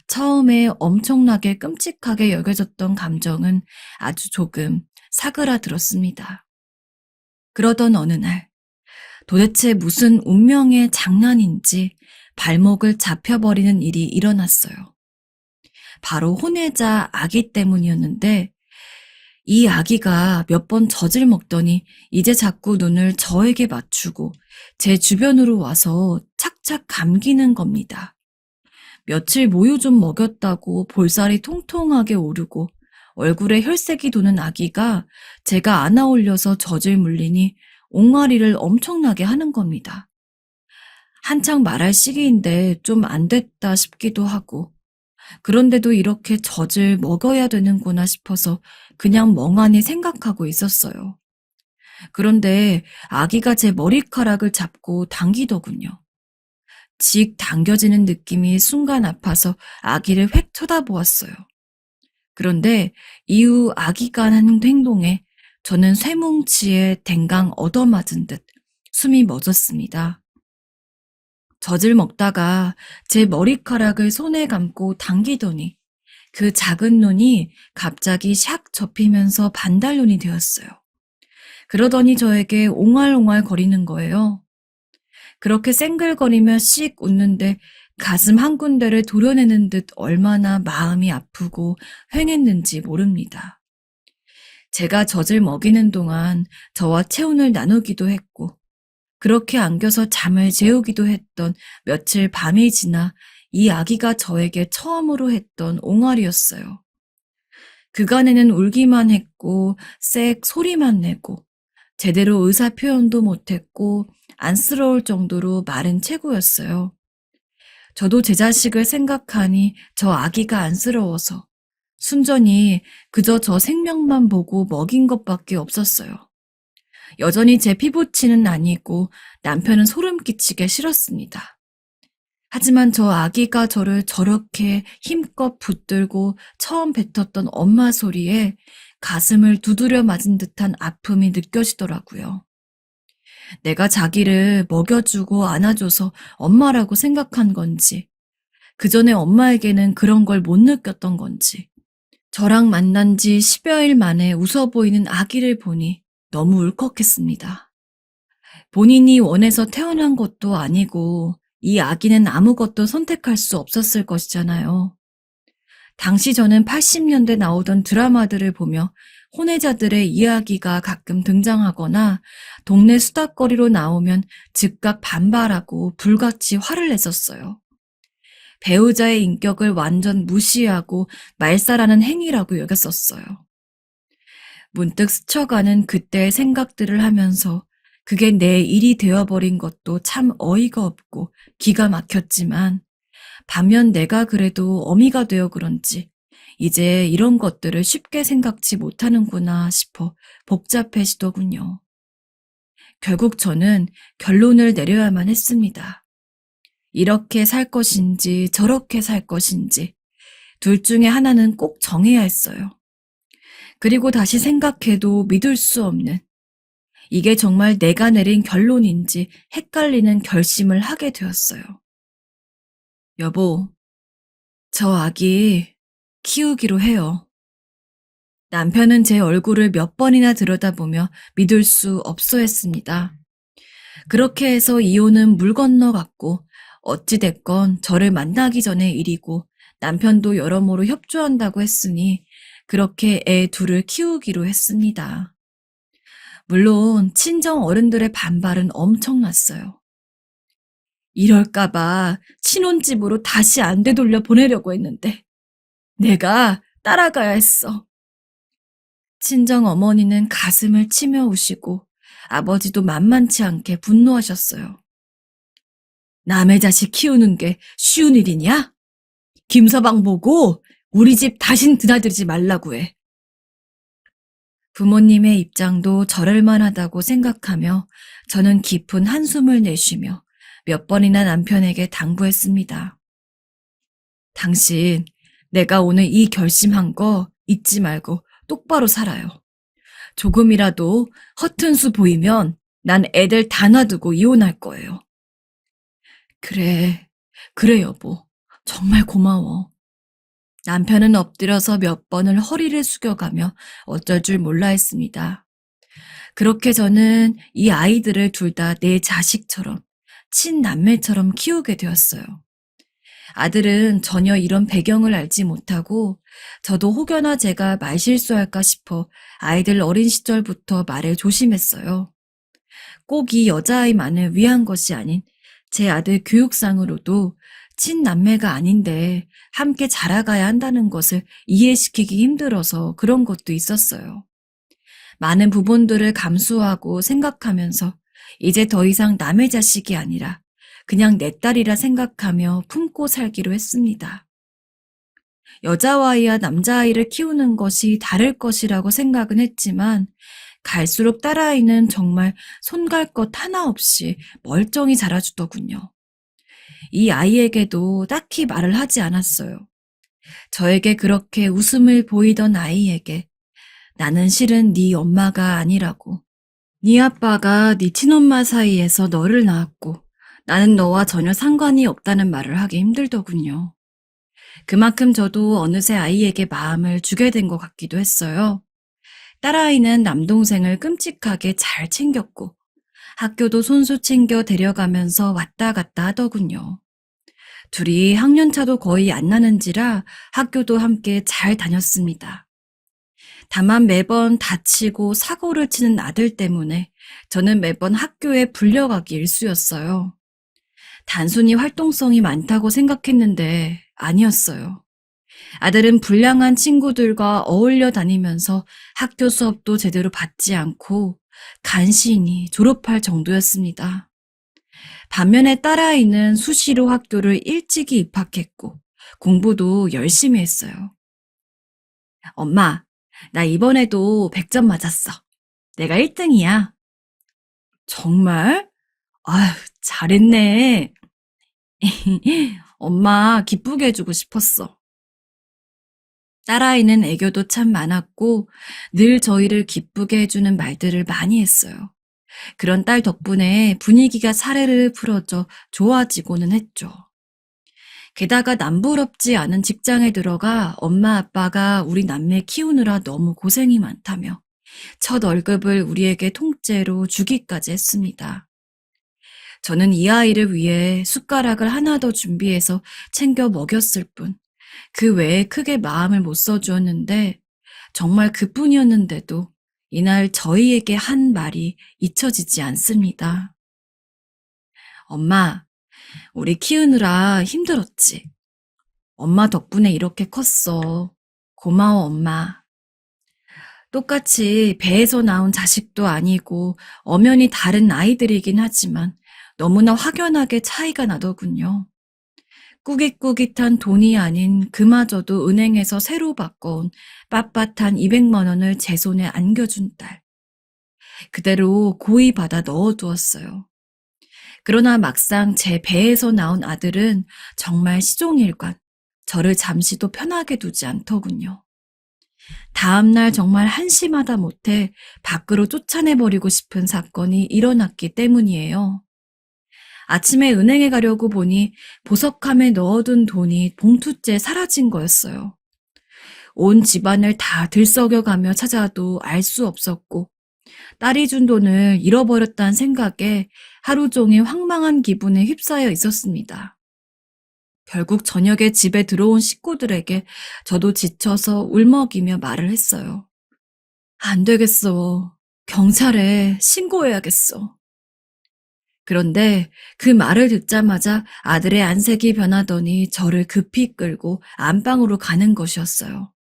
Speaker 2: 처음에 엄청나게 끔찍하게 여겨졌던 감정은 아주 조금 사그라들었습니다. 그러던 어느 날 도대체 무슨 운명의 장난인지 발목을 잡혀버리는 일이 일어났어요. 바로 혼외자 아기 때문이었는데 이 아기가 몇 번 젖을 먹더니 이제 자꾸 눈을 저에게 맞추고 제 주변으로 와서 착착 감기는 겁니다. 며칠 모유 좀 먹였다고 볼살이 통통하게 오르고 얼굴에 혈색이 도는 아기가 제가 안아 올려서 젖을 물리니 옹알이를 엄청나게 하는 겁니다. 한창 말할 시기인데 좀 안 됐다 싶기도 하고 그런데도 이렇게 젖을 먹어야 되는구나 싶어서 그냥 멍하니 생각하고 있었어요. 그런데 아기가 제 머리카락을 잡고 당기더군요. 직 당겨지는 느낌이 순간 아파서 아기를 획 쳐다보았어요. 그런데 이후 아기가 하는 행동에 저는 쇠뭉치에 댕강 얻어맞은 듯 숨이 멎었습니다. 젖을 먹다가 제 머리카락을 손에 감고 당기더니 그 작은 눈이 갑자기 샥 접히면서 반달눈이 되었어요. 그러더니 저에게 옹알옹알 거리는 거예요. 그렇게 쌩글거리며 씩 웃는데 가슴 한 군데를 도려내는 듯 얼마나 마음이 아프고 휑했는지 모릅니다. 제가 젖을 먹이는 동안 저와 체온을 나누기도 했고 그렇게 안겨서 잠을 재우기도 했던 며칠 밤이 지나 이 아기가 저에게 처음으로 했던 옹알이였어요. 그간에는 울기만 했고 쌕 소리만 내고 제대로 의사 표현도 못했고 안쓰러울 정도로 말은 최고였어요. 저도 제 자식을 생각하니 저 아기가 안쓰러워서 순전히 그저 저 생명만 보고 먹인 것밖에 없었어요. 여전히 제 피부치는 아니고 남편은 소름 끼치게 싫었습니다. 하지만 저 아기가 저를 저렇게 힘껏 붙들고 처음 뱉었던 엄마 소리에 가슴을 두드려 맞은 듯한 아픔이 느껴지더라고요. 내가 자기를 먹여주고 안아줘서 엄마라고 생각한 건지, 그 전에 엄마에게는 그런 걸 못 느꼈던 건지, 저랑 만난 지 10여일 만에 웃어 보이는 아기를 보니 너무 울컥했습니다. 본인이 원해서 태어난 것도 아니고 이 아기는 아무것도 선택할 수 없었을 것이잖아요. 당시 저는 80년대 나오던 드라마들을 보며 혼외자들의 이야기가 가끔 등장하거나 동네 수다거리로 나오면 즉각 반발하고 불같이 화를 냈었어요. 배우자의 인격을 완전 무시하고 말살하는 행위라고 여겼었어요. 문득 스쳐가는 그때의 생각들을 하면서 그게 내 일이 되어버린 것도 참 어이가 없고 기가 막혔지만 반면 내가 그래도 어미가 되어 그런지 이제 이런 것들을 쉽게 생각지 못하는구나 싶어 복잡해지더군요. 결국 저는 결론을 내려야만 했습니다. 이렇게 살 것인지 저렇게 살 것인지 둘 중에 하나는 꼭 정해야 했어요. 그리고 다시 생각해도 믿을 수 없는 이게 정말 내가 내린 결론인지 헷갈리는 결심을 하게 되었어요. 여보, 저 아기 키우기로 해요. 남편은 제 얼굴을 몇 번이나 들여다보며 믿을 수 없어 했습니다. 그렇게 해서 이혼은 물 건너갔고 어찌됐건 저를 만나기 전의 일이고 남편도 여러모로 협조한다고 했으니 그렇게 애 둘을 키우기로 했습니다. 물론 친정 어른들의 반발은 엄청났어요. 이럴까봐 신혼집으로 다시 안 되돌려 보내려고 했는데 내가 따라가야 했어. 친정 어머니는 가슴을 치며 우시고 아버지도 만만치 않게 분노하셨어요. 남의 자식 키우는 게 쉬운 일이냐? 김서방 보고 우리 집 다신 드나들지 말라고 해. 부모님의 입장도 저럴만 하다고 생각하며 저는 깊은 한숨을 내쉬며 몇 번이나 남편에게 당부했습니다. 당신, 내가 오늘 이 결심한 거 잊지 말고 똑바로 살아요. 조금이라도 허튼 수 보이면 난 애들 다 놔두고 이혼할 거예요. 그래, 그래 여보. 정말 고마워. 남편은 엎드려서 몇 번을 허리를 숙여가며 어쩔 줄 몰라 했습니다. 그렇게 저는 이 아이들을 둘 다 내 자식처럼, 친남매처럼 키우게 되었어요. 아들은 전혀 이런 배경을 알지 못하고 저도 혹여나 제가 말실수할까 싶어 아이들 어린 시절부터 말을 조심했어요. 꼭 이 여자아이만을 위한 것이 아닌 제 아들 교육상으로도 친남매가 아닌데 함께 자라가야 한다는 것을 이해시키기 힘들어서 그런 것도 있었어요. 많은 부분들을 감수하고 생각하면서 이제 더 이상 남의 자식이 아니라 그냥 내 딸이라 생각하며 품고 살기로 했습니다. 여자아이와 남자아이를 키우는 것이 다를 것이라고 생각은 했지만 갈수록 딸아이는 정말 손갈 것 하나 없이 멀쩡히 자라주더군요. 이 아이에게도 딱히 말을 하지 않았어요. 저에게 그렇게 웃음을 보이던 아이에게 나는 실은 네 엄마가 아니라고. 네 아빠가 네 친엄마 사이에서 너를 낳았고 나는 너와 전혀 상관이 없다는 말을 하기 힘들더군요. 그만큼 저도 어느새 아이에게 마음을 주게 된 것 같기도 했어요. 딸아이는 남동생을 끔찍하게 잘 챙겼고 학교도 손수 챙겨 데려가면서 왔다 갔다 하더군요. 둘이 학년차도 거의 안 나는지라 학교도 함께 잘 다녔습니다. 다만 매번 다치고 사고를 치는 아들 때문에 저는 매번 학교에 불려가기 일쑤였어요. 단순히 활동성이 많다고 생각했는데 아니었어요. 아들은 불량한 친구들과 어울려 다니면서 학교 수업도 제대로 받지 않고 간신히 졸업할 정도였습니다. 반면에 딸아이는 수시로 학교를 일찍이 입학했고 공부도 열심히 했어요. 엄마, 나 이번에도 100점 맞았어. 내가 1등이야. 정말? 아휴, 잘했네. 엄마 기쁘게 해주고 싶었어. 딸아이는 애교도 참 많았고 늘 저희를 기쁘게 해주는 말들을 많이 했어요. 그런 딸 덕분에 분위기가 사르르 풀어져 좋아지고는 했죠. 게다가 남부럽지 않은 직장에 들어가 엄마 아빠가 우리 남매 키우느라 너무 고생이 많다며 첫 월급을 우리에게 통째로 주기까지 했습니다. 저는 이 아이를 위해 숟가락을 하나 더 준비해서 챙겨 먹였을 뿐, 그 외에 크게 마음을 못 써주었는데 정말 그뿐이었는데도 이날 저희에게 한 말이 잊혀지지 않습니다. 엄마, 우리 키우느라 힘들었지. 엄마 덕분에 이렇게 컸어. 고마워, 엄마. 똑같이 배에서 나온 자식도 아니고 엄연히 다른 아이들이긴 하지만 너무나 확연하게 차이가 나더군요. 꾸깃꾸깃한 돈이 아닌 그마저도 은행에서 새로 바꿔온 빳빳한 200만 원을 제 손에 안겨준 딸. 그대로 고이 받아 넣어두었어요. 그러나 막상 제 배에서 나온 아들은 정말 시종일관 저를 잠시도 편하게 두지 않더군요. 다음날 정말 한심하다 못해 밖으로 쫓아내버리고 싶은 사건이 일어났기 때문이에요. 아침에 은행에 가려고 보니 보석함에 넣어둔 돈이 봉투째 사라진 거였어요. 온 집안을 다 들썩여가며 찾아도 알 수 없었고 딸이 준 돈을 잃어버렸다는 생각에 하루 종일 황망한 기분에 휩싸여 있었습니다. 결국 저녁에 집에 들어온 식구들에게 저도 지쳐서 울먹이며 말을 했어요. 안 되겠어. 경찰에 신고해야겠어. 그런데 그 말을 듣자마자 아들의 안색이 변하더니 저를 급히 끌고 안방으로 가는 것이었어요.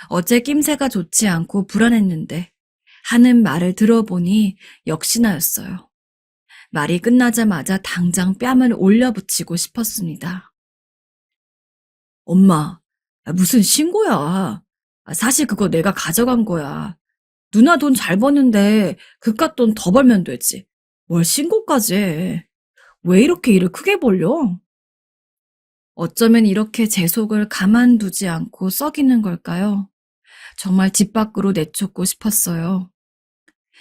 Speaker 2: 어째 낌새가 좋지 않고 불안했는데 하는 말을 들어보니 역시나였어요. 말이 끝나자마자 당장 뺨을 올려붙이고 싶었습니다. 엄마, 무슨 신고야. 사실 그거 내가 가져간 거야. 누나 돈 잘 버는데 그깟 돈 더 벌면 되지. 뭘 신고까지 해. 왜 이렇게 일을 크게 벌려? 어쩌면 이렇게 제 속을 가만두지 않고 썩이는 걸까요? 정말 집 밖으로 내쫓고 싶었어요.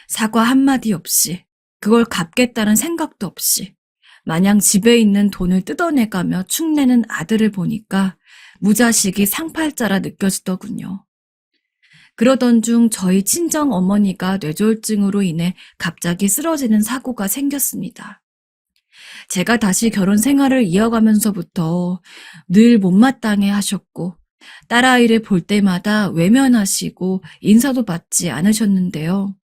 Speaker 2: 사과 한마디 없이, 그걸 갚겠다는 생각도 없이, 마냥 집에 있는 돈을 뜯어내가며 축내는 아들을 보니까 무자식이 상팔자라 느껴지더군요. 그러던 중 저희 친정 어머니가 뇌졸중으로 인해 갑자기 쓰러지는 사고가 생겼습니다. 제가 다시 결혼 생활을 이어가면서부터 늘 못마땅해 하셨고, 딸아이를 볼 때마다 외면하시고 인사도 받지 않으셨는데요.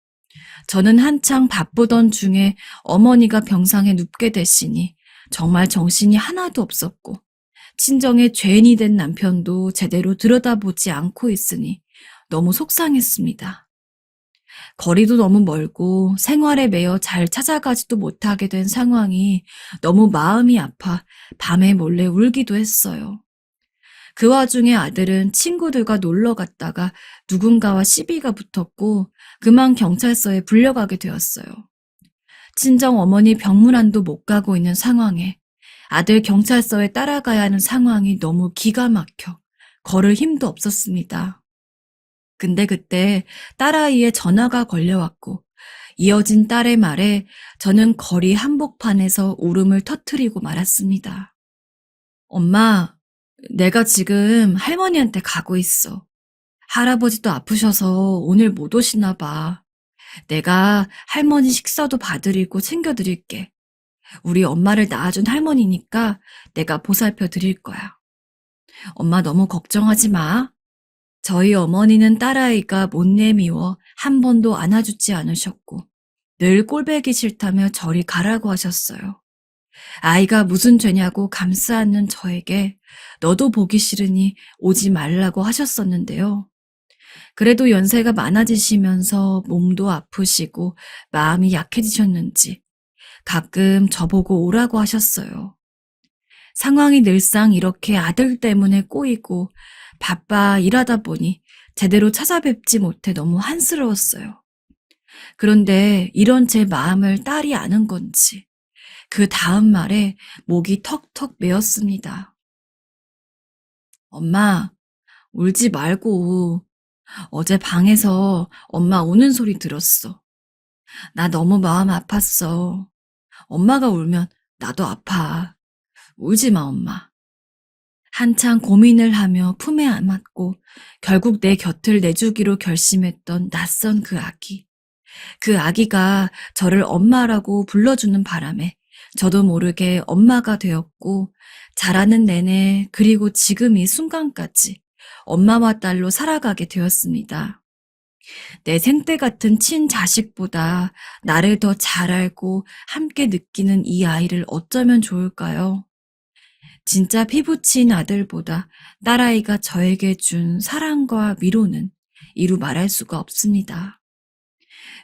Speaker 2: 저는 한창 바쁘던 중에 어머니가 병상에 눕게 되시니 정말 정신이 하나도 없었고, 친정의 죄인이 된 남편도 제대로 들여다보지 않고 있으니 너무 속상했습니다. 거리도 너무 멀고 생활에 매여 잘 찾아가지도 못하게 된 상황이 너무 마음이 아파 밤에 몰래 울기도 했어요. 그 와중에 아들은 친구들과 놀러 갔다가 누군가와 시비가 붙었고 그만 경찰서에 불려가게 되었어요. 친정 어머니 병문안도 못 가고 있는 상황에 아들 경찰서에 따라가야 하는 상황이 너무 기가 막혀 걸을 힘도 없었습니다. 근데 그때 딸아이의 전화가 걸려왔고 이어진 딸의 말에 저는 거리 한복판에서 울음을 터뜨리고 말았습니다. 엄마, 내가 지금 할머니한테 가고 있어. 할아버지도 아프셔서 오늘 못 오시나 봐. 내가 할머니 식사도 봐드리고 챙겨드릴게. 우리 엄마를 낳아준 할머니니까 내가 보살펴 드릴 거야. 엄마 너무 걱정하지 마. 저희 어머니는 딸아이가 못 내미워 한 번도 안아주지 않으셨고 늘 꼴배기 싫다며 저리 가라고 하셨어요. 아이가 무슨 죄냐고 감싸 안는 저에게 너도 보기 싫으니 오지 말라고 하셨었는데요. 그래도 연세가 많아지시면서 몸도 아프시고 마음이 약해지셨는지 가끔 저보고 오라고 하셨어요. 상황이 늘상 이렇게 아들 때문에 꼬이고 바빠 일하다 보니 제대로 찾아뵙지 못해 너무 한스러웠어요. 그런데 이런 제 마음을 딸이 아는 건지 그 다음 말에 목이 턱턱 메었습니다. 엄마, 울지 말고 어제 방에서 엄마 우는 소리 들었어. 나 너무 마음 아팠어. 엄마가 울면 나도 아파. 울지 마, 엄마. 한창 고민을 하며 품에 안았고 결국 내 곁을 내주기로 결심했던 낯선 그 아기. 그 아기가 저를 엄마라고 불러주는 바람에 저도 모르게 엄마가 되었고 자라는 내내 그리고 지금 이 순간까지 엄마와 딸로 살아가게 되었습니다. 내 생때 같은 친자식보다 나를 더 잘 알고 함께 느끼는 이 아이를 어쩌면 좋을까요? 진짜 피부친 아들보다 딸아이가 저에게 준 사랑과 위로는 이루 말할 수가 없습니다.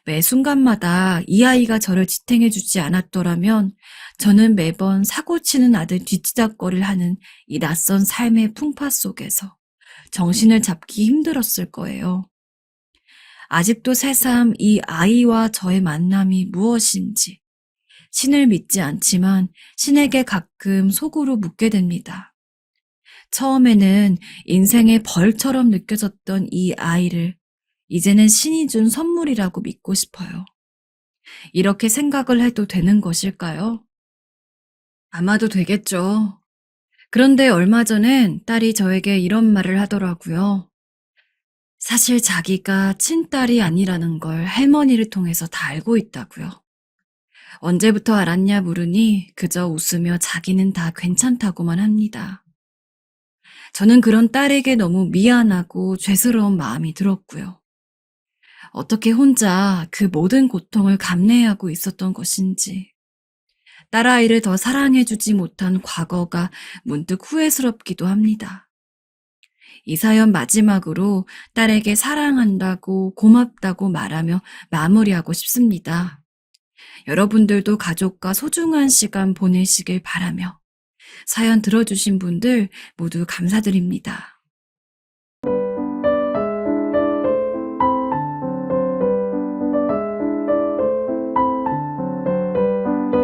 Speaker 2: 매 순간마다 이 아이가 저를 지탱해주지 않았더라면 저는 매번 사고치는 아들 뒷지적거리를 하는 이 낯선 삶의 풍파 속에서 정신을 잡기 힘들었을 거예요. 아직도 새삼 이 아이와 저의 만남이 무엇인지 신을 믿지 않지만 신에게 가끔 속으로 묻게 됩니다. 처음에는 인생의 벌처럼 느껴졌던 이 아이를 이제는 신이 준 선물이라고 믿고 싶어요. 이렇게 생각을 해도 되는 것일까요? 아마도 되겠죠. 그런데 얼마 전엔 딸이 저에게 이런 말을 하더라고요. 사실 자기가 친딸이 아니라는 걸 할머니를 통해서 다 알고 있다고요. 언제부터 알았냐 물으니 그저 웃으며 자기는 다 괜찮다고만 합니다. 저는 그런 딸에게 너무 미안하고 죄스러운 마음이 들었고요. 어떻게 혼자 그 모든 고통을 감내하고 있었던 것인지, 딸아이를 더 사랑해주지 못한 과거가 문득 후회스럽기도 합니다. 이 사연 마지막으로 딸에게 사랑한다고 고맙다고 말하며 마무리하고 싶습니다. 여러분들도 가족과 소중한 시간 보내시길 바라며 사연 들어주신 분들 모두 감사드립니다.